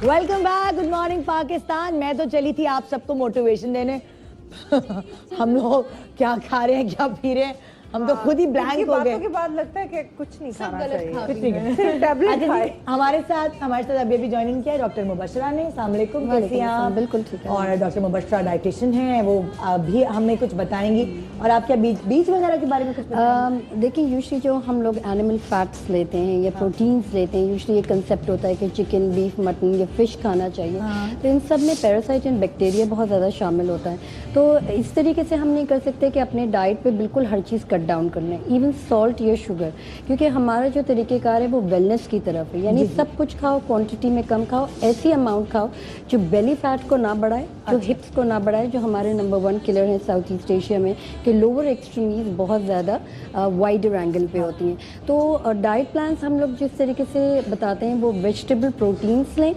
Welcome back, good morning Pakistan. मैं तो चली थी आप सबको मोटिवेशन देने। हम लोग क्या खा रहे हैं, क्या पी रहे हैं, हम तो खुद ही ब्लैंक हो गए। के बाद लगता है कि कुछ नहीं खाना चाहिए, कुछ नहीं, सिर्फ टैबलेट खाएं। हमारे साथ अभी अभी ज्वाइन किया है डॉक्टर मुबशरा ने। अस्सलाम वालेकुम, कैसी हैं आप? बिल्कुल ठीक है। और डॉक्टर मुबशरा डाइटिशियन हैं, वो अभी हमें कुछ बताएंगी। और आप क्या बीज वगैरह के बारे में कुछ बताएंगी? देखिए, यूजुअली जो हम लोग एनिमल फैट्स लेते हैं या प्रोटीन्स लेते हैं, यूजुअली ये कंसेप्ट होता है कि चिकन, बीफ, मटन या फिश खाना चाहिए। तो इन सब में पैरासाइट एंड बैक्टीरिया बहुत ज़्यादा शामिल होता है। तो इस तरीके से हम नहीं कर सकते कि अपने डाइट पे बिल्कुल हर चीज़ कट डाउन कर लें, इवन सॉल्ट या शुगर, क्योंकि हमारा जो तरीक़ेकार है वो वेलनेस की तरफ है। यानी सब कुछ खाओ, क्वांटिटी में कम खाओ, ऐसी अमाउंट खाओ जो बेली फैट को ना बढ़ाए, जो हिप्स को ना बढ़ाए, जो हमारे नंबर 1 किलर हैं साउथ ईस्ट एशिया में, कि लोअर एक्सट्रीमीज बहुत ज़्यादा वाइडर एंगल पे होती हैं। तो डाइट प्लान्स हम लोग जिस तरीके से बताते हैं वो वेजिटेबल प्रोटीन्स लें,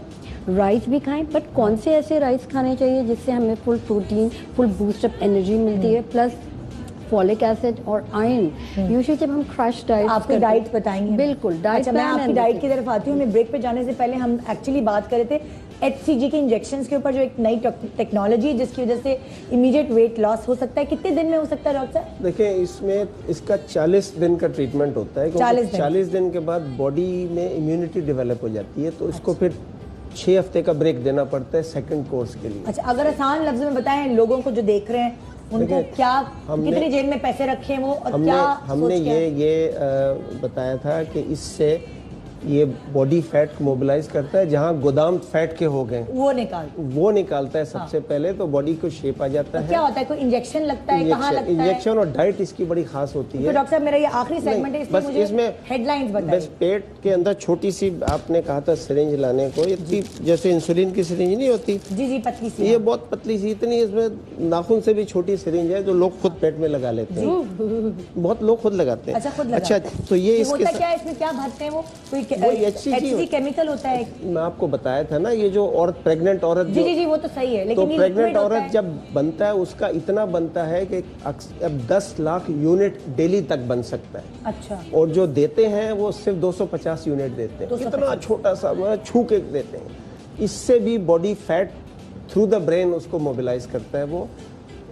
राइस भी खाएं, बट कौन से ऐसे राइस खाने चाहिए जिससे हमें full protein, full boost up energy मिलती है, प्लस फॉलिक एसिड और आयरन। यूजुअली जब हम क्रश डाइट, आपकी डाइट बताएंगे? बिल्कुल, डाइट। अच्छा, मैं आपकी डाइट की तरफ आती हूँ। मैं ब्रेक पे जाने से पहले हम एक्चुअली बात कर रहे थे HCG के इंजेक्शंस के ऊपर, जो एक नई टेक्नोलॉजी है जिसकी वजह से इमीडिएट वेट लॉस हो सकता है। कितने दिन में हो सकता है डॉक्टर साहब? देखिए, इसमें इसका 40 दिन का ट्रीटमेंट होता है, क्योंकि 40 दिन के बाद बॉडी में इम्यूनिटी डेवलप हो जाती है, तो इसको फिर 6 हफ्ते का ब्रेक देना पड़ता है सेकंड कोर्स के लिए। अच्छा, अगर आसान लफ्ज़ में बताएं लोगों को जो देख रहे हैं उनको, क्या कितनी जेब में पैसे रखे हैं वो, और हमने ये बताया था कि इससे ये बॉडी फैट को मोबिलाइज करता है, जहाँ गोदाम फैट के हो गए वो निकालता है सबसे पहले, तो बॉडी को शेप आ जाता है। क्या होता है, कोई इंजेक्शन लगता है, कहाँ लगता है? इंजेक्शन और डाइट इसकी बड़ी खास होती है। तो डॉक्टर साहब, मेरा ये आखिरी सेगमेंट है, बस इसमें हेडलाइंस बताइए। बस पेट के अंदर छोटी सी, आपने कहा था सिरिंज लाने को, इतनी जैसे इंसुलिन की सिरिंज नहीं होती, जी पतली सी, ये बहुत पतली सी, इतनी, इसमें नाखून से भी छोटी सिरिंज है जो लोग खुद पेट में लगा लेते हैं। बहुत लोग खुद लगाते हैं। अच्छा, तो ये इसके क्या है, इसमें क्या भरते हैं वो? कोई HCG केमिकल होता है? मैं आपको बताया था ना, ये जो औरत, प्रेग्नेंट औरत, जी वो तो सही है, लेकिन तो प्रेग्नेंट औरत जब बनता है उसका इतना बनता है कि अब 10 लाख यूनिट डेली तक बन सकता है। अच्छा। और जो देते हैं वो सिर्फ 250 यूनिट देते हैं, इतना छोटा सा, छू के देते हैं। इससे भी body fat through the brain उसको मोबिलाइज करता है वो।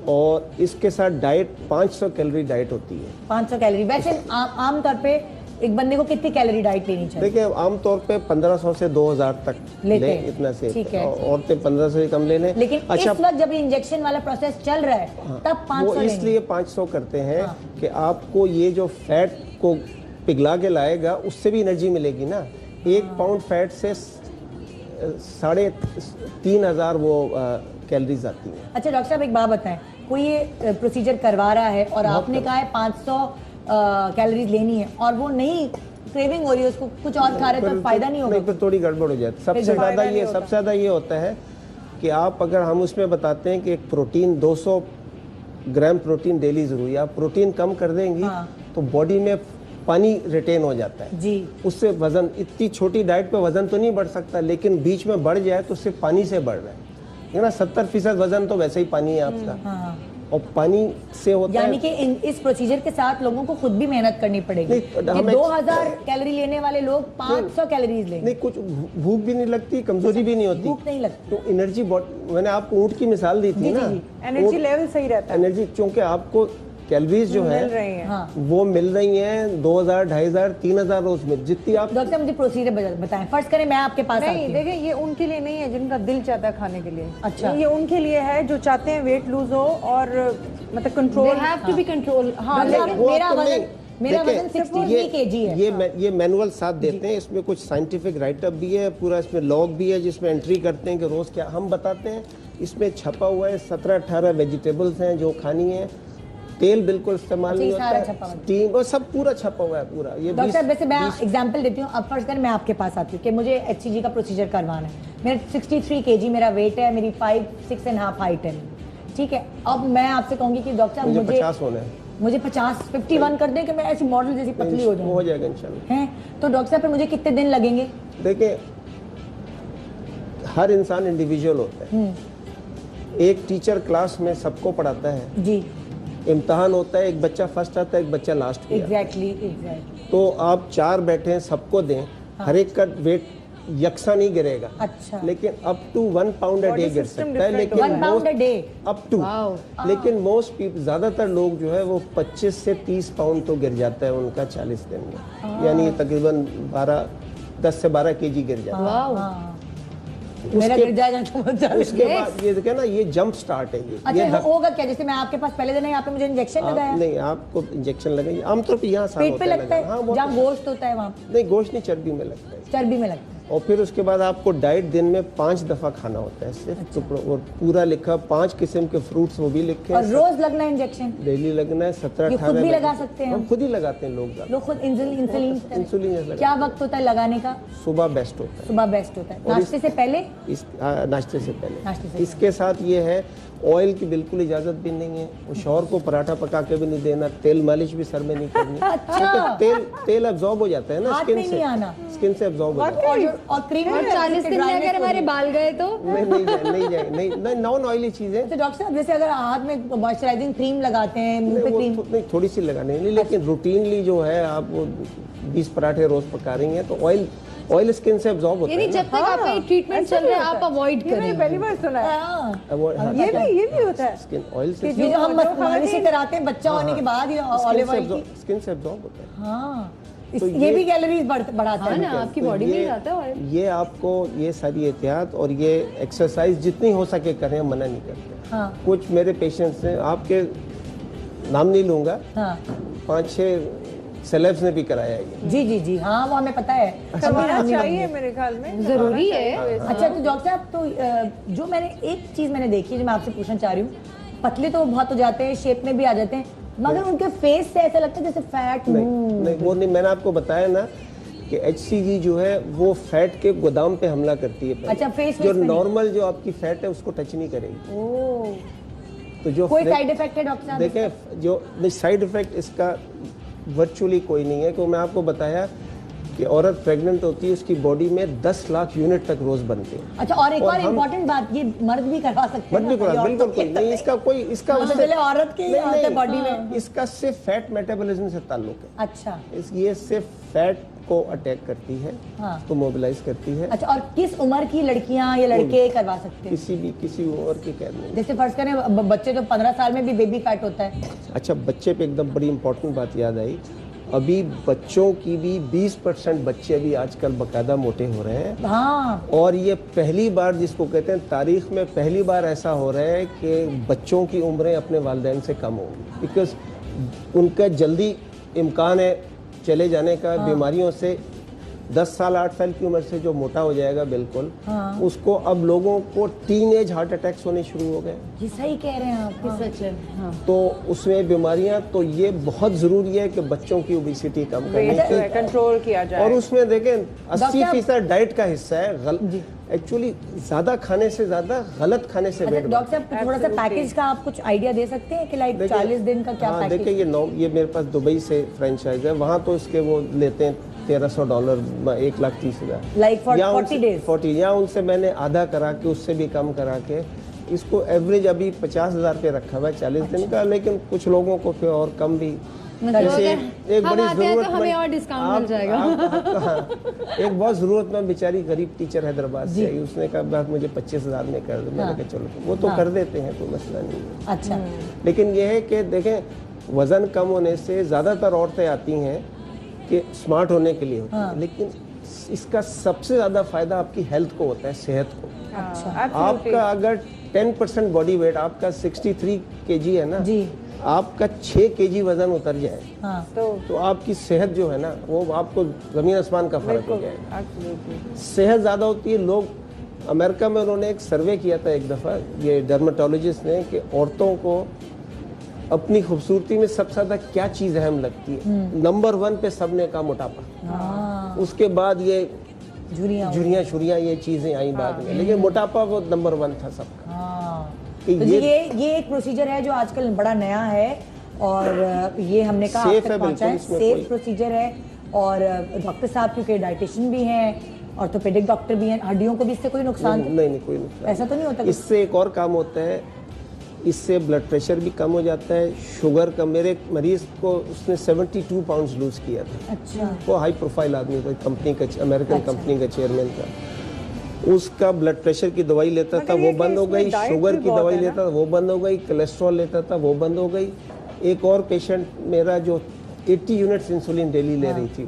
और इसके साथ डाइट 500 कैलोरी डाइट होती है। 500 कैलोरी। वैसे आमतौर पे एक बंदे को कितनी कैलोरी डाइट लेनी चाहिए? देखिए, आमतौर पे 1500 से 2000 तक लेते हैं, इतना से। औरतें 1500 से कम ले लें। लेकिन अच्छा, इस वक्त जब इंजेक्शन वाला प्रोसेस चल रहा है, तब 500 वो इसलिए 500 करते हैं कि आपको ये जो फैट को पिघला के लाएगा उससे भी एनर्जी मिलेगी ना। 1 पाउंड फैट से 3500 वो कैलोरीज आती हैं। अच्छा डॉक्टर साहब, एक बात बताएं, कोई ये प्रोसीजर करवा रहा है और आपने कहा है 500 कैलोरीज लेनी है, और वो नहीं, क्रेविंग हो रही है, उसको कुछ और खा रहे तो फायदा नहीं होगा? फिर थोड़ी गड़बड़ हो जाती है। सबसे ज़्यादा ये होता है कि आप, अगर हम उसमें बताते हैं कि एक प्रोटीन 200 ग्राम प्रोटीन डेली जरूरी है, आप प्रोटीन कम कर देंगी तो बॉडी में पानी रिटेन हो जाता है जी। उससे वजन, इतनी छोटी डाइट पे वजन तो नहीं बढ़ सकता, लेकिन बीच में बढ़ जाए तो सिर्फ पानी से बढ़ रहा है ना। 70% वजन तो वैसे ही पानी है आपका, और पानी से होता है। यानी कि इस प्रोसीजर के साथ लोगों को खुद भी मेहनत करनी पड़ेगी। 2000 कैलोरी लेने वाले लोग 500 कैलोरीज लेंगे। नहीं, कुछ भूख भी नहीं लगती, कमजोरी भी नहीं होती, भूख नहीं लगती, तो एनर्जी, मैंने आपको ऊंट की मिसाल दी थी ना, एनर्जी लेवल सही रहता है। एनर्जी, क्योंकि आपको कैलोरीज जो है वो मिल रही हैं 2000, 2500, 3000 रोज में, जितनी आप। डॉक्टर मुझे प्रोसीजर बताएं, फर्स्ट करें मैं आपके पास नहीं, देखिए ये उनके लिए नहीं है जिनका दिल चाहता है खाने के लिए। अच्छा, ये उनके लिए है जो चाहते हैं वेट लूज हो और मतलब control, have to be control. हाँ, मेरा वजन 63 kg है। ये मैनुअल साथ देते हैं, इसमें कुछ साइंटिफिक राइटअप भी है, पूरा इसमें लॉग भी है जिसमें एंट्री करते हैं कि रोज क्या हम बताते हैं। इसमें छपा हुआ है 17-18 वेजिटेबल्स हैं जो खानी है, तेल बिल्कुल इस्तेमाल नहीं होता है, स्टीम और सब पूरा छपा हुआ है पूरा। ये डॉक्टर वैसे मैं एग्जांपल देती हूँ, अब फर्ज कर मैं आपके पास आती हूँ कि मुझे HCG का प्रोसीजर करवाना है, मेरा 63 kg मेरा वेट है, मेरी 5'6.5" हाइट है, ठीक है। अब मैं आपसे कहूँगी कि डॉक्टर मुझे 50 होना है, मुझे 51 कर दें कि मैं ऐसी मॉडल जैसी पतली हो जाऊँ? हो जाएगा इंशाल्लाह। हैं तो डॉक्टर साहब, मुझे कितने दिन लगेंगे? देखिए, हर इंसान इंडिविजुअल होता है। एक टीचर क्लास में सबको पढ़ाता है जी, इम्तहान होता है, एक बच्चा फर्स्ट आता है, एक बच्चा लास्ट में। एग्जैक्टली। तो आप 4 बैठे हैं, सबको दें, हर एक का वेट यकसा नहीं गिरेगा। अच्छा। लेकिन up to 1 pound a day गिर सकता है, लेकिन 1 pound a day up to, लेकिन मोस्ट पीपल, ज्यादातर लोग जो है वो 25 से 30 पाउंड तो गिर जाता है उनका 40 दिन में, यानी तकरीबन 10 से 12 kg गिर जाता है। मेरा गिर जाएगा तो उसके बाद ये देखिए ना, ये जंप स्टार्ट है ये। अच्छा, होगा क्या? जैसे मैं आपके पास पहले दिन, यहाँ पे मुझे इंजेक्शन लगाया? नहीं, आपको इंजेक्शन लगाइए आमतौर पे यहाँ पेट पे लगता है, जहाँ गोश्त होता है वहाँ? नहीं, गोश्त नहीं, चर्बी में लगता है। चर्बी में लगता है। और फिर उसके बाद आपको डाइट दिन में 5 दफा खाना होता है सिर्फ। अच्छा। और पूरा लिखा, 5 किस्म के फ्रूट्स वो भी लिखे हैं। और रोज लगना है इंजेक्शन? डेली लगना है। 17-18 खुद भी लगा सकते हैं? हम खुद ही लगाते हैं लोग खुद इंसुलिन। क्या वक्त होता है लगाने का? सुबह बेस्ट होता है। सुबह बेस्ट होता है। नाश्ते से पहले? नाश्ते से पहले। इसके साथ ये है, ऑयल की बिल्कुल इजाजत भी नहीं है, शौहर को पराठा पका के भी नहीं देना, तेल मालिश भी सर में नहीं करनी। अच्छा। तेल अब्जॉर्ब हो जाता है ना स्किन से, स्किन से अब्जॉर्ब हो जाता है। और क्रीम और 40 दिन में अगर हमारे बाल गए तो नहीं नॉन ऑयली चीजें। तो डॉक्टर साहब जैसे अगर हाथ में मॉइस्चराइजिंग क्रीम लगाते हैं, मुंह पे क्रीम, नहीं थोड़ी सी लगाने नहीं, लेकिन रूटीनली जो है आप 20 पराठे रोज पका रही हैं तो ऑयल स्किन से एब्जॉर्ब होता है। जब तक आपका ट्रीटमेंट चल रहा है आप अवॉइड करें। मैंने पहली बार सुना है। ये भी होता है स्किन ऑयल से ये जो हम मालिश कराते हैं बच्चा होने के बाद ये ऑलिव ऑयल की स्किन से एब्जॉर्ब होता है। हाँ तो ये भी कैलोरीज बढ़ाता है ना आपकी बॉडी में जाता है ऑयल। ये आपको ये सारी एहतियात और ये एक्सरसाइज जितनी हो सके करें, हम मना नहीं करते। हाँ। कुछ मेरे पेशेंट्स हैं, आपके नाम नहीं लूंगा, हाँ। 5-6 सेलेब्स ने भी कराया ये। जी जी जी हाँ, वो हमें पता है, करवाना चाहिए मेरे ख्याल में, जरूरी है। अच्छा तो डॉक्टर साहब, तो जो मैंने एक चीज मैंने देखी है जो मैं आपसे पूछना चाह रही हूँ, पतले तो बहुत हो जाते हैं, शेप में भी आ जाते हैं, मगर उनके फेस से ऐसा लगता है जैसे फैट। नहीं वो नहीं, मैंने आपको बताया ना कि HCG जो है वो फैट के गोदाम पे हमला करती है। अच्छा, फेस जो नॉर्मल जो आपकी फैट है उसको टच नहीं करेगी। ओह, तो जो कोई साइड इफेक्ट है डॉक्टर साहब? देखें, जो साइड इफेक्ट इसका वर्चुअली कोई नहीं है, क्योंकि मैं आपको बताया कि औरत प्रेग्नेंट होती है, उसकी बॉडी में 10 लाख यूनिट तक रोज बनते हैं। अच्छा, और एक और इम्पोर्टेंट बात, ये मर्द भी करवा सकते हैं? मर्द भी करवा, बिल्कुल कोई नहीं, इसका कोई इसका औरत के बॉडी में इसका सिर्फ फैट मेटाबॉलिज्म से ताल्लुक है। अच्छा, ये सिर्फ फैट को अटैक करती है, तो मोबिलाइज करती है। अच्छा, और किस उम्र की लड़कियां या लड़के करवा सकते हैं? किसी उम्र की कह नहीं। जैसे फर्ज करें बच्चे तो 15 साल में भी बेबी फैट होता है। अच्छा, बच्चे पे एकदम बड़ी इंपॉर्टेंट बात याद आई, अभी बच्चों की भी 20% बच्चे अभी आजकल बाकायदा मोटे हो रहे हैं। हाँ। और ये पहली बार, जिसको कहते हैं तारीख में पहली बार ऐसा हो रहा है कि बच्चों की उम्रें अपने वालिदैन से कम होंगी, बिकॉज उनका जल्दी इम्कान है चले जाने का। बीमारियों से 10 साल 8 साल की उम्र से जो मोटा हो जाएगा बिल्कुल, उसको अब लोगों को टीनेज हार्ट अटैक्स होने शुरू हो गए। जी सही कह रहे हैं आप, सच है। तो उसमें बीमारियां, तो ये बहुत जरूरी है कि बच्चों की ओबेसिटी कम करने की कंट्रोल किया जाए। और उसमें देखें 80% डाइट का हिस्सा है। एक्चुअली ज्यादा खाने से ज्यादा गलत खाने से वेट। डॉक्टर साहब थोड़ा सा पैकेज का आप कुछ आइडिया दे सकते हैं कि लाइक 40 दिन का क्या पैकेज? देखिए ये मेरे पास दुबई से फ्रेंचाइज है, वहाँ तो इसके वो लेते हैं $1,300, 1,30,000 लाइक फॉर 40 डेज। 40, या उनसे मैंने आधा करा के, उससे भी कम करा के, इसको एवरेज अभी 50,000 पे रखा हुआ है 40 दिन का। लेकिन कुछ लोगों को फिर और कम भी, जैसे एक बड़ी जरूरत, हमें और डिस्काउंट मिल जाएगा। एक बहुत जरूरतमंद बेचारी गरीब टीचर हैदराबाद से आई, उसने कहा मुझे 25,000 में कर दो। मैंने कहा चलो, वो तो कर देते हैं, कोई मसला नहीं है। अच्छा, लेकिन यह है कि देखें, वजन कम होने से ज्यादातर औरतें आती हैं कि स्मार्ट होने के लिए होती है, लेकिन इसका सबसे ज्यादा फायदा आपकी हेल्थ को होता है, सेहत को। अच्छा, आपका अगर 10% बॉडी वेट आपका 63 kg है ना जी, आपका 6 kg वजन उतर जाए, तो आपकी सेहत जो है ना, वो आपको जमीन आसमान का फर्क हो जाएगा। सेहत ज्यादा होती है। लोग, अमेरिका में उन्होंने एक सर्वे किया था एक दफा, ये डर्मेटोलॉजिस्ट ने, कि औरतों को अपनी खूबसूरती में सबसे ज्यादा क्या चीज अहम लगती है। नंबर 1 पे सबने कहा मोटापा, उसके बाद ये झुर्रियाँ ये चीजें आई बाद में, लेकिन मोटापा वो नंबर 1 था सबका। तो ये एक प्रोसीजर है जो आजकल बड़ा नया है, और ये हमने कहा सेफ है, सेफ प्रोसीजर है। और डॉक्टर साहब क्योंकि डाइटिशियन भी हैं, ऑर्थोपेडिक डॉक्टर भी हैं, हड्डियों को भी इससे कोई नुकसान नहीं कोई नुकसान ऐसा तो नहीं होता? इससे एक और काम होता है, इससे ब्लड प्रेशर भी कम हो जाता है, शुगर का। मेरे मरीज को उसने 72 पाउंड लूज किया था। अच्छा। वो हाई प्रोफाइल आदमी था, कंपनी का, अमेरिकन कंपनी का चेयरमैन था। उसका ब्लड प्रेशर की दवाई लेता था, वो बंद हो गई। शुगर की दवाई लेता था, वो बंद हो गई। कोलेस्ट्रॉल लेता था, वो बंद हो गई। एक और पेशेंट मेरा जो 80 यूनिट्स इंसुलिन डेली ले रही थी,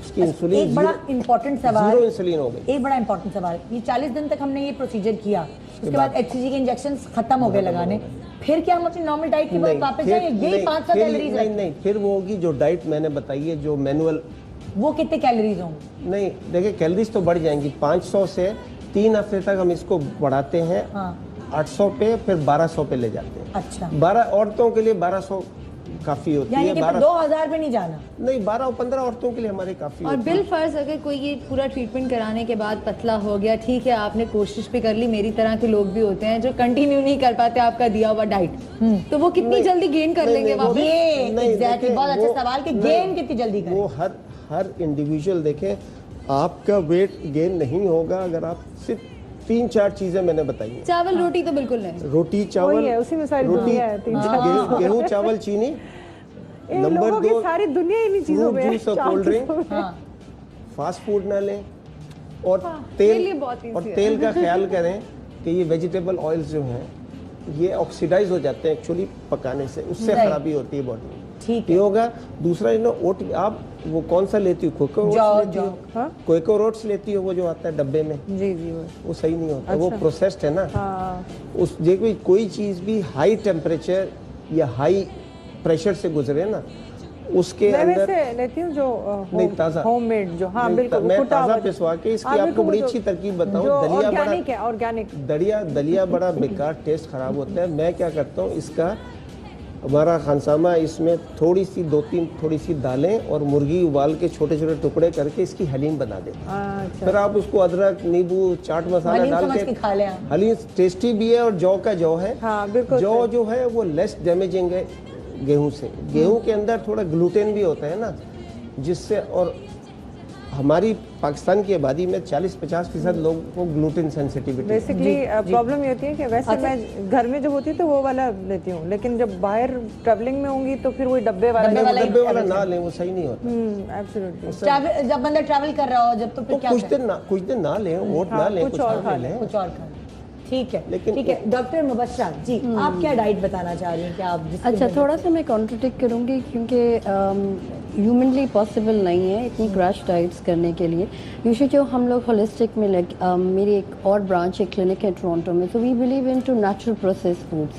उसकी इंसुलिन एक बड़ा इंपॉर्टेंट सवाल, 0 इंसुलिन हो गई। एक बड़ा इंपॉर्टेंट सवाल, ये 40 दिन तक हमने ये प्रोसीजर किया, उसके बाद HCG के इंजेक्शंस खत्म हो गए लगाने, फिर क्या हम अपनी नॉर्मल डाइट की बात वापस जाएं? यही 500 कैलोरीज? नहीं, फिर वो होगी जो डाइट मैंने बताई है, जो मैनुअल। वो कितने कैलोरीज होंगे? नहीं देखिए, कैलोरीज तो बढ़ जाएंगी 500 से। 3 हफ्ते तक हम इसको बढ़ाते हैं 800 पे, फिर 1200 पे ले जाते हैं। अच्छा। 12 औरतों के लिए 1200 काफी होती है। 2000 पे नहीं जाना? नहीं, 12-15 औरतों के लिए हमारे काफी। और बिल फर्ज अगर कोई ये पूरा ट्रीटमेंट कराने के बाद पतला हो गया, ठीक है आपने कोशिश भी कर ली, मेरी तरह के लोग भी होते हैं जो कंटिन्यू नहीं कर पाते आपका दिया हुआ डाइट, तो वो कितनी जल्दी गेन कर लेंगे वापस? ये एग्जैक्टली बहुत अच्छा सवाल कि गेन कितनी जल्दी करें। वो हर इंडिविजुअल देखें, आपका वेट गेन नहीं होगा अगर आप सिर्फ 3-4 चीजें मैंने बताई हैं। चावल रोटी तो बिल्कुल नहीं। रोटी चावल, वही है, उसी में सारी रोटी, दुनिया है, 3-4 गेहूं चावल चीनी, इन नंबर लोगों की 2 सारी दुनिया इन्हीं चीजों में है। जूस और कोल्ड ड्रिंक, फास्ट फूड ना लें, और मेरे लिए बहुत easy है। तेल का ख्याल करें कि ये वेजिटेबल ऑयल्स जो हैं ये ऑक्सीडाइज हो जाते हैं एक्चुअली पकाने से, उससे खराबी होती है बॉडी में। ठीक ये होगा। दूसरा ओट, आप वो कौन सा लेती हो? क्वेकर लेती हो? क्वेकर ओट्स लेती हो, वो जो आता है डब्बे में? जी वो सही नहीं होता, वो प्रोसेस्ड है ना। उस देखो कोई चीज भी हाई टेम्परेचर या हाई प्रेशर से गुजरे ना, उसके अंदर वैसे लेती हूँ जो नहीं ताजा होममेड जो, हाँ बिल्कुल, मैं ताजा पिसवा के इसकी आपको बड़ी अच्छी तरकीब बताऊं। दलिया बड़ा ऑर्गेनिक, दलिया बड़ा बेकार, टेस्ट खराब होता है। मैं क्या करता हूँ, इसका हमारा खानसामा, इसमें थोड़ी सी 2-3 थोड़ी सी दालें और मुर्गी उबाल के छोटे छोटे टुकड़े करके इसकी हलीम बना देते हैं। फिर आप उसको अदरक, नींबू, चाट मसाला डाल के खा लें। हलीम टेस्टी भी है, और जौ का जौ है। जौ जो है वो लेस डैमेजिंग है गेहूं से। गेहूं के अंदर थोड़ा ग्लूटेन भी होता है ना, जिससे, और हमारी पाकिस्तान की आबादी में 40-50% लोगों को ग्लूटेन सेंसिटिविटी। बेसिकली प्रॉब्लम ये होती है कि वैसे मैं घर में जब होती है तो वो वाला लेती हूँ, लेकिन जब बाहर ट्रैवलिंग में होंगी तो फिर वही डब्बे वाला ना लें, वो सही नहीं होता। एब्सोल्युटली। जब बंदा ट्रैवल कर रहा हो, जब तो फिर क्या कुछ दिन ना लें, ओट ना लें, कुछ और खा लें। ठीक है, लेकिन ठीक है। डॉक्टर मुबश्शरा जी, आप क्या डाइट बताना चाह रही हैं कि आप? अच्छा, थोड़ा सा मैं कॉन्ट्रडिक्ट करूँगी, क्योंकि ह्यूमनली पॉसिबल नहीं है इतनी क्रैश डाइट्स करने के लिए। यूजुअली जो हम लोग होलिस्टिक में मेरी एक और ब्रांच, एक क्लिनिक है टोरंटो में, तो we believe in to natural process foods.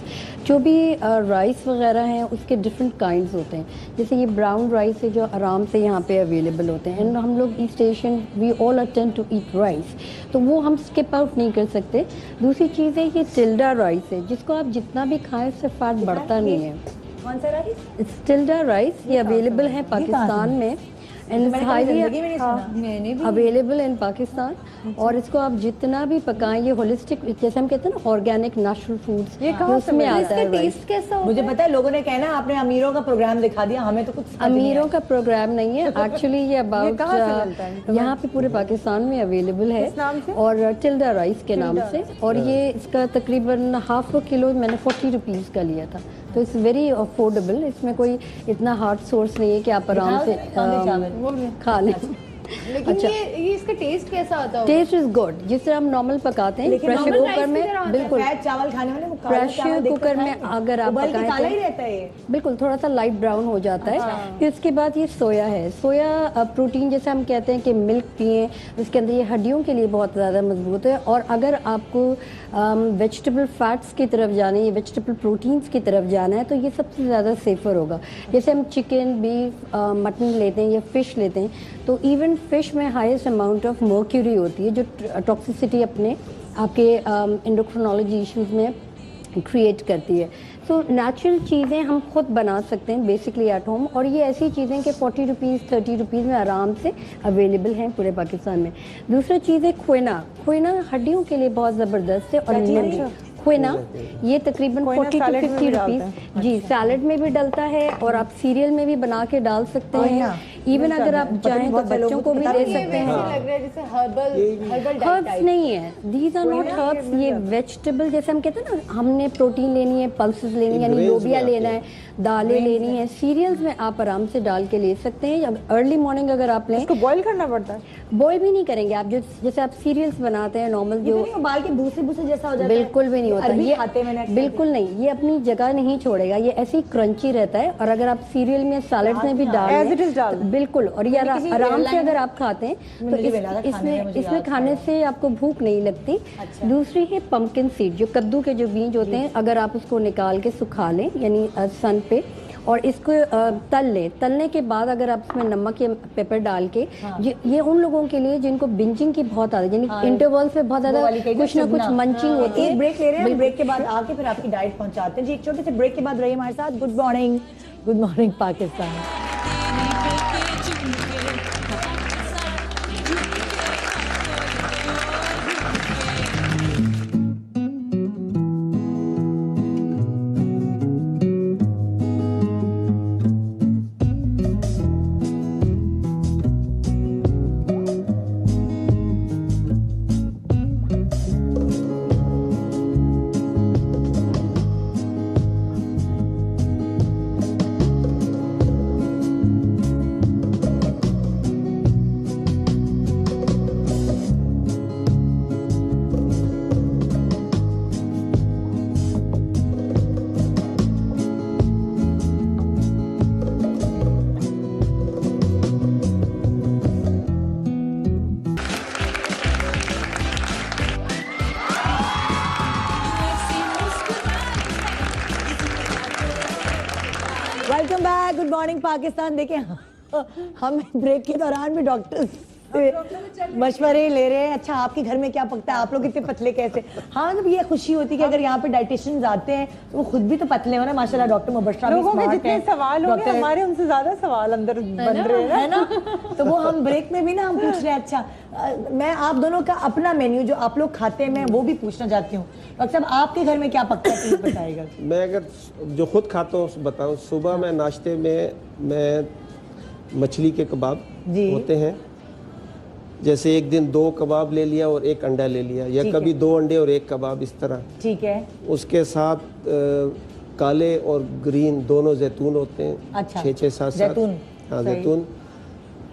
जो भी राइस वगैरह हैं उसके डिफरेंट काइंड्स होते हैं। जैसे ये ब्राउन राइस है जो आराम से यहाँ पे अवेलेबल होते हैं, एंड हम लोग East Asian we all attend to eat rice, तो वो हम स्किप आउट नहीं कर सकते। दूसरी चीज़ है ये टिल्डा राइस है, जिसको आप जितना भी खाएं उससे फैट बढ़ता नहीं है। कौन सा राइस? टिल्डा राइस, ये अवेलेबल है पाकिस्तान में, and highly available in Pakistan. और इसको आप जितना भी पकाएं, ये होलिस्टिक, जैसे हम कहते हैं ना ऑर्गेनिक नेचुरल फूड्स, ये उसमें आता है। टेस्ट कैसा होता है? मुझे पता है, लोगों ने कहना आपने अमीरों का प्रोग्राम दिखा दिया, हमें तो कुछ अमीरों का प्रोग्राम नहीं है एक्चुअली, ये अबाउट यहाँ पे पूरे पाकिस्तान में अवेलेबल है, और टिल्डा राइस के नाम से। और ये इसका तकरीबन ½ किलो मैंने 40 रुपीज़ का लिया था, तो इट्स वेरी अफोर्डेबल। इसमें कोई इतना हार्ड सोर्स नहीं है कि आप आराम से खा लें। लेकिन अच्छा, ये इसका टेस्ट कैसा आता है? टेस्ट इज गुड, जिससे हम नॉर्मल पकाते हैं प्रेशर कुकर में। बिल्कुल चावल खाने वाले प्रेशर कुकर में अगर आप पकाएं तो बिल्कुल थोड़ा सा लाइट ब्राउन हो जाता है। फिर उसके बाद ये सोया है, सोया प्रोटीन, जैसे हम कहते हैं कि मिल्क पिए, उसके अंदर ये हड्डियों के लिए बहुत ज़्यादा मजबूत है। और अगर आपको वेजिटेबल फैट्स की तरफ जाना है, ये वेजिटेबल प्रोटीन्स की तरफ जाना है, तो ये सबसे ज़्यादा सेफर होगा। जैसे हम चिकन, बीफ, मटन लेते हैं या फिश लेते हैं, तो इवन फिश में हाईएस्ट अमाउंट ऑफ मर्क्यूरी होती है, जो टॉक्सिसिटी अपने आपके एंडोक्रिनोलॉजी इश्यूज में क्रिएट करती है। तो नेचुरल चीज़ें हम खुद बना सकते हैं बेसिकली एट होम, और ये ऐसी चीज़ें कि 40 रुपीज़ 30 रुपीज़ में आराम से अवेलेबल हैं पूरे पाकिस्तान में। दूसरा चीज़ है खोना। खोना हड्डियों के लिए बहुत ज़बरदस्त है। और खोना ये तकरीबन 40 to 50 रुपीज़ जी, सैलड में भी डलता है, और आप सीरियल में भी बना के डाल सकते हैं। इवन अगर आप चाहें तो बच्चों को भी दे सकते हैं। हर्ब्स नहीं है, दीज आर नॉट हर्ब्स, ये वेजिटेबल, जैसे हम कहते हैं ना, हमने प्रोटीन लेनी है, पल्सेस लेनी है, यानी लोबिया लेना है, दालें लेनी है, सीरियल्स में आप आराम से डाल के ले सकते हैं। अर्ली मॉर्निंग अगर आप लें, इसको बॉईल करना पड़ता है? बॉईल भी नहीं करेंगे आप, जो जैसे आप सीरियल्स बनाते हैं नॉर्मल, जो उबाल के भूसे जैसा हो जाता है, बिल्कुल भी नहीं होता ये, बिल्कुल नहीं, ये अपनी जगह नहीं छोड़ेगा, ये ऐसे ही क्रंची रहता है। और अगर आप सीरियल में, सैलेड में भी डाल बिल्कुल, और ये आराम से अगर आप खाते हैं तो इसमें खाने से आपको भूख नहीं लगती। दूसरी है पम्पकिन सीड, जो कद्दू के जो बीज होते हैं, अगर आप उसको निकाल के सुखा लें यानी सन पे, और इसको तल लें, तलने के बाद अगर आप इसमें नमक या पेपर डाल के, ये उन लोगों के लिए जिनको बिंजिंग की बहुत आदत, यानी इंटरवल्स में बहुत ज्यादा कुछ ना कुछ मंचिंग होती है। ब्रेक ले रहे हैं, ब्रेक के बाद आके फिर आपकी डाइट पहुंचाते हैं जी। एक छोटे से ब्रेक के बाद रहिए हमारे साथ। Good morning Pakistan. Welcome back, good morning Pakistan. देखिए हम ब्रेक के दौरान भी डॉक्टर्स से मशवरे ले रहे हैं। अच्छा आपके घर में क्या पकता है, आप लोग इतने पतले कैसे? हाँ मतलब ये खुशी होती है कि अगर यहाँ पे डाइटिशियंस आते हैं तो वो खुद भी तो पतले हो ना माशाल्लाह। डॉक्टर मुबशरा लोगों के जितने सवाल होंगे हमारे उनसे ज्यादा सवाल अंदर बन रहे हैं, है ना? तो वो हम ब्रेक में भी ना हम पूछ रहे हैं। अच्छा मैं आप दोनों का अपना मेन्यू जो आप लोग खाते हैं मैं वो भी पूछना चाहती हूँ। डॉक्टर साहब आपके घर में क्या पकता है प्लीज बताइएगा। मैं अगर जो खुद खाता हूँ बताऊँ, सुबह मैं नाश्ते में मैं मछली के कबाब होते हैं, जैसे एक दिन 2 कबाब ले लिया और 1 अंडा ले लिया, या कभी 2 अंडे और 1 कबाब, इस तरह। ठीक है। उसके साथ काले और ग्रीन दोनों जैतून होते हैं। अच्छा। 6-7 जैतून। हाँ जैतून।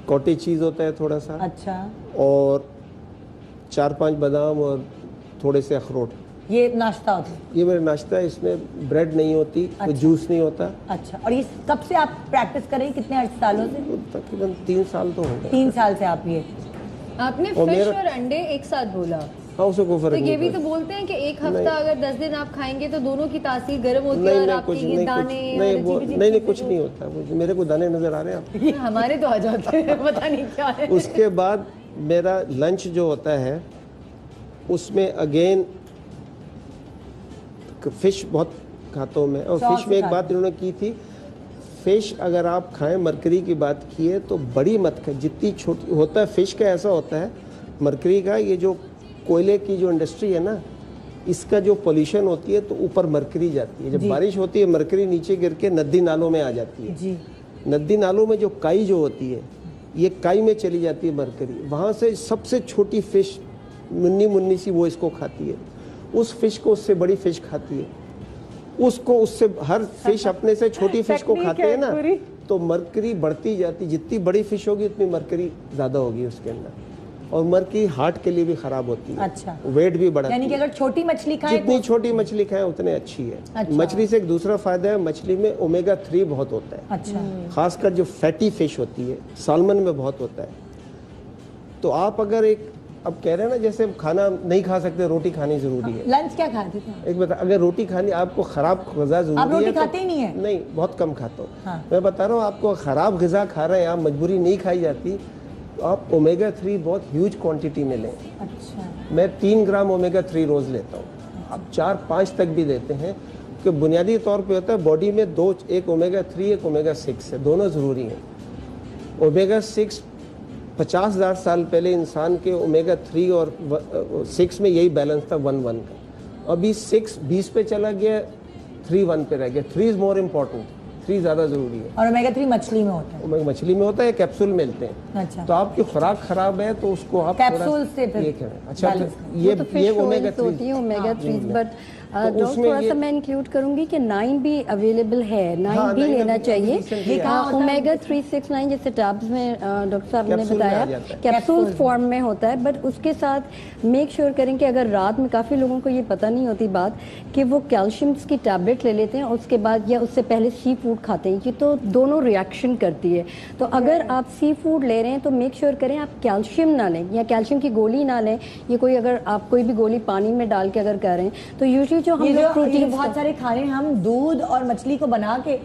कॉटेज चीज़ होता है थोड़ा सा। अच्छा। और 4-5 बादाम और थोड़े से अखरोट। ये नाश्ता होता है? ये मेरा नाश्ता है। इसमें ब्रेड नहीं होती। अच्छा। जूस नहीं होता। अच्छा। और ये कब से आप प्रैक्टिस कर रही हैं, कितने सालों से? तकरीबन 3 साल तो हो गए। 3 साल से आप ये आपने फिश और अंडे एक साथ बोला। हाँ उसको कोई फर्क नहीं। तो ये नहीं भी तो बोलते हैं कि एक हफ्ता अगर 10 दिन आप खाएंगे तो दोनों की तासीर गर्म होती है और आपके दाने नहीं कुछ नहीं होता। मेरे को दाने नजर आ रहे हैं आपको? हमारे तो आ जाते हैं, पता नहीं क्या है। उसके बाद मेरा लंच जो होता है उसमें अगेन फिश बहुत खाता हूँ मैं। और फिश में एक बात इन्होंने की थी, फिश अगर आप खाएं, मरकरी की बात की है तो बड़ी मत खाएं, जितनी छोटी होता है। फिश का ऐसा होता है मरकरी का, ये जो कोयले की जो इंडस्ट्री है ना, इसका जो पोल्यूशन होती है तो ऊपर मरकरी जाती है। जब बारिश होती है मरकरी नीचे गिर के नदी नालों में आ जाती है। जी। नदी नालों में जो काई जो होती है, ये काई में चली जाती है मरकरी। वहाँ से सबसे छोटी फिश मुन्नी सी वो इसको खाती है, उस फिश को उससे बड़ी फिश खाती है, उसको उससे हर फिश अपने से छोटी फिश को खाते हैं ना, तो मरकरी बढ़ती जाती। जितनी बड़ी फिश होगी उतनी मरकरी ज़्यादा होगी उसके अंदर, और मरकरी हार्ट के लिए भी खराब होती है। अच्छा। वेट भी बढ़ाती है। यानी कि अगर छोटी मछली खाएं, जितनी छोटी मछली खाएं उतने अच्छी है। अच्छा। मछली से एक दूसरा फायदा है, मछली में ओमेगा 3 बहुत होता है। अच्छा। खासकर जो फैटी फिश होती है, सालमन में बहुत होता है। तो आप अगर अब कह रहे हैं ना जैसे खाना नहीं खा सकते, रोटी खानी जरूरी है। लंच क्या खाते थे? एक बता, अगर रोटी खानी आपको खराब ग़िज़ा जरूरी है। आप रोटी खाते ही नहीं है? नहीं, बहुत कम खाता हूँ। हाँ। मैं बता रहा हूँ आपको, खराब ग़िज़ा खा रहे हैं आप, मजबूरी नहीं खाई जाती, तो आप ओमेगा 3 बहुत ह्यूज क्वांटिटी में लें। अच्छा। मैं 3 ग्राम ओमेगा 3 रोज़ लेता हूँ। आप 4-5 तक भी देते हैं, कि बुनियादी तौर पे होता है बॉडी में एक ओमेगा 3 एक ओमेगा 6 है, दोनों ज़रूरी हैं। ओमेगा 6 50,000 साल पहले इंसान के ओमेगा 3 और 6 में यही बैलेंस था 1-1 का। अभी 6 20 पे चला गया, 3 1 पे रह गया। 3 इज मोर इम्पोर्टेंट, 3 ज़्यादा ज़रूरी है। और ओमेगा 3 मछली में होता है? ओमेगा मछली में होता है, कैप्सूल मिलते हैं। अच्छा। तो आपकी खुराक खराब है तो उसको आप कैप्सूल से अच्छा ये ओमेगा 3 बट थोड़ा सा मैं इंक्लूड करूंगी कि 9 भी अवेलेबल है, 9 भी लेना चाहिए। ओमेगा 369 जैसे टैब्स में डॉक्टर साहब ने बताया कैप्सूल फॉर्म में होता है, बट उसके साथ मेक श्योर करें कि अगर रात में, काफ़ी लोगों को ये पता नहीं होती बात कि वो कैल्शियम्स की टैबलेट ले लेते हैं उसके बाद या उससे पहले सी फूड खाते हैं, ये तो दोनों रिएक्शन करती है। तो अगर आप सी फूड ले रहे हैं तो मेक श्योर करें आप कैल्शियम ना लें या कैल्शियम की गोली ना लें। ये कोई अगर आप कोई भी गोली पानी में डाल के अगर कर रहे हैं तो यूजुअली जो हम लोग प्रोटीन बहुत सारे खाने हम दूध और मछली को बना के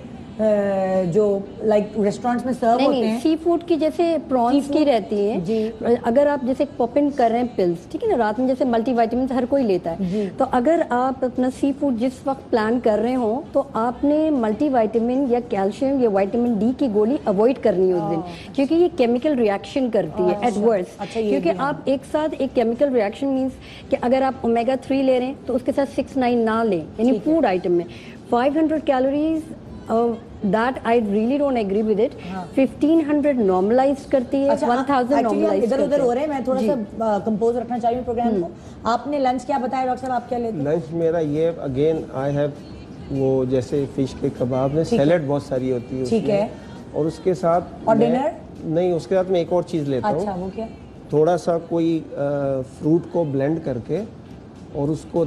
जो लाइक रेस्टोरेंट्स में सर्व होते हैं, सी फूड की जैसे प्रॉन्स की रहती है। अगर आप जैसे पॉपिंग कर रहे हैं पिल्स, ठीक है ना, रात में जैसे मल्टीविटामिन हर कोई लेता है, तो अगर आप अपना सी फूड जिस वक्त प्लान कर रहे हो तो आपने मल्टीविटामिन या कैल्शियम या विटामिन डी की गोली अवॉइड करनी है उस दिन, क्योंकि ये केमिकल रिएक्शन करती है एडवर्स। क्योंकि आप एक साथ एक केमिकल रिएक्शन मीन्स कि अगर आप ओमेगा 3 ले रहे हैं तो उसके साथ 6-9 ना लें, यानी फूड आइटम में 500 calories that I really don't agree with it। 1500 normalise करती है, 1000 नॉर्मलाइज। इधर उधर हो रहे हैं, मैं थोड़ा सा कंपोज रखना चाहिए प्रोग्राम को। आपने लंच क्या बताया डॉक्टर साहब, आप क्या लेते हैं? लंच मेरा ये अगेन आई हैव वो जैसे फिश के कबाब में सैलेड बहुत सारी होती है, ठीक है, और उसके साथ और डिनर नहीं, उसके साथ मैं एक और चीज़ लेता हूँ। अच्छा, वो क्या? थोड़ा सा कोई फ्रूट को ब्लेंड करके और उसको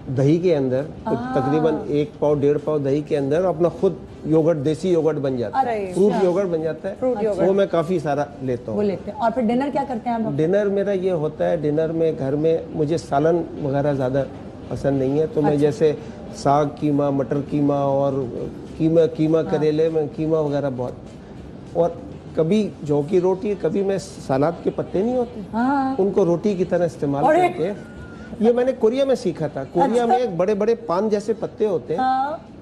दही के अंदर तकरीबन 1 पाव 1.5 पाव दही के अंदर अपना खुद योगर्ट, देसी योगर्ट बन जाता है, फ्रूट योगर्ट बन जाता है, वो मैं काफ़ी सारा लेता हूँ। वो लेते हैं। और फिर डिनर क्या करते हैं आप? डिनर मेरा ये होता है, डिनर में घर में मुझे सालन वगैरह ज़्यादा पसंद नहीं है, तो मैं जैसे साग कीमा, मटर कीमा और कीमा करेले में कीमा वगैरह बहुत, और कभी जौ की रोटी, कभी मैं सलाद के पत्ते नहीं होते, उनको रोटी की तरह इस्तेमाल करके, ये मैंने कोरिया में सीखा था। कोरिया में एक बड़े बड़े पान जैसे पत्ते होते हैं,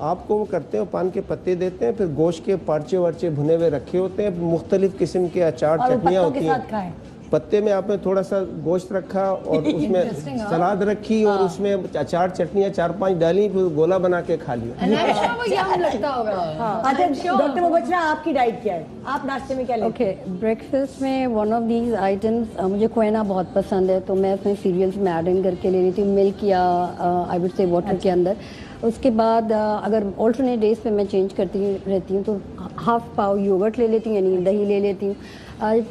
आपको वो करते हैं, पान के पत्ते देते हैं, फिर गोश्त के पार्चे वार्चे भुने हुए रखे होते हैं, मुख्तलिफ किस्म के अचार चटनियाँ होती हैं। पत्ते में आपने थोड़ा सा गोश्त रखा और उसमें सलाद रखी और उसमें अचार चटनियाँ 4-5 डाली, फिर गोला बना के खा लिया। लगता होगा। अच्छा डॉक्टर मुबशरा, आपकी डाइट क्या है? आप नाश्ते में क्या लेते हैं? ओके, ब्रेकफास्ट में वन ऑफ दीज आइटम्स, मुझे खोना बहुत पसंद है, तो मैं उसमें सीरियल्स में ऐड इन करके ले लेती हूँ, मिल्क या आई वुड से वाटर के अंदर। उसके बाद अगर ऑल्टरनेट डेज पे मैं चेंज करती रहती हूँ, तो हाफ पाव योगर्ट ले लेती हूँ, यानी दही ले लेती हूँ।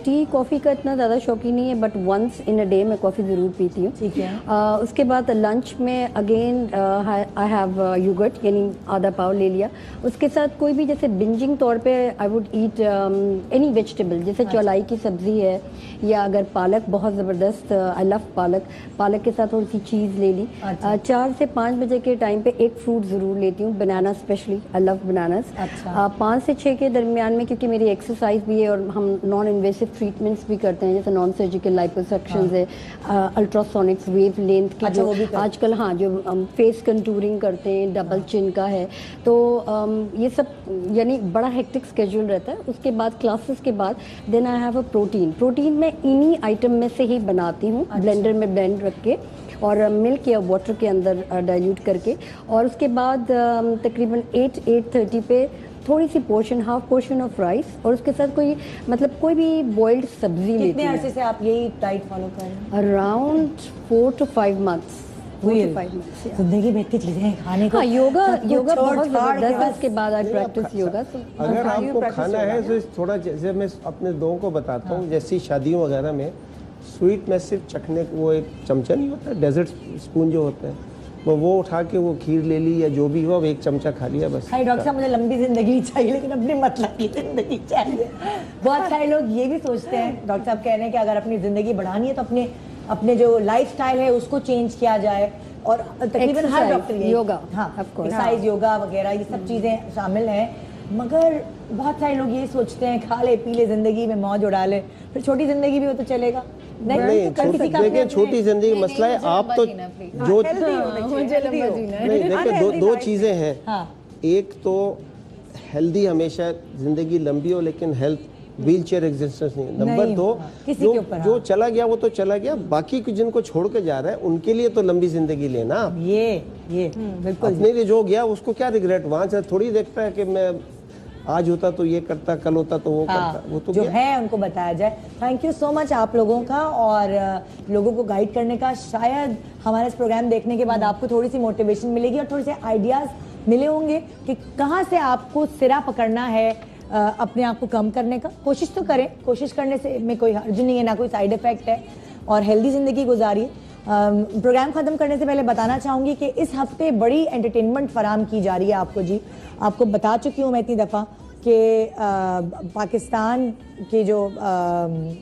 टी कॉफ़ी का इतना ज़्यादा शौकीन नहीं है, but once in a day मैं कॉफ़ी ज़रूर पीती हूँ। ठीक है। उसके बाद लंच में अगेन आई हैव योगर्ट, यानी आधा पाव ले लिया। उसके साथ कोई भी जैसे बिंजिंग तौर पे I would eat any vegetable, जैसे चौलाई की सब्ज़ी है, या अगर पालक बहुत ज़बरदस्त, आई लव पालक, पालक के साथ थोड़ी सी चीज़ ले ली। 4 से 5 बजे के टाइम पे एक फ्रूट ज़रूर लेती हूँ, बनाना स्पेशली, आई लव बनानास। 5 से 6 के दरमियान में, क्योंकि मेरी एक्सरसाइज भी है और हम नॉन इन्वेसिव ट्रीटमेंट्स भी करते हैं, जैसे नॉन सर्जिकल लाइपोसक्शंस है, अल्ट्रासोनिक्स वेव लेंथ की, जो आजकल जो फेस कंटूरिंग करते हैं, डबल चिन का है, तो ये सब यानी बड़ा हेक्टिक स्केड्यूल रहता है। उसके बाद क्लासेस के बाद then I have a protein मैं इन्हीं आइटम में से ही बनाती हूँ, ब्लेंडर में ब्लेंड रख के और मिल्क या वाटर के अंदर डाइल्यूट करके, और उसके बाद तकरीबन 8-8:30 पे थोड़ी सी portion, half portion of rice, और उसके साथ कोई मतलब कोई भी बॉइल्ड सब्जी लेती हूँ। कितने अरसे से आप यही डाइट फॉलो कर रहे हैं? Around 4 to 5 months। जिंदगी में इतनी चीजें हैं खाने को। योगा बहुत जबरदस्त है। उसके बाद आई प्रैक्टिस योगा। अगर आपको खाना है तो थोड़ा, जैसे मैं अपने दोनों को बताता हूँ, जैसी शादियों वगैरह में स्वीट में सिर्फ चखने को वो एक चमचा नहीं होता, डेजर्ट स्पून जो होता है, वो उठा के वो खीर ले ली या जो भी हो, एक चमचा खा लिया बस। हाय डॉक्टर साहब, मुझे लंबी जिंदगी चाहिए लेकिन अपने मतलब की जिंदगी चाहिए। बहुत सारे लोग ये भी सोचते हैं, डॉक्टर साहब कह रहे हैं कि अगर अपनी जिंदगी बढ़ानी है तो अपने जो लाइफस्टाइल है उसको चेंज किया जाए, और तकरीबन हर डॉक्टर योगा, एक्सरसाइज, योगा वगैरह ये सब चीज़ें शामिल हैं। मगर बहुत सारे लोग ये सोचते हैं खा ले पी ले, जिंदगी में मौज उड़ा ले, फिर छोटी जिंदगी भी हो तो चलेगा नहीं। देखिए छोटी जिंदगी मसला है, आप तो जो नहीं देखिए, दो चीजें हैं। एक तो हेल्दी, हमेशा जिंदगी लंबी हो लेकिन हेल्थ, व्हील चेयर एग्जिस्टेंस नहीं। नंबर 2, जो चला गया वो तो चला गया, बाकी जिनको छोड़ के जा रहा है उनके लिए तो लंबी जिंदगी लेना। ये बिल्कुल अपने लिए जो गया उसको क्या रिग्रेट, वहां से थोड़ी देखता है कि मैं आज होता तो ये करता, कल होता तो वो करता, वो तो जो है उनको बताया जाए। थैंक यू सो मच आप लोगों का, और लोगों को गाइड करने का। शायद हमारा इस प्रोग्राम देखने के बाद आपको थोड़ी सी मोटिवेशन मिलेगी और थोड़े से आइडियाज मिले होंगे कि कहाँ से आपको सिरा पकड़ना है अपने आप को कम करने का। कोशिश तो करें, कोशिश करने से में कोई हर्ज नहीं है, ना कोई साइड इफेक्ट है, और हेल्दी जिंदगी गुजारिए। प्रोग्राम ख़त्म करने से पहले बताना चाहूँगी कि इस हफ्ते बड़ी एंटरटेनमेंट फराम की जा रही है आपको जी। आपको बता चुकी हूँ मैं इतनी दफ़ा कि पाकिस्तान के जो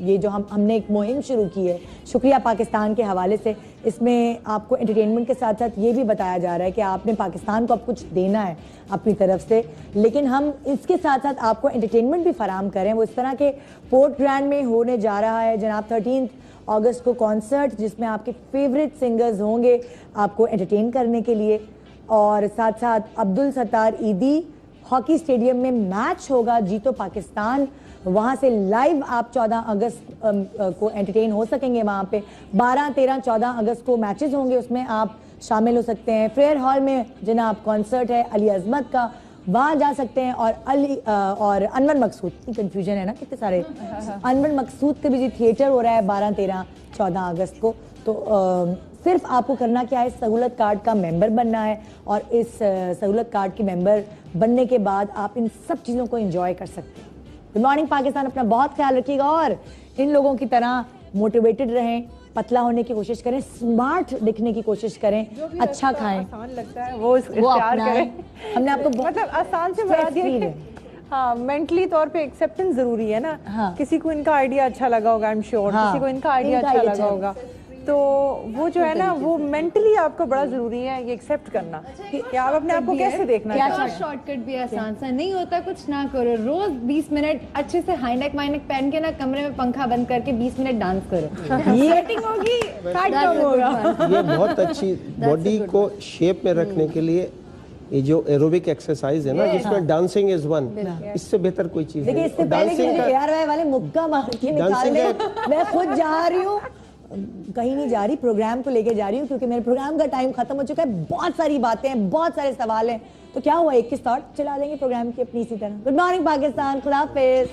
ये जो हमने एक मुहिम शुरू की है, शुक्रिया पाकिस्तान के हवाले से, इसमें आपको एंटरटेनमेंट के साथ साथ ये भी बताया जा रहा है कि आपने पाकिस्तान को अब कुछ देना है अपनी तरफ से, लेकिन हम इसके साथ साथ आपको एंटरटेनमेंट भी फराम करें। वो इस तरह के पोर्ट ग्रैंड में होने जा रहा है जनाब 13 अगस्त को कॉन्सर्ट, जिसमें आपके फेवरेट सिंगर्स होंगे आपको एंटरटेन करने के लिए, और साथ साथ अब्दुल सत्तार ईदी हॉकी स्टेडियम में मैच होगा जीतो पाकिस्तान, वहाँ से लाइव आप 14 अगस्त को एंटरटेन हो सकेंगे। वहाँ पे 12, 13, 14 अगस्त को मैचेस होंगे, उसमें आप शामिल हो सकते हैं। फेयर हॉल में जनाब कॉन्सर्ट है अली अजमत का, वहाँ जा सकते हैं। और अनवर मकसूद, कंफ्यूजन है ना कितने सारे, अनवर मकसूद का भी जी थिएटर हो रहा है 12, 13, 14 अगस्त को। तो सिर्फ आपको करना क्या है, सहूलत कार्ड का मेंबर बनना है, और इस सहूलत कार्ड के मेंबर बनने के बाद आप इन सब चीज़ों को एंजॉय कर सकते हैं। गुड मॉर्निंग पाकिस्तान, अपना बहुत ख्याल रखिएगा और इन लोगों की तरह मोटिवेटेड रहें, पतला होने की कोशिश करें, स्मार्ट दिखने की कोशिश करें, अच्छा खाएं, आसान लगता है वो करें। हमने आपको मतलब आसान से बता दिया। हाँ, मेंटली तौर पे एक्सेप्टेंस जरूरी है ना। किसी को इनका आइडिया अच्छा लगा होगा, आई एम श्योर किसी को इनका आइडिया अच्छा लगा होगा, तो वो जो है ना वो मेंटली आपका बड़ा जरूरी है ये एक्सेप्ट करना कि आप अपने आप को कैसे देखना क्या शॉर्टकट भी आसान सा नहीं होता, कुछ ना करो, रोज 20 मिनट अच्छे से हाई नेक वाई नेक पहन के ना कमरे में पंखा बंद करके 20 मिनट डांस करो, ये सेटिंग होगी, फैट कम होगा। ये बहुत अच्छी बॉडी को शेप में रखने के लिए ये जो एरोबिक एक्सरसाइज है ना जिसमें डांसिंग इज वन, इससे बेहतर कोई चीज देखिए इससे पहले कि मुझे AR वाले मुक्का मार के निकाल दे, मैं खुद जा रही हूँ, कहीं नहीं जा रही, प्रोग्राम को लेके जा रही हूँ क्योंकि मेरे प्रोग्राम का टाइम खत्म हो चुका है, बहुत सारी बातें हैं, बहुत सारे सवाल हैं, तो क्या हुआ 21 थॉट चला देंगे प्रोग्राम की अपनी इसी तरह। गुड मॉर्निंग पाकिस्तान, खुदा हाफिज।